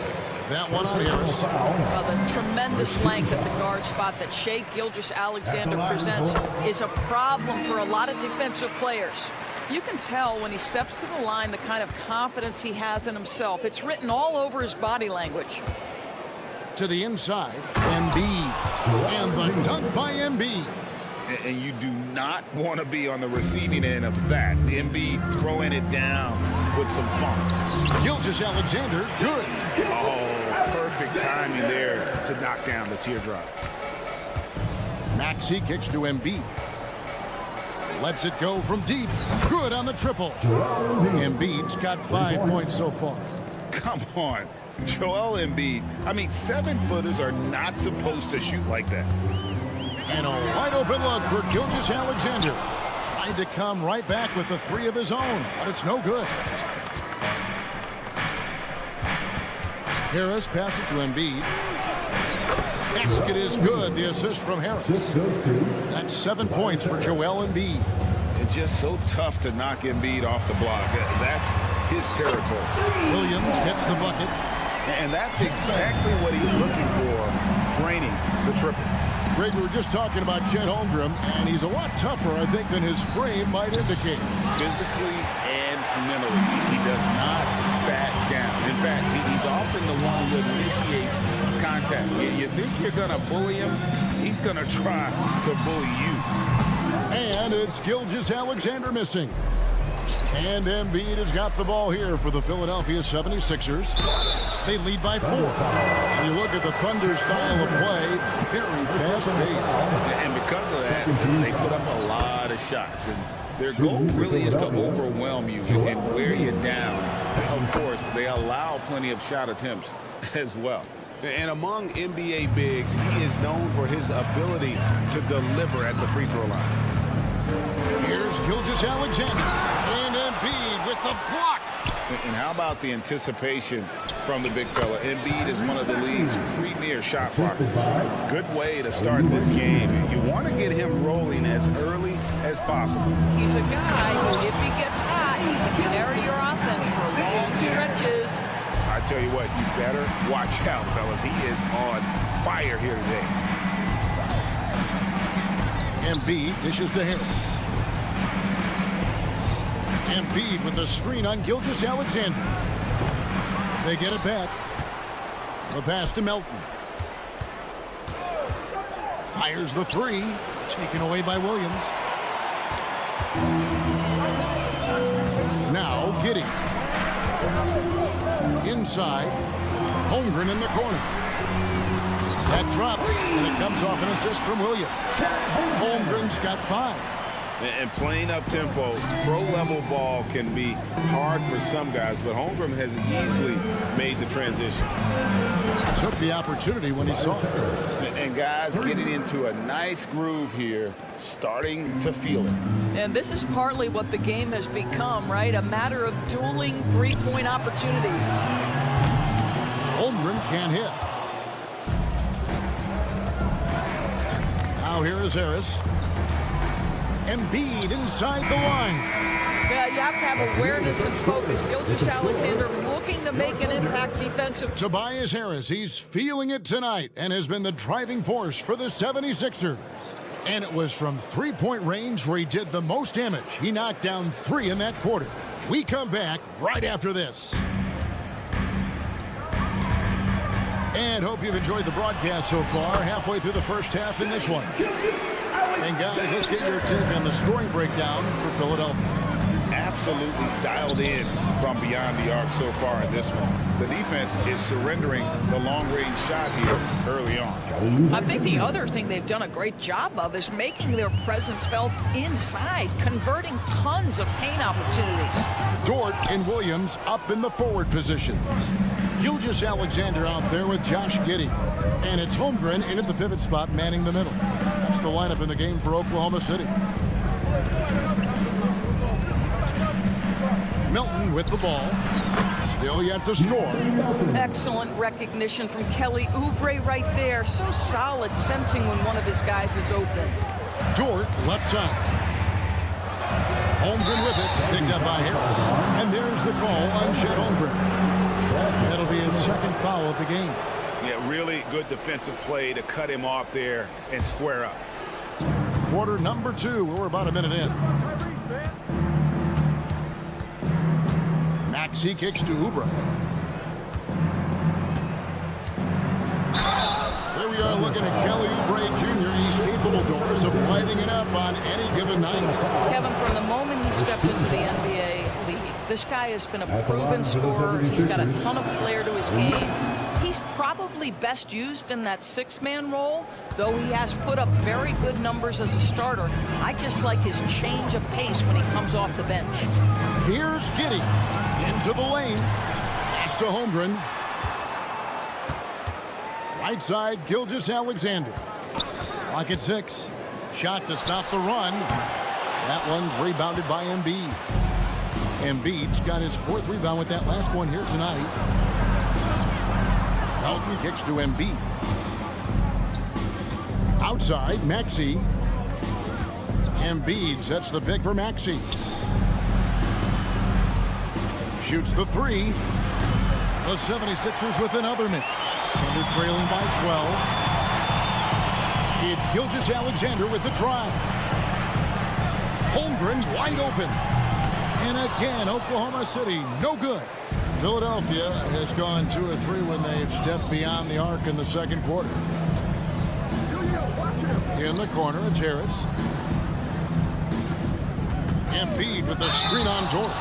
That one on Harris. Well, the tremendous length at the guard spot that Shai Gilgeous-Alexander presents is a problem for a lot of defensive players. You can tell when he steps to the line the kind of confidence he has in himself. It's written all over his body language. To the inside, Embiid. And the dunk by Embiid. And you do not want to be on the receiving end of that. Embiid throwing it down with some funk. Gilgeous-Alexander, good. Oh, perfect timing there to knock down the teardrop. Maxey kicks to Embiid. Lets it go from deep. Good on the triple. Embiid's got 5 points so far. Come on, Joel Embiid. I mean, 7-footers are not supposed to shoot like that. And a wide open look for Gilgeous-Alexander. Tried to come right back with the 3 of his own, but it's no good. Harris passes to Embiid. Basket is good. The assist from Harris. That's 7 points for Joel Embiid. It's just so tough to knock Embiid off the block. That's his territory. Williams gets the bucket. And that's exactly what he's looking for, draining the triple. Greg, we were just talking about Chet Holmgren, and he's a lot tougher, I think, than his frame might indicate. Physically and mentally, he does not back down. In fact, he's often the one who initiates contact. You think you're going to bully him, he's going to try to bully you. And it's Gilgeous-Alexander missing. And Embiid has got the ball here for the Philadelphia 76ers. They lead by 4. And you look at the Thunder style of play, very fast-paced. And because of that, they put up a lot of shots. And their goal really is to overwhelm you and wear you down. Of course, they allow plenty of shot attempts as well. And among NBA bigs, he is known for his ability to deliver at the free throw line. Here's Gilgeous-Alexander. And Embiid with the block. And how about the anticipation from the big fella? Embiid is one of the league's premier shot blockers. Good way to start this game. You want to get him rolling as early as possible. He's a guy who, if he gets hot, he can carry your offense for long stretches. I tell you what, you better watch out, fellas. He is on fire here today. Embiid dishes to Harris. Embiid with a screen on Gilgeous-Alexander. They get it back. The pass to Melton. Fires the three. Taken away by Williams. Now Giddey. Inside. Holmgren in the corner. That drops, and it comes off an assist from Williams. Holmgren's got 5. And playing up-tempo, pro-level ball can be hard for some guys, but Holmgren has easily made the transition. Took the opportunity when he saw it. And guys getting into a nice groove here, starting to feel it. And this is partly what the game has become, right? A matter of dueling three-point opportunities. Holmgren can't hit. Now here is Harris. Embiid inside the line. Yeah, you have to have awareness and focus. Gilgeous-Alexander looking to make an impact defensively. Tobias Harris, he's feeling it tonight and has been the driving force for the 76ers. And it was from three-point range where he did the most damage. He knocked down 3 in that quarter. We come back right after this. And hope you've enjoyed the broadcast so far. Halfway through the first half in this one. And guys, let's get your take on the scoring breakdown for Philadelphia. Absolutely dialed in from beyond the arc so far in this one. The defense is surrendering the long-range shot here early on. I think the other thing they've done a great job of is making their presence felt inside, converting tons of paint opportunities. Dort and Williams up in the forward positions. Gilgeous-Alexander out there with Josh Giddey. And it's Holmgren in at the pivot spot, manning the middle. That's the lineup in the game for Oklahoma City. Melton with the ball. Still yet to score. Excellent recognition from Kelly Oubre right there. So solid, sensing when one of his guys is open. Dort left side. Holmgren with it, picked up by Harris. And there's the call on Chet Holmgren. That'll be his second foul of the game. Yeah, really good defensive play to cut him off there and square up. Quarter number 2. We're about a minute in. Maxey kicks to Oubre. There we are looking at Kelly Oubre Jr. He's capable, Doris, of lighting it up on any given night. Kevin, from the moment he stepped into the NBA league, this guy has been a proven scorer. He's got a ton of flair to his game. He's probably best used in that 6-man role, though he has put up very good numbers as a starter. I just like his change of pace when he comes off the bench. Here's Giddey into the lane. Pass to Holmgren. Right side, Gilgeous-Alexander. Clock at 6. Shot to stop the run. That one's rebounded by Embiid. Embiid's got his 4th rebound with that last one here tonight. Melton kicks to Embiid. Outside, Maxey. Embiid sets the pick for Maxey. Shoots the 3. The 76ers with another miss. And they're trailing by 12. It's Gilgeous-Alexander with the drive. Holmgren wide open. And again, Oklahoma City, no good. Philadelphia has gone 2 of 3 when they've stepped beyond the arc in the second quarter. In the corner, it's Harris. Embiid with the screen on Dort.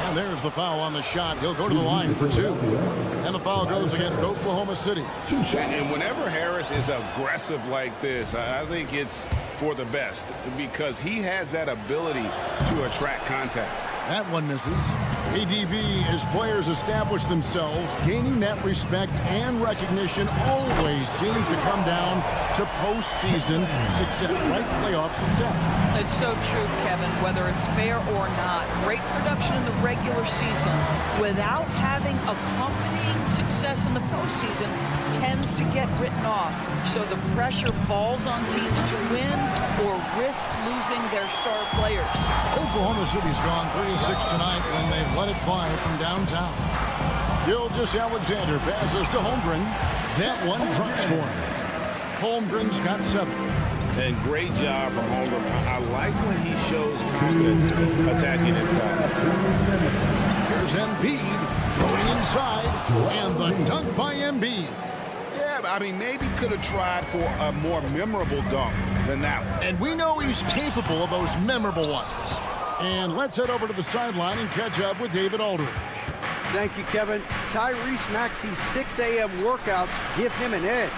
And there's the foul on the shot. He'll go to the line for 2. And the foul goes against Oklahoma City. And whenever Harris is aggressive like this, I think it's for the best because he has that ability to attract contact. That one misses. ADB, as players establish themselves, gaining that respect and recognition always seems to come down to postseason success, right? Playoff success. It's so true, Kevin, whether it's fair or not. Great production in the regular season without having accompanying success in the postseason tends to get written off. So the pressure falls on teams to win or risk losing their star players. Oklahoma City's gone 3 of 6 tonight when they've let it fly from downtown. Gilgeous-Alexander passes to Holmgren. That one drops for him. Holmgren's got 7. And great job from Holmgren. I like when he shows confidence attacking inside. Here's Embiid going inside, and the dunk by Embiid. Yeah, I mean, maybe could have tried for a more memorable dunk than that one. And we know he's capable of those memorable ones. And let's head over to the sideline and catch up with David Aldridge. Thank you, Kevin. Tyrese Maxey's 6 a.m. workouts give him an edge.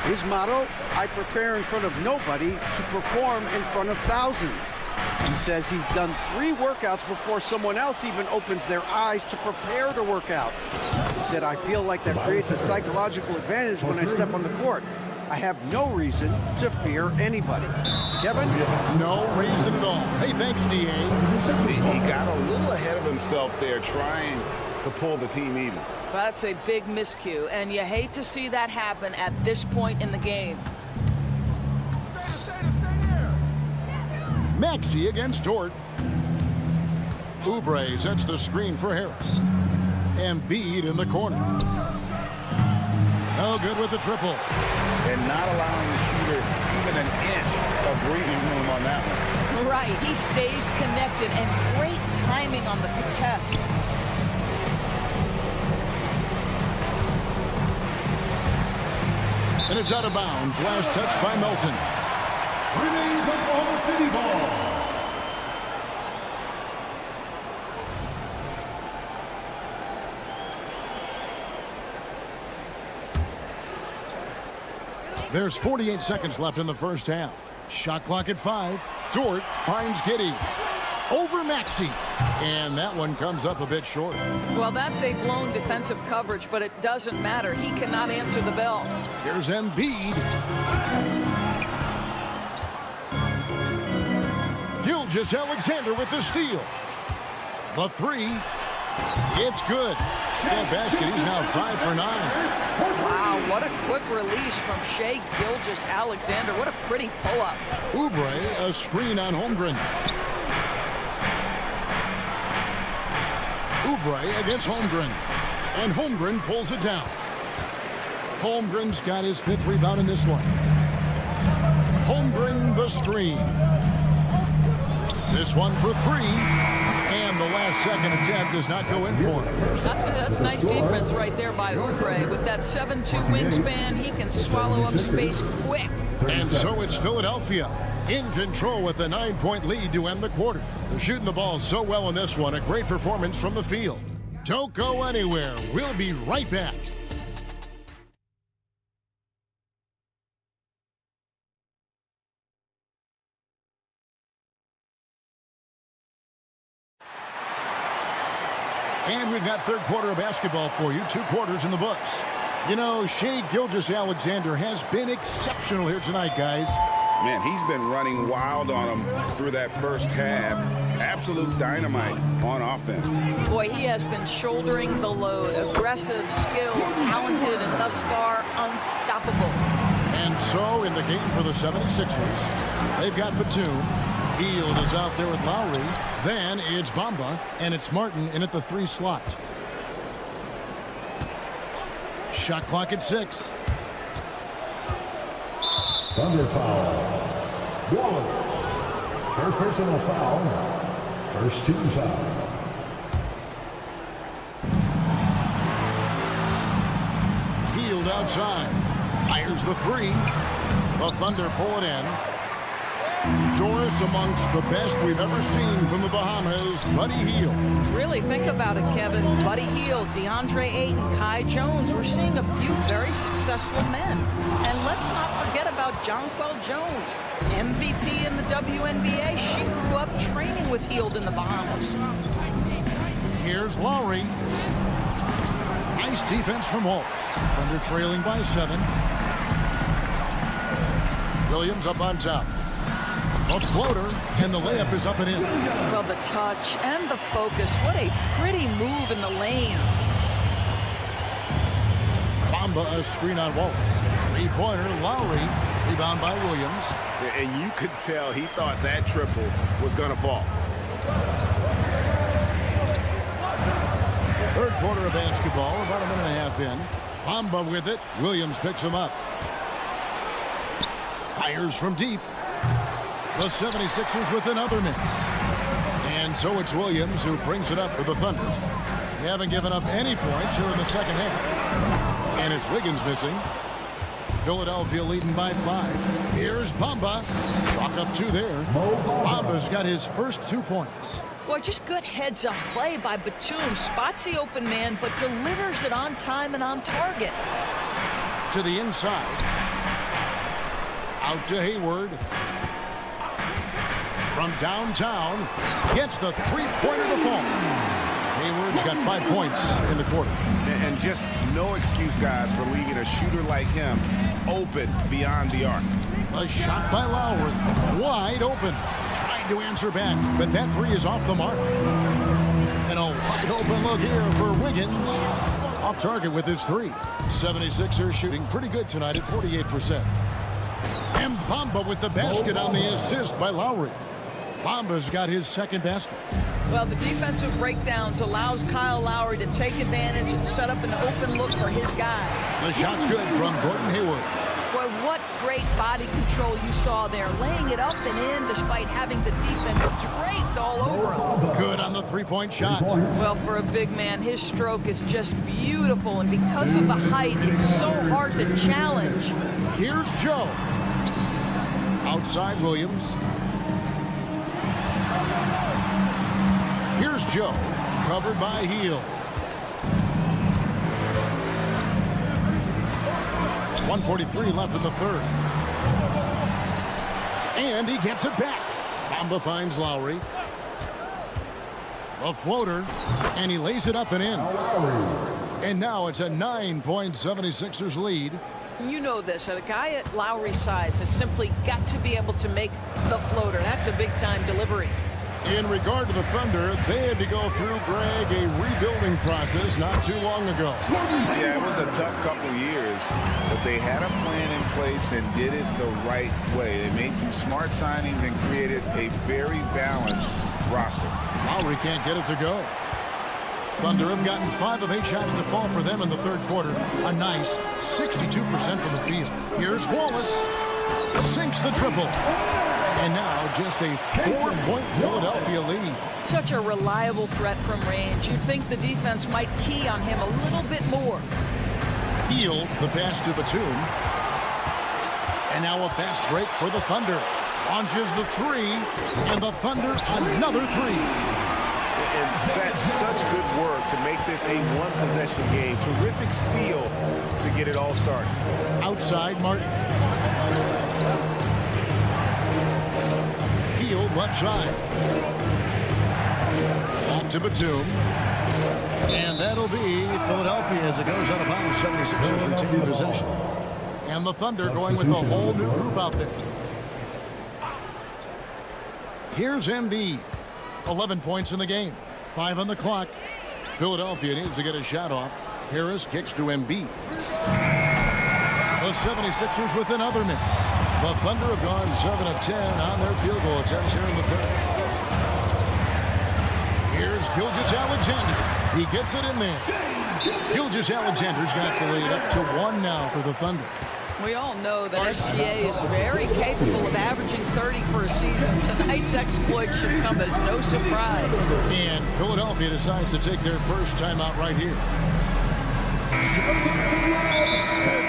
His motto, I prepare in front of nobody to perform in front of thousands. He says he's done 3 workouts before someone else even opens their eyes to prepare to work out. He said, I feel like that creates a psychological advantage when I step on the court. I have no reason to fear anybody. Kevin? No reason at all. Hey, thanks, D.A. He got a little ahead of himself there trying to pull the team even. That's a big miscue, and you hate to see that happen at this point in the game. Maxey against Dort. Oubre sets the screen for Harris. Embiid in the corner. No good with the triple. And not allowing the shooter even an inch of breathing room on that one. Right, he stays connected, and great timing on the contest. And it's out of bounds. Last touch by Melton. Remains Oklahoma City ball. There's 48 seconds left in the first half. Shot clock at 5. Dort finds Giddey. Over Maxey. And that one comes up a bit short. Well, that's a blown defensive coverage, but it doesn't matter. He cannot answer the bell. Here's Embiid. Gilgeous-Alexander with the steal. The 3. It's good. That basket, he's now 5 for 9. Wow, what a quick release from Shai Gilgeous-Alexander. What a pretty pull-up. Oubre, a screen on Holmgren. Oubre against Holmgren. And Holmgren pulls it down. Holmgren's got his 5th rebound in this one. Holmgren the screen. This one for 3. And the last second attempt does not go in for him. That's nice defense right there by Oubre. With that 7'2" wingspan, he can swallow up space quick. And so it's Philadelphia in control with a 9-point lead to end the quarter. They're shooting the ball so well in this one. A great performance from the field. Don't go anywhere. We'll be right back. And we've got third quarter of basketball for you. 2 quarters in the books. You know, Shai Gilgeous-Alexander has been exceptional here tonight, guys. Man, he's been running wild on him through that first half. Absolute dynamite on offense. Boy, he has been shouldering the load. Aggressive, skilled, talented, and thus far unstoppable. And so in the game for the 76ers, they've got Batum. Hield is out there with Lowry. Then it's Bamba, and it's Martin in at the 3 slot. Shot clock at 6. Thunder foul. Wallace. First personal foul. First team foul. Hield outside. Fires the 3. The Thunder pull it in. Doris amongst the best we've ever seen from the Bahamas, Buddy Hield. Really think about it, Kevin. Buddy Hield, DeAndre Ayton, Kai Jones. We're seeing a few very successful men. And let's not forget about Jonquel Jones, MVP in the WNBA. She grew up training with Hield in the Bahamas. Here's Lowry. Nice defense from Holtz. Thunder trailing by 7. Williams up on top. A floater, and the layup is up and in. Well, the touch and the focus. What a pretty move in the lane. Bamba, a screen on Wallace. 3-pointer, Lowry. Rebound by Williams. And you could tell he thought that triple was going to fall. Third quarter of basketball, about a minute and a half in. Bamba with it. Williams picks him up. Fires from deep. The 76ers with another miss. And so it's Williams who brings it up for the Thunder. They haven't given up any points here in the second half. And it's Wiggins missing. Philadelphia leading by 5. Here's Bamba. Chalk up 2 there. Bamba's got his first 2 points. Well, just good heads-up play by Batum. Spots the open man, but delivers it on time and on target. To the inside. Out to Hayward. From downtown. Gets the three-pointer to fall. Hayward's got 5 points in the quarter. And just no excuse, guys, for leaving a shooter like him open beyond the arc. A shot by Lowry. Wide open. Tried to answer back, but that 3 is off the mark. And a wide open look here for Wiggins. Off target with his 3. 76ers shooting pretty good tonight at 48%. And Bamba with the basket on the assist by Lowry. Bamba's got his second basket. Well, the defensive breakdowns allows Kyle Lowry to take advantage and set up an open look for his guy. The shot's good from Gordon Hayward. Boy, what great body control you saw there, laying it up and in despite having the defense draped all over him. Good on the three-point shot. Well, for a big man, his stroke is just beautiful, and because of the height, it's so hard to challenge. Here's Joe. Outside Williams. Here's Joe, covered by Heel. 1:43 left in the third. And he gets it back. Bamba finds Lowry. A floater, and he lays it up and in. And now it's a 9-point 76ers lead. You know this, a guy at Lowry's size has simply got to be able to make the floater. That's a big-time delivery. In regard to the Thunder, they had to go through, Greg, a rebuilding process not too long ago. Yeah, it was a tough couple years, but they had a plan in place and did it the right way. They made some smart signings and created a very balanced roster. Lowry can't get it to go. Thunder have gotten 5 of 8 shots to fall for them in the third quarter. A nice 62% from the field. Here's Wallace. Sinks the triple. And now just a 4-point Philadelphia lead. Such a reliable threat from range. You'd think the defense might key on him a little bit more. Heel, the pass to Batum. And now a fast break for the Thunder. Launches the 3, and the Thunder another 3. And that's such good work to make this a one-possession game. Terrific steal to get it all started. Outside, Martin. Heel, left side. Back to Batum. And that'll be Philadelphia as it goes out of bounds. 76ers retaining possession. And the Thunder going with a whole new group out there. Here's Embiid. 11 points in the game. 5 on the clock. Philadelphia needs to get a shot off. Harris kicks to Embiid. The 76ers with another miss. The Thunder have gone 7 of 10 on their field goal attempts here in the third. Here's Gilgeous-Alexander. He gets it in there. Gilgeous-Alexander's got the lead up to 1 now for the Thunder. We all know that SGA is very capable of averaging 30 for a season. Tonight's exploit should come as no surprise. And Philadelphia decides to take their first timeout right here.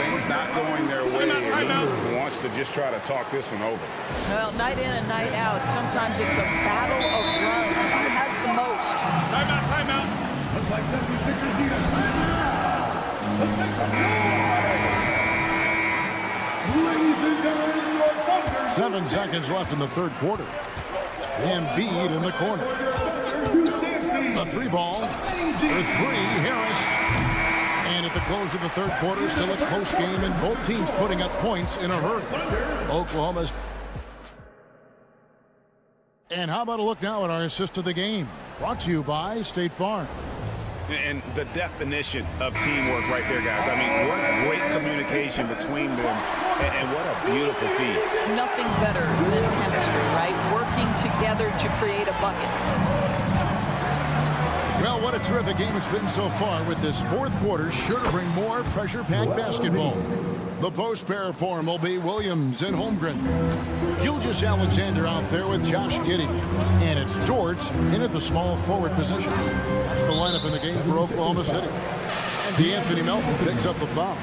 Things not going their way, and he wants to just try to talk this one over. Well, night in and night out, sometimes it's a battle of runs. Who has the most? Timeout. Looks like 76ers need a timeout. Let's make some noise. Ladies and gentlemen, your Thunder. 7 seconds left in the third quarter. Embiid in the corner. The 3 ball. The 3, Harris. And at the close of the third quarter, still a close game, and both teams putting up points in a hurry. Oklahoma's. And how about a look now at our assist of the game? Brought to you by State Farm. And the definition of teamwork right there, guys. I mean, what great communication between them, and what a beautiful feed. Nothing better than chemistry, right? Working together to create a bucket. Well, what a terrific game it's been so far, with this fourth quarter sure to bring more pressure-packed basketball. The post pair form will be Williams and Holmgren. Gilgeous Alexander out there with Josh Giddey. And it's George in at the small forward position. That's the lineup in the game for Oklahoma City. And D'Anthony Melton picks up the foul.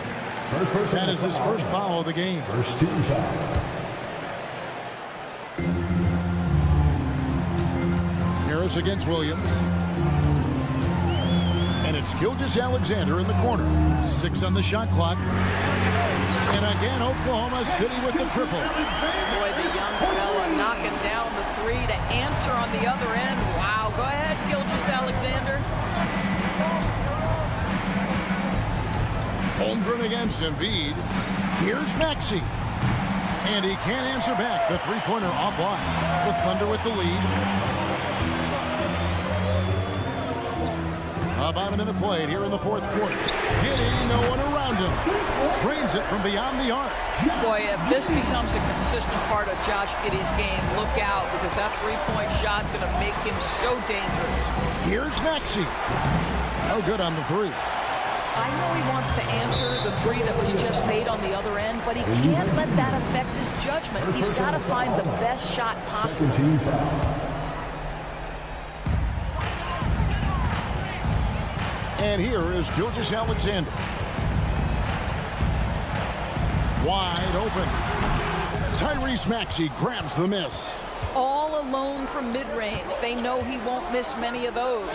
That is his first foul of the game. First team foul. Harris against Williams. And it's Gilgeous Alexander in the corner. 6 on the shot clock. And again, Oklahoma City with the triple. Boy, the young fella knocking down the three to answer on the other end. Wow, go ahead, Gilgeous Alexander. Holmgren against Embiid. Here's Maxey. And he can't answer back. The three-pointer offline. The Thunder with the lead. About a minute played here in the fourth quarter. Giddey, no one around him. Drains it from beyond the arc. Boy, if this becomes a consistent part of Josh Giddey's game, look out, because that three-point shot's going to make him so dangerous. Here's Maxey. No good on the three. I know he wants to answer the three that was just made on the other end, but he can't let that affect his judgment. He's got to find the best shot possible. Second team foul. And here is Gilgeous Alexander. Wide open. Tyrese Maxey grabs the miss. All alone from mid-range. They know he won't miss many of those.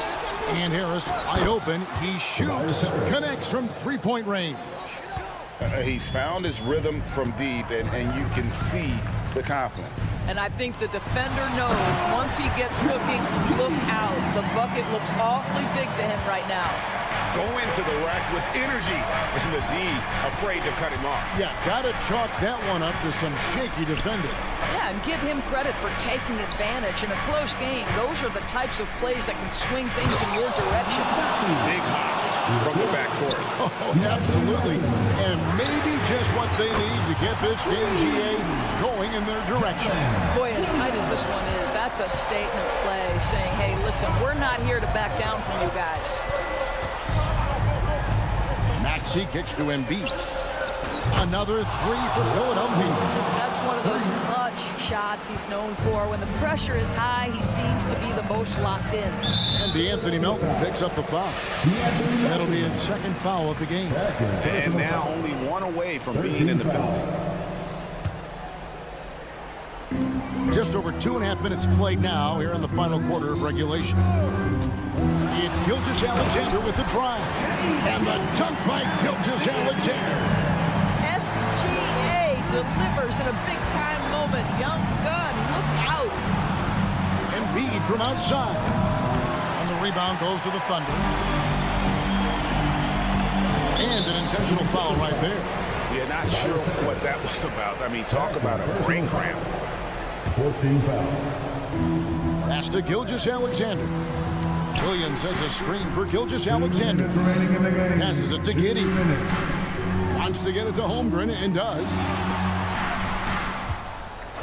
And Harris wide open. He shoots. Connects from three-point range. He's found his rhythm from deep, and you can see the confidence. And I think the defender knows once he gets cooking, look out. The bucket looks awfully big to him right now. Go into the rack with energy, and the D afraid to cut him off. Yeah, got to chalk that one up to some shaky defending. Yeah, and give him credit for taking advantage in a close game. Those are the types of plays that can swing things in your direction. Big hops from the backcourt. Oh, absolutely. And maybe just what they need to get this game, GA, going in their direction. Boy, as tight as this one is, that's a statement play saying, hey, listen, we're not here to back down from you guys. Maxey kicks to Embiid. Another three for Philadelphia. That's one of those clutch shots he's known for. When the pressure is high, he seems to be the most locked in. And D'Anthony Melton picks up the foul. That'll be his second foul of the game. And now only one away from being in the penalty. Just over 2.5 minutes played now here in the final quarter of regulation. It's Gilgeous Alexander with the drive. And the dunk by Gilgeous Alexander. SGA delivers in a big-time moment. Young gun, look out. Embiid from outside. And the rebound goes to the Thunder. And an intentional foul right there. Yeah, not sure what that was about. I mean, talk about a brain cramp. 14 foul. Pass to Gilgeous Alexander. Williams has a screen for Gilgeous Alexander. Passes it to Giddey. Wants to get it to Holmgren and does.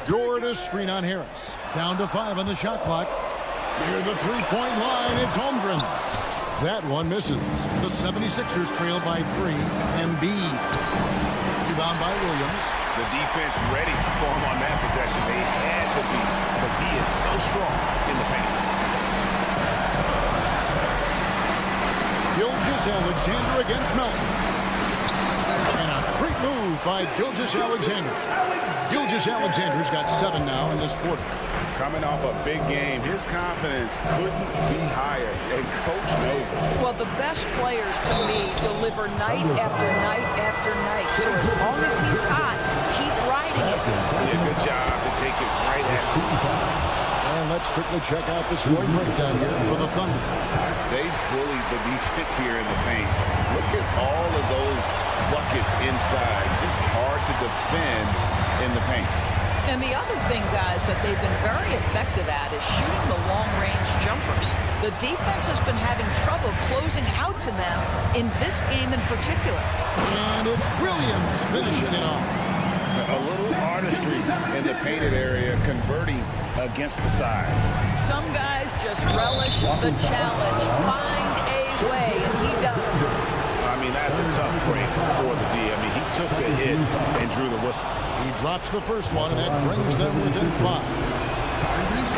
Jordan screen on Harris. Down to 5 on the shot clock. Near the three-point line, it's Holmgren. That one misses. The 76ers trail by 3. Embiid. Rebound by Williams. The defense ready for him on that possession. They had to be, because he is so strong in the paint. Gilgeous Alexander against Melton. And a great move by Gilgeous Alexander. Gilgeous Alexander's got 7 now in this quarter. Coming off a big game, his confidence couldn't be higher, and coach knows it. Well, the best players, to me, deliver night after night after night. So as long as he's hot, keep riding it. Yeah, good job to take it right at him. And let's quickly check out the scoring breakdown here for the Thunder. They bullied the defense here in the paint. Look at all of those buckets inside. Just hard to defend in the paint. And the other thing, guys, that they've been very effective at is shooting the long-range jumpers. The defense has been having trouble closing out to them in this game in particular. And it's Williams finishing it off. A little artistry in the painted area, converting against the size. Some guys just relish the challenge. Find a way, and he does. I mean, that's a tough break for the D. I mean, he took the hit and drew the whistle. He drops the first one, and that brings them within 5.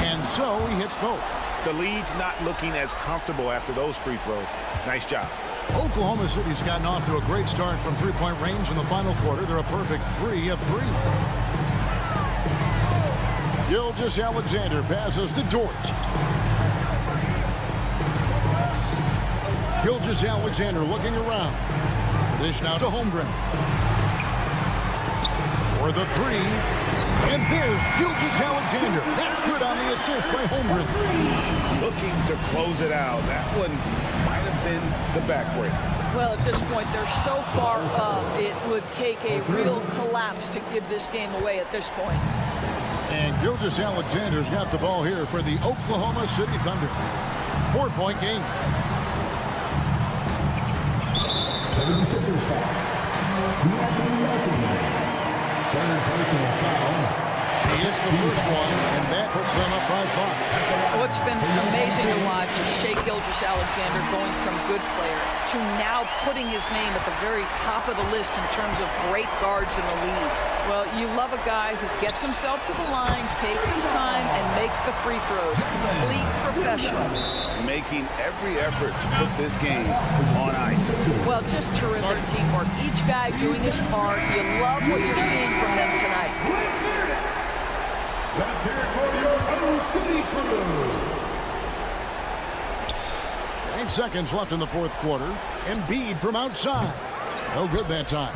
And so he hits both. The lead's not looking as comfortable after those free throws. Nice job. Oklahoma City's gotten off to a great start from three-point range in the final quarter. They're a perfect 3 of 3. Gilgeous-Alexander passes to Dort. Gilgeous-Alexander looking around. Dish now to Holmgren. For the 3. And there's Gilgeous-Alexander. That's good on the assist by Holmgren. Looking to close it out. That one might have been the backbreaker. Well, at this point, they're so far up, it would take a real collapse to give this game away at this point. And Gilgeous-Alexander's got the ball here for the Oklahoma City Thunder. 4-point game. 76ers foul. Third personal foul. He hits the first one, and that puts them up by 5. What's been amazing to watch is Shai Gilgeous-Alexander going from good player to now putting his name at the very top of the list in terms of great guards in the league. Well, you love a guy who gets himself to the line, takes his time, and makes the free throws. Complete professional. Making every effort to put this game on ice. Well, just terrific teamwork. Each guy doing his part. You love what you're seeing from them tonight. Let's hear it for your O-City crew. 8 seconds left in the fourth quarter. Embiid from outside. No good that time.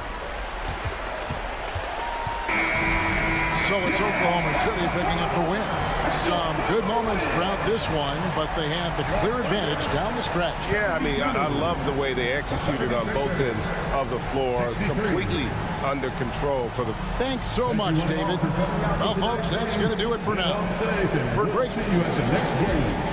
So it's Oklahoma City picking up the win. Some good moments throughout this one, but they had the clear advantage down the stretch. Yeah, I mean, I love the way they executed on both ends of the floor. Completely under control for the... Thanks so much, David. Well, folks, that's going to do it for now. For great... Next game.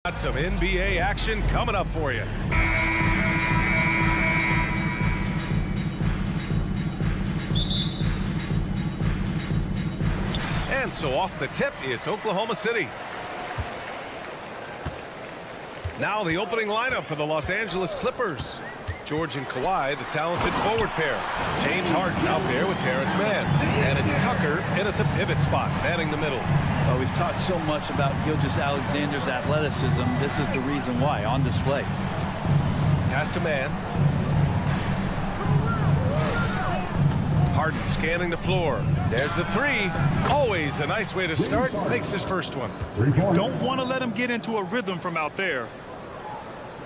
Got some NBA action coming up for you. And so off the tip, it's Oklahoma City. Now the opening lineup for the Los Angeles Clippers. George and Kawhi, the talented forward pair. James Harden out there with Terrence Mann. And it's Tucker in at the pivot spot, manning the middle. Well, we've talked so much about Gilgeous-Alexander's athleticism. This is the reason why, on display. Pass to Mann. Harden scanning the floor. There's the three. Always a nice way to start. Makes his first one. Don't want to let him get into a rhythm from out there.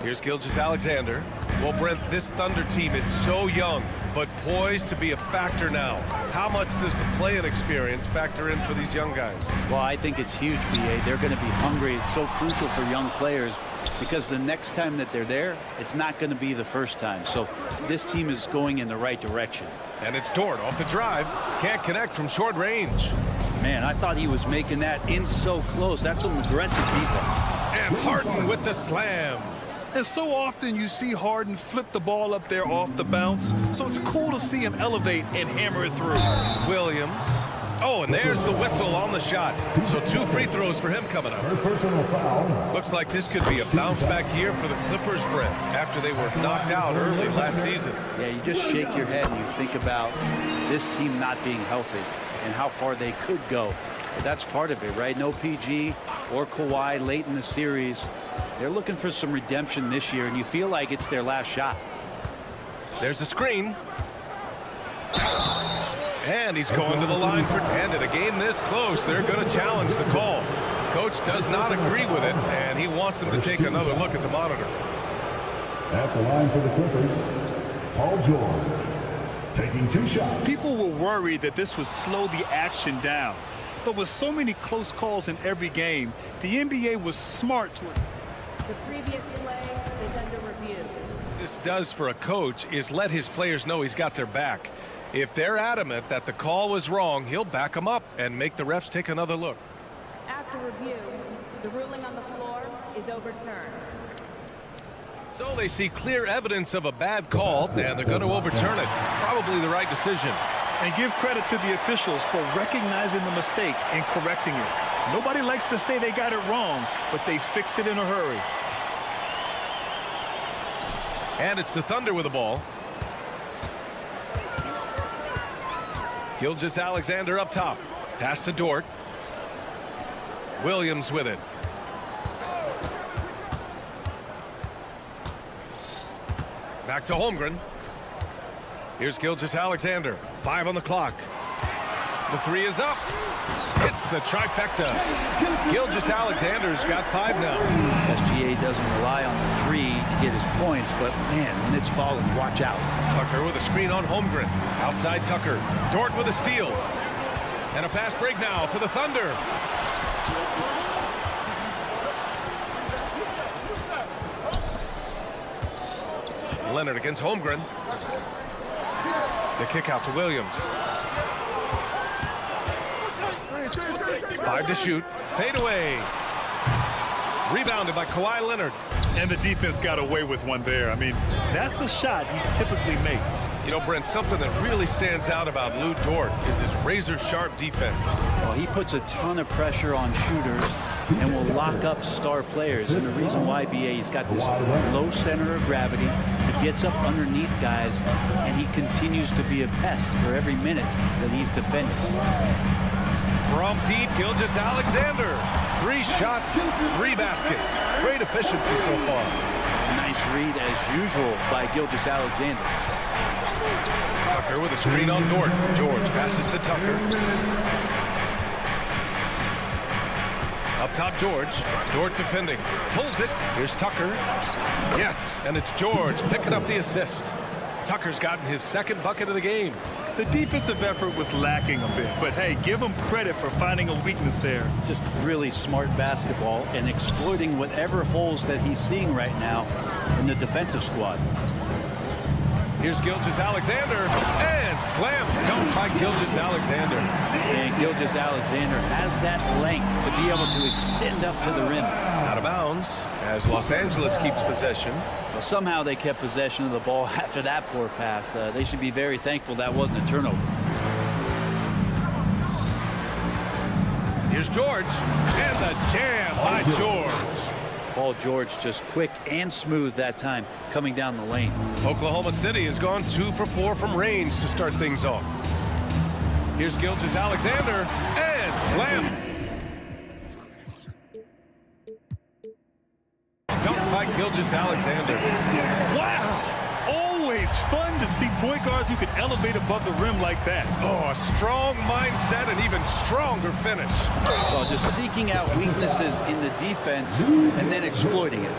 Here's Gilgeous-Alexander. Well, Brent, this Thunder team is so young, but poised to be a factor now. How much does the play-in experience factor in for these young guys? Well, I think it's huge, B.A. They're going to be hungry. It's so crucial for young players because the next time that they're there, it's not going to be the first time. So this team is going in the right direction. And it's Dort off the drive. Can't connect from short range. Man, I thought he was making that in so close. That's some aggressive defense. And Harden with the slam. And so often you see Harden flip the ball up there off the bounce. So it's cool to see him elevate and hammer it through. Williams. Oh, and there's the whistle on the shot. So 2 free throws for him coming up. Looks like this could be a bounce back year for the Clippers, Brent, after they were knocked out early last season. Yeah, you just shake your head and you think about this team not being healthy and how far they could go. But that's part of it, right? No PG or Kawhi late in the series. They're looking for some redemption this year, and you feel like it's their last shot. There's a screen. And he's going to the line for, and in a game this close, they're going to challenge the call. Coach does not agree with it, and he wants him to take another look at the monitor. At the line for the Clippers, Paul George, taking 2 shots. People were worried that this would slow the action down. But with so many close calls in every game, the NBA was smart to it. The previous play is under review. This does for a coach is let his players know he's got their back. If they're adamant that the call was wrong, he'll back them up and make the refs take another look. After review, the ruling on the floor is overturned. So they see clear evidence of a bad call, and they're going to overturn it. Probably the right decision. And give credit to the officials for recognizing the mistake and correcting it. Nobody likes to say they got it wrong, but they fixed it in a hurry. And it's the Thunder with the ball. Gilgeous-Alexander up top. Pass to Dort. Williams with it. Back to Holmgren. Here's Gilgeous-Alexander. 5 on the clock. The 3 is up. Hits the trifecta. Gilgeous-Alexander's got 5 now. SGA doesn't rely on the 3 to get his points, but man, when it's falling, watch out. Tucker with a screen on Holmgren. Outside Tucker. Dort with a steal. And a fast break now for the Thunder. Leonard against Holmgren. The kick out to Williams. 5 to shoot. Fade away. Rebounded by Kawhi Leonard. And the defense got away with one there. I mean, that's a shot he typically makes. You know, Brent, something that really stands out about Lou Dort is his razor-sharp defense. Well, he puts a ton of pressure on shooters and will lock up star players. And the reason why, BA, he's got this low center of gravity. He gets up underneath guys, and he continues to be a pest for every minute that he's defending. From deep, Gilgeous-Alexander. 3 shots, 3 baskets. Great efficiency so far. A nice read, as usual, by Gilgeous-Alexander. Tucker with a screen on Dort. George passes to Tucker. Up top, George. Dort defending. Pulls it. Here's Tucker. Yes, and it's George picking up the assist. Tucker's gotten his 2nd bucket of the game. The defensive effort was lacking a bit, but hey, give him credit for finding a weakness there. Just really smart basketball and exploiting whatever holes that he's seeing right now in the defensive squad. Here's Gilgeous-Alexander, and slam dunk by Gilgeous-Alexander. And Gilgeous-Alexander has that length to be able to extend up to the rim. Out of bounds as Los Angeles keeps possession. Well, somehow they kept possession of the ball after that poor pass. They should be very thankful that wasn't a turnover. Here's George, and the jam by George. Paul George just quick and smooth that time coming down the lane. Oklahoma City has gone 2 for 4 from range to start things off. Here's Gilgeous-Alexander, and slam. Dunk by Gilgeous-Alexander. Wow! Always fun to see point guards who can elevate above the rim like that. Oh, a strong mindset and even stronger finish. Well, just seeking out weaknesses in the defense and then exploiting it.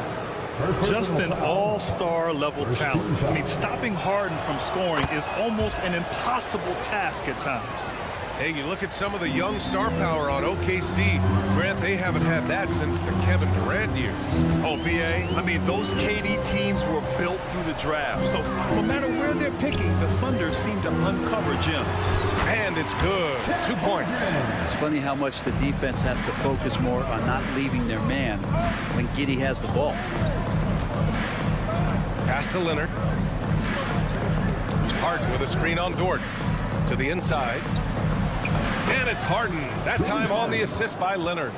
Just an all-star level talent. I mean, stopping Harden from scoring is almost an impossible task at times. Hey, you look at some of the young star power on OKC. Grant, they haven't had that since the Kevin Durant years. Oh, BA, I mean, those KD teams were built through the draft. So no matter where they're picking, the Thunder seem to uncover gems. And it's good. 2 points. It's funny how much the defense has to focus more on not leaving their man when Giddey has the ball. Pass to Leonard. Harden with a screen on Dort. To the inside. And it's Harden. That time on the assist by Leonard.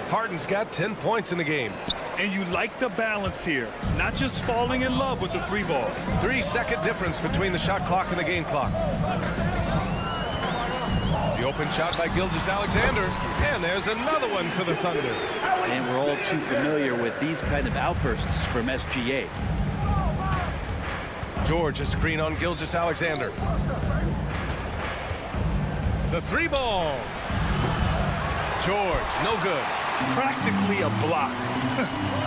Harden's got 10 points in the game. And you like the balance here. Not just falling in love with the 3-ball. 3-second difference between the shot clock and the game clock. The open shot by Gilgeous-Alexander. And there's another one for the Thunder. And we're all too familiar with these kind of outbursts from SGA. George, a screen on Gilgeous-Alexander. The 3-ball. George, no good. Practically a block.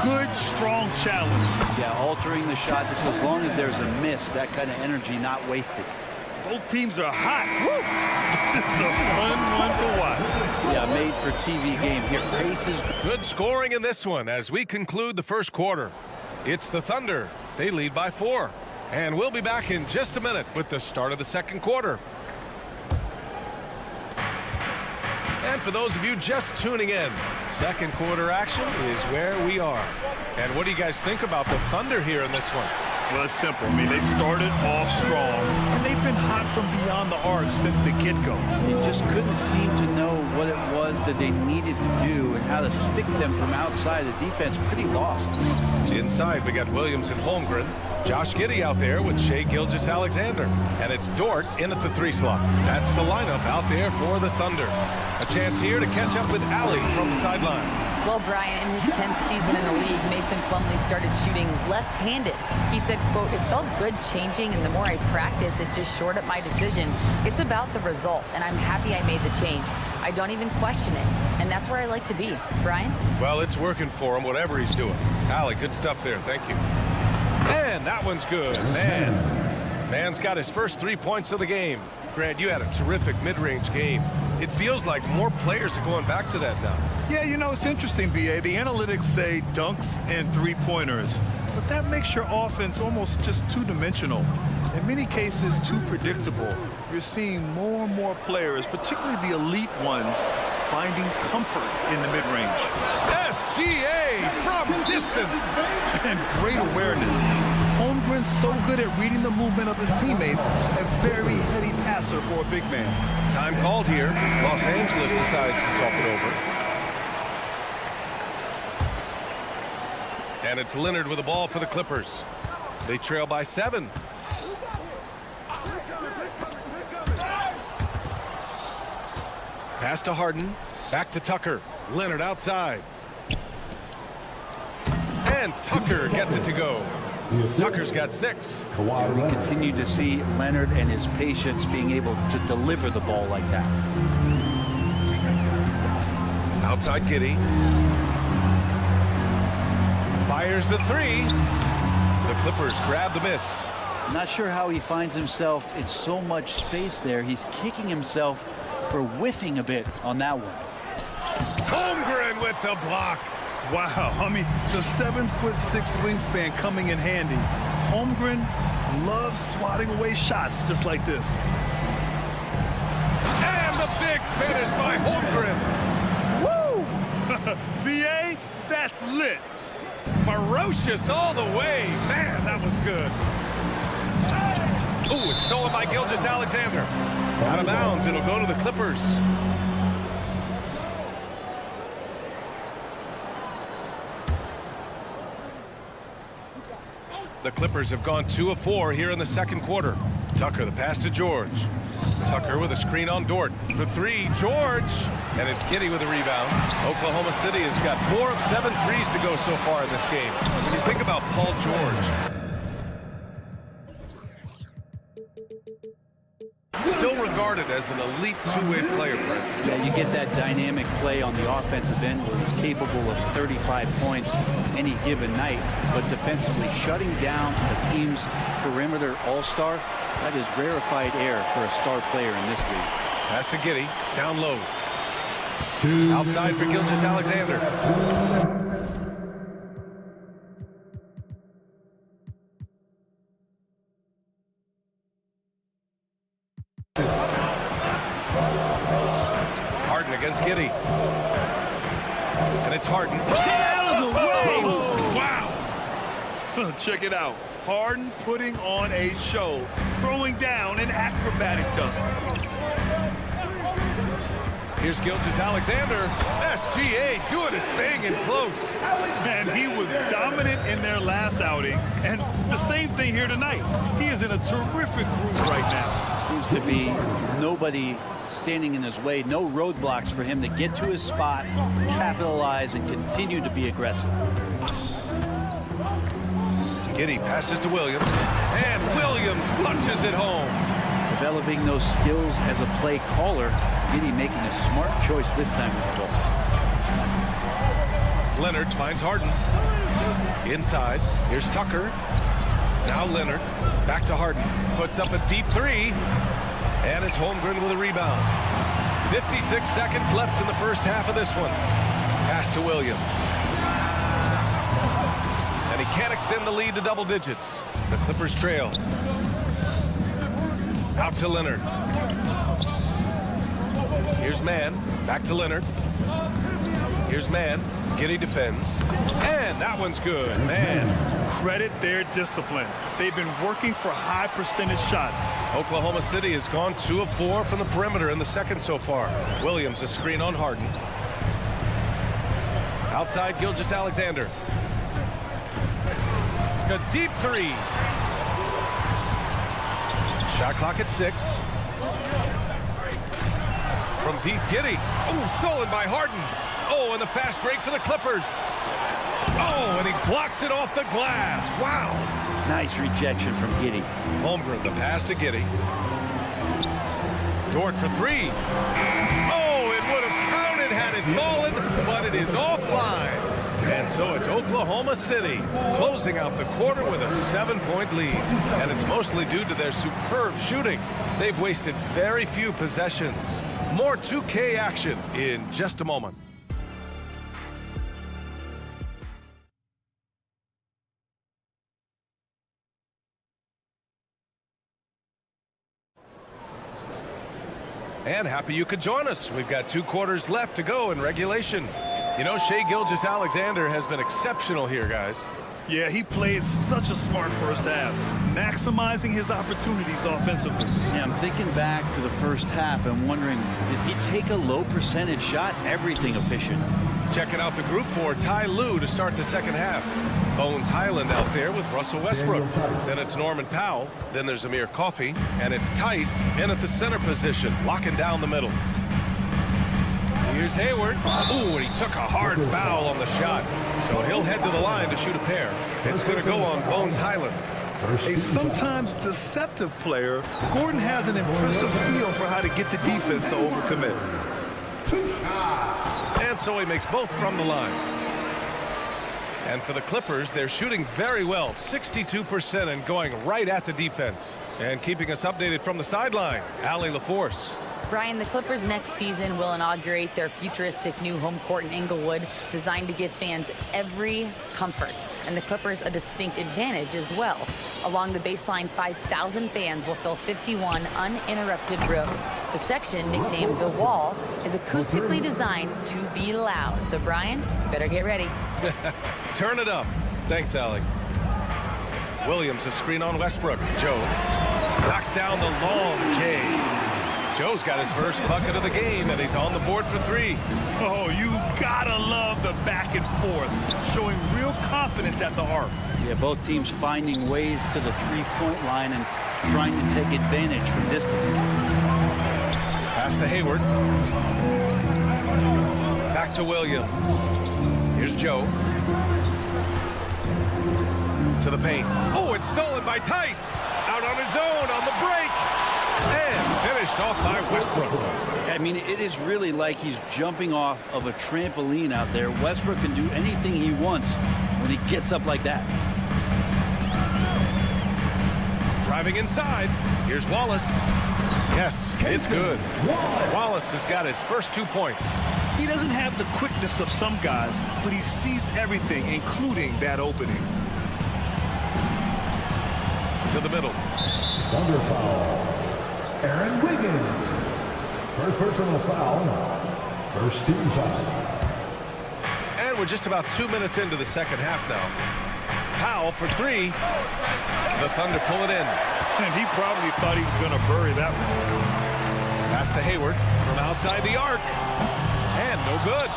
Good, strong challenge. Yeah, altering the shot just as long as there's a miss. That kind of energy not wasted. Both teams are hot. Woo! This is a fun one to watch. Yeah, made for TV game here. Pace is good scoring in this one as we conclude the first quarter. It's the Thunder. They lead by 4. And we'll be back in just a minute with the start of the second quarter. And for those of you just tuning in, second quarter action is where we are. And what do you guys think about the Thunder here in this one? Well, it's simple. I mean, they started off strong, and they've been hot from beyond the arc since the get-go. They just couldn't seem to know what it was that they needed to do and how to stick them from outside. The defense pretty lost. Inside, we got Williams and Holmgren. Josh Giddey out there with Shai Gilgeous-Alexander. And it's Dort in at the 3 slot. That's the lineup out there for the Thunder. A chance here to catch up with Allie from the sideline. Well, Brian, in his 10th season in the league, Mason Plumlee started shooting left-handed. He said, quote, "It felt good changing, and the more I practice, it just shored up my decision. It's about the result, and I'm happy I made the change. I don't even question it, and that's where I like to be." Brian? Well, it's working for him, whatever he's doing. Allie, good stuff there. Thank you. And that one's good. Man's got his first 3 points of the game. Grant, you had a terrific mid-range game. It feels like more players are going back to that now. Yeah, you know, it's interesting, BA. The analytics say dunks and 3-pointers, but that makes your offense almost just two-dimensional. In many cases, too predictable. You're seeing more and more players, particularly the elite ones, finding comfort in the mid-range. SGA from distance. And great awareness. Holmgren's so good at reading the movement of his teammates, a very heady passer for a big man. Time called here. Los Angeles decides to talk it over. And it's Leonard with the ball for the Clippers. They trail by 7. Pass to Harden. Back to Tucker. Leonard outside. And Tucker gets it to go. Tucker's got 6. We continue to see Leonard and his patience being able to deliver the ball like that. Outside Giddey. Fires the 3. The Clippers grab the miss. Not sure how he finds himself in so much space there. He's kicking himself for whiffing a bit on that one. Holmgren with the block. Wow, I mean, the 7'6" wingspan coming in handy. Holmgren loves swatting away shots just like this. And the big finish by Holmgren. Woo! BA, that's lit. Ferocious all the way. Man, that was good. Ooh, it's stolen by Gilgeous-Alexander. Out of bounds, it'll go to the Clippers. The Clippers have gone 2 of 4 here in the second quarter. Tucker, the pass to George. Tucker with a screen on Dort. For 3, George. And it's Giddey with a rebound. Oklahoma City has got 4 of 7 threes to go so far in this game. When you think about Paul George, still regarded as an elite two-way player, Brent. Yeah, you get that dynamic play on the offensive end where he's capable of 35 points any given night, but defensively shutting down a team's perimeter all-star, that is rarefied air for a star player in this league. Pass to Giddey, down low. Outside for Gilgeous-Alexander. Harden against Giddey. And it's Harden. Stay out of the way! Wow! Check it out. Harden putting on a show, throwing down an acrobatic dunk. Here's Gilgeous-Alexander. SGA doing his thing in close. Man, he was dominant in their last outing, and the same thing here tonight. He is in a terrific groove right now. Seems to be nobody standing in his way, no roadblocks for him to get to his spot, capitalize, and continue to be aggressive. Giddey passes to Williams, and Williams punches it home. Developing those skills as a play caller, Giddey making a smart choice this time with the ball. Leonard finds Harden. Inside, here's Tucker. Now Leonard, back to Harden. Puts up a deep 3, and it's Holmgren with a rebound. 56 seconds left in the first half of this one. Pass to Williams. And he can't extend the lead to double digits. The Clippers trail. Out to Leonard. Here's Mann. Back to Leonard. Here's Mann. Giddey defends. And that one's good. Man. Credit their discipline. They've been working for high percentage shots. Oklahoma City has gone 2 of 4 from the perimeter in the second so far. Williams a screen on Harden. Outside Gilgeous-Alexander. A deep 3. Shot clock at 6. From deep, Giddey. Oh, stolen by Harden. Oh, and the fast break for the Clippers. Oh, and he blocks it off the glass. Wow. Nice rejection from Giddey. Holmgren, the pass to Giddey. Dort for 3. Oh, it would have counted had it fallen, but it is offline. And so it's Oklahoma City closing out the quarter with a 7-point lead. And it's mostly due to their superb shooting. They've wasted very few possessions. More 2K action in just a moment. And happy you could join us. We've got 2 quarters left to go in regulation. You know, Shai Gilgeous-Alexander has been exceptional here, guys. Yeah, he played such a smart first half, maximizing his opportunities offensively. Yeah, I'm thinking back to the first half and wondering, did he take a low percentage shot? Everything efficient. Checking out the group for Ty Lue to start the second half. Bones Highland out there with Russell Westbrook. Then it's Norman Powell. Then there's Amir Coffey. And it's Tice in at the center position, locking down the middle. Here's Hayward. Ooh, and he took a hard foul on the shot. So he'll head to the line to shoot a pair. It's going to go on Bones Highland. A sometimes deceptive player, Gordon has an impressive feel for how to get the defense to overcommit. And so he makes both from the line. And for the Clippers, they're shooting very well, 62% and going right at the defense. And keeping us updated from the sideline, Allie LaForce. Brian, the Clippers next season will inaugurate their futuristic new home court in Inglewood, designed to give fans every comfort, and the Clippers a distinct advantage as well. Along the baseline, 5,000 fans will fill 51 uninterrupted rows. The section, nicknamed The Wall, is acoustically designed to be loud. So, Brian, you better get ready. Turn it up. Thanks, Allie. Williams, a screen on Westbrook. Joe knocks down the long J. Joe's got his first bucket of the game, and he's on the board for 3. Oh, you gotta love the back and forth, showing real confidence at the arc. Yeah, both teams finding ways to the three-point line and trying to take advantage from distance. Pass to Hayward. Back to Williams. Here's Joe. To the paint. Oh, it's stolen by Tice. Out on his own on the break. And finished off by Westbrook. I mean, it is really like he's jumping off of a trampoline out there. Westbrook can do anything he wants when he gets up like that. Driving inside. Here's Wallace. Yes, it's good. Wallace has got his first 2 points. He doesn't have the quickness of some guys, but he sees everything, including that opening. To the middle. Thunder foul. Aaron Wiggins. First personal foul. First team foul. And we're just about 2 minutes into the second half now. Powell for 3. The Thunder pull it in. And he probably thought he was going to bury that one. Pass to Hayward from outside the arc. And no good.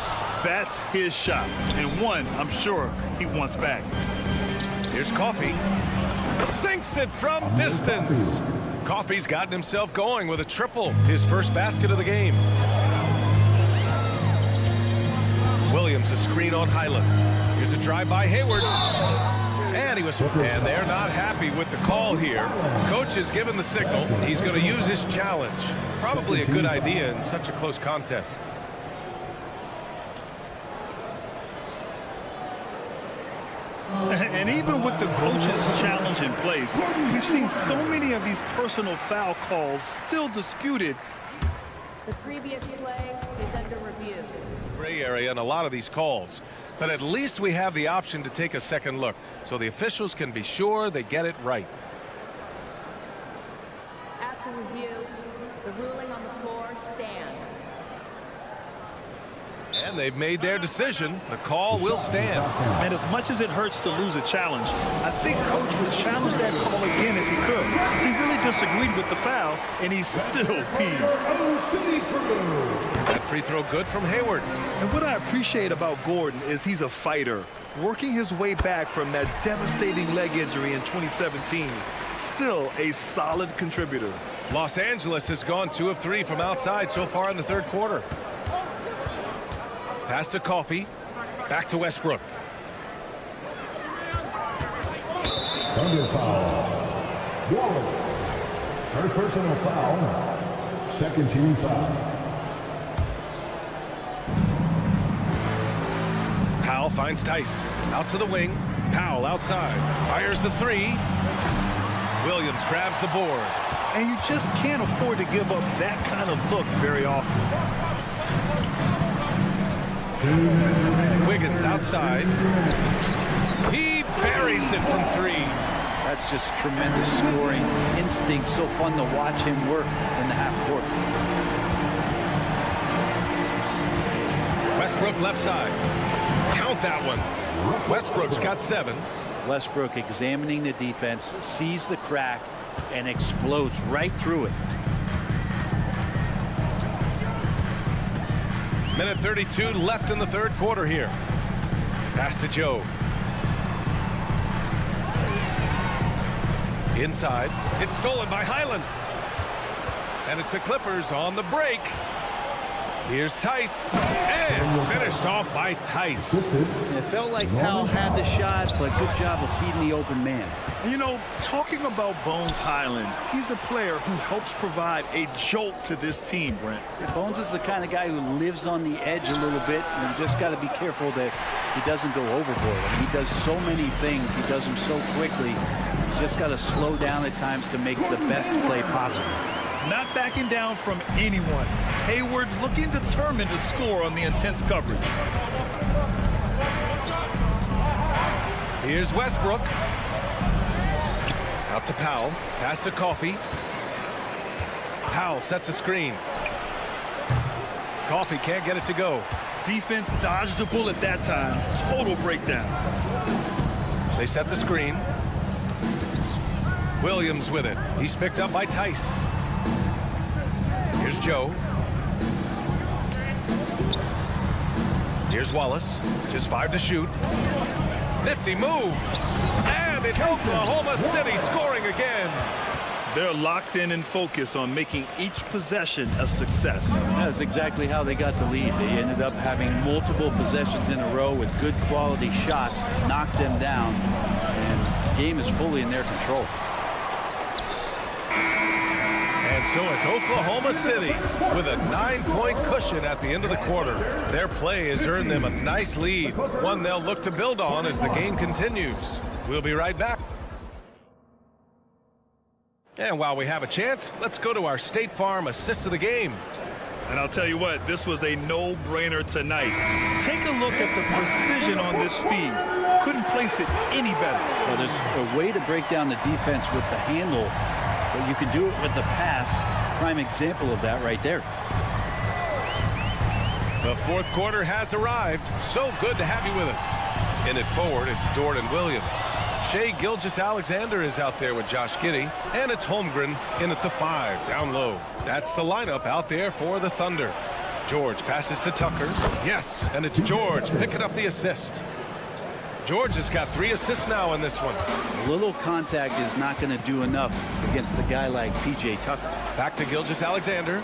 That's his shot. And one, I'm sure, he wants back. Here's Coffey. Sinks it from distance. Coffey's gotten himself going with a triple. His first basket of the game. Williams, a screen on Highland. Here's a drive by Hayward. And they're not happy with the call here. Coach has given the signal. He's going to use his challenge. Probably a good idea in such a close contest. And even with the coach's challenge in place, we've seen so many of these personal foul calls still disputed. The previous play is under review. Gray area in a lot of these calls. But at least we have the option to take a second look, so the officials can be sure they get it right. After review, the ruling on the floor stands. And they've made their decision. The call will stand. And as much as it hurts to lose a challenge, I think Coach would challenge that call again if he could. He really disagreed with the foul, and he's still peeved. That free throw good from Hayward. And what I appreciate about Gordon is he's a fighter, working his way back from that devastating leg injury in 2017. Still a solid contributor. Los Angeles has gone 2 of 3 from outside so far in the third quarter. Pass to Coffey. Back to Westbrook. Thunder foul. Wallace. First personal foul. Second team foul. Powell finds Tice. Out to the wing. Powell outside. Fires the 3. Williams grabs the board. And you just can't afford to give up that kind of look very often. Wiggins outside. He buries it from 3. That's just tremendous scoring instinct. So fun to watch him work in the half court. Westbrook left side. Count that one. Westbrook's got 7. Westbrook examining the defense, sees the crack, and explodes right through it. Minute 32 left in the third quarter here. Pass to Joe. Inside. It's stolen by Highland. And it's the Clippers on the break. Here's Tice. And finished off by Tice. It felt like Powell had the shot, but good job of feeding the open man. You know, talking about Bones Highland, he's a player who helps provide a jolt to this team, Brent. Bones is the kind of guy who lives on the edge a little bit, and you just got to be careful that he doesn't go overboard. I mean, he does so many things. He does them so quickly. He's just got to slow down at times to make the best play possible. not backing down from anyone. Hayward looking determined to score on the intense coverage. Here's Westbrook. Out to Powell. Pass to Coffey. Powell sets a screen. Coffey can't get it to go. Defense dodged a bullet that time. Total breakdown. They set the screen. Williams with it. He's picked up by Tice. Here's Joe. Here's Wallace. Just 5 to shoot. Nifty move. And it's Oklahoma City scoring again. They're locked in and focused on making each possession a success. That's exactly how they got the lead. They ended up having multiple possessions in a row with good quality shots, knocked them down, and the game is fully in their control. And so it's Oklahoma City with a 9-point cushion at the end of the quarter. Their play has earned them a nice lead, one they'll look to build on as the game continues. We'll be right back. And while we have a chance, let's go to our State Farm assist of the game. And I'll tell you what, this was a no-brainer tonight. Take a look at the precision on this feed. Couldn't place it any better. Well, there's a way to break down the defense with the handle, but you can do it with the pass. Prime example of that right there. The fourth quarter has arrived. So good to have you with us. In it forward, it's Dort and Williams. Shai Gilgeous-Alexander is out there with Josh Giddey, and it's Holmgren in at the 5, down low. That's the lineup out there for the Thunder. George passes to Tucker. Yes, and it's George picking up the assist. George has got 3 assists now in this one. A little contact is not going to do enough against a guy like P.J. Tucker. Back to Gilgeous-Alexander.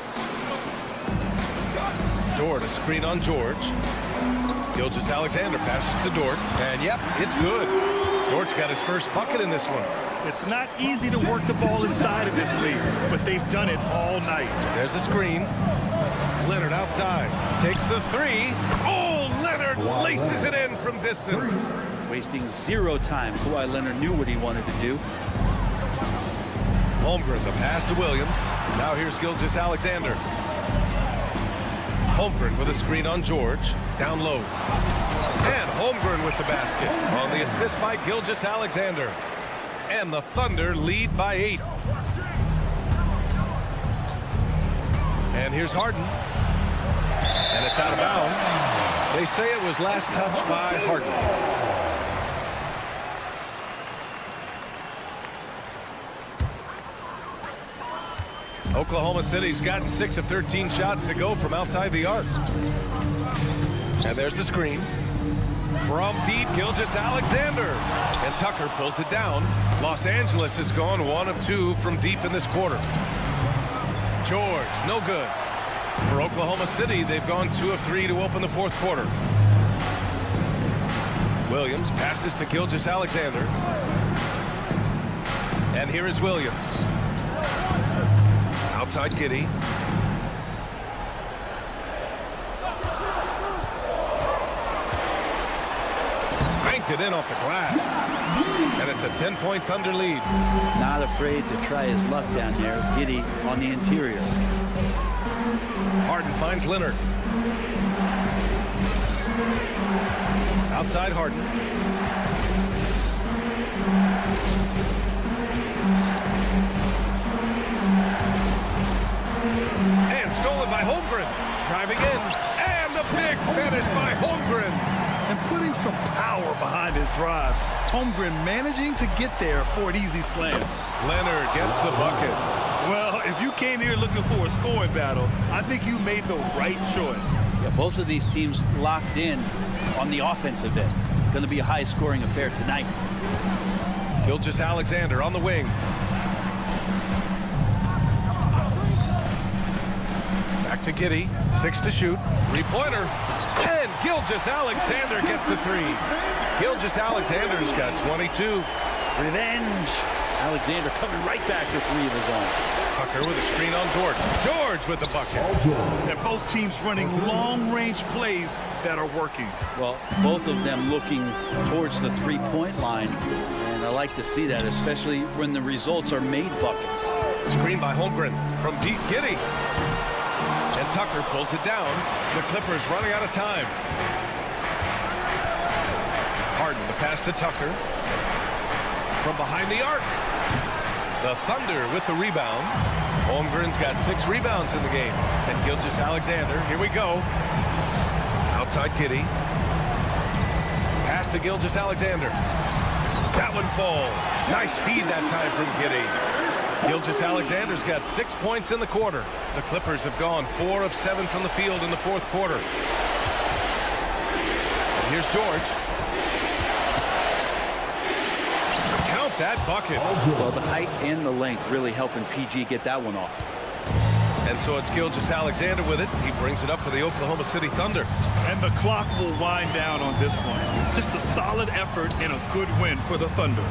Dort, a screen on George. Gilgeous-Alexander passes to Dort, and yep, it's good. Dort's got his first bucket in this one. It's not easy to work the ball inside of this league, but they've done it all night. There's a screen. Leonard outside. Takes the 3. Oh, Leonard laces it in from distance. Wasting 0 time. Kawhi Leonard knew what he wanted to do. Holmgren, the pass to Williams. Now here's Gilgeous-Alexander. Holmgren with a screen on George. Down low. And Holmgren with the basket on the assist by Gilgeous-Alexander. And the Thunder lead by 8. And here's Harden. And it's out of bounds. They say it was last touched by Harden. Oklahoma City's gotten 6 of 13 shots to go from outside the arc. And there's the screen. From deep, Gilgeous-Alexander. And Tucker pulls it down. Los Angeles has gone 1 of 2 from deep in this quarter. George, no good. For Oklahoma City, they've gone 2 of 3 to open the fourth quarter. Williams passes to Gilgeous-Alexander. And here is Williams. Outside Giddey. Banked it in off the glass. And it's a 10-point Thunder lead. Not afraid to try his luck down there. Giddey on the interior. Harden finds Leonard. Outside Harden. And stolen by Holmgren. Driving in. And the big finish by Holmgren. And putting some power behind his drive. Holmgren managing to get there for an easy slam. Leonard gets the bucket. Well, if you came here looking for a scoring battle, I think you made the right choice. Yeah, both of these teams locked in on the offensive end. Going to be a high-scoring affair tonight. Gilgeous-Alexander on the wing. Back to Giddey. 6 to shoot. 3-pointer. And Gilgeous-Alexander gets the 3. Gilgeous-Alexander's got 22. Revenge. Alexander coming right back to 3 of his own. Tucker with a screen on Dort. George with the bucket. And both teams running long-range plays that are working. Well, both of them looking towards the 3-point line. And I like to see that, especially when the results are made buckets. Screen by Holmgren from deep. Giddey. And Tucker pulls it down. The Clippers running out of time. Harden, the pass to Tucker. From behind the arc. The Thunder with the rebound. Holmgren's got 6 rebounds in the game. And Gilgeous-Alexander, here we go. Outside Giddey. Pass to Gilgeous-Alexander. That one falls. Nice feed that time from Giddey. Gilgeous-Alexander's got 6 points in the quarter. The Clippers have gone 4 of 7 from the field in the 4th quarter. And here's George. Count that bucket. Well, the height and the length really helping PG get that one off. And so it's Gilgeous-Alexander with it. He brings it up for the Oklahoma City Thunder. And the clock will wind down on this one. Just a solid effort and a good win for the Thunder.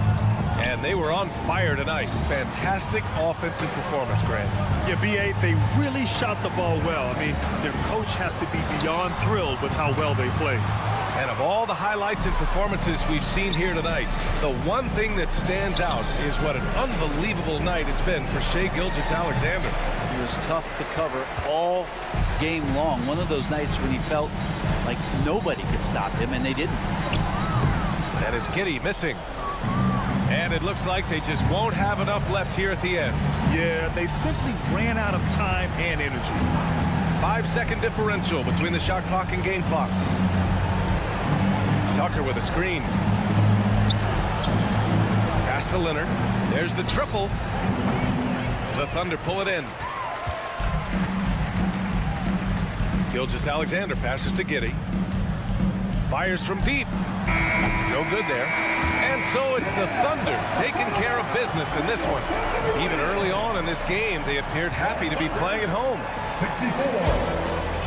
And they were on fire tonight. Fantastic offensive performance, Grant. Yeah, B.A., they really shot the ball well. I mean, their coach has to be beyond thrilled with how well they played. And of all the highlights and performances we've seen here tonight, the one thing that stands out is what an unbelievable night it's been for Shai Gilgeous-Alexander. He was tough to cover all game long. One of those nights when he felt like nobody could stop him, and they didn't. And it's Giddey missing. And it looks like they just won't have enough left here at the end. Yeah, they simply ran out of time and energy. 5-second differential between the shot clock and game clock. Tucker with a screen. Pass to Leonard. There's the triple. The Thunder pull it in. Gilgeous-Alexander passes to Giddey. Fires from deep. No good there. And so it's the Thunder taking care of business in this one. Even early on in this game, they appeared happy to be playing at home. 64.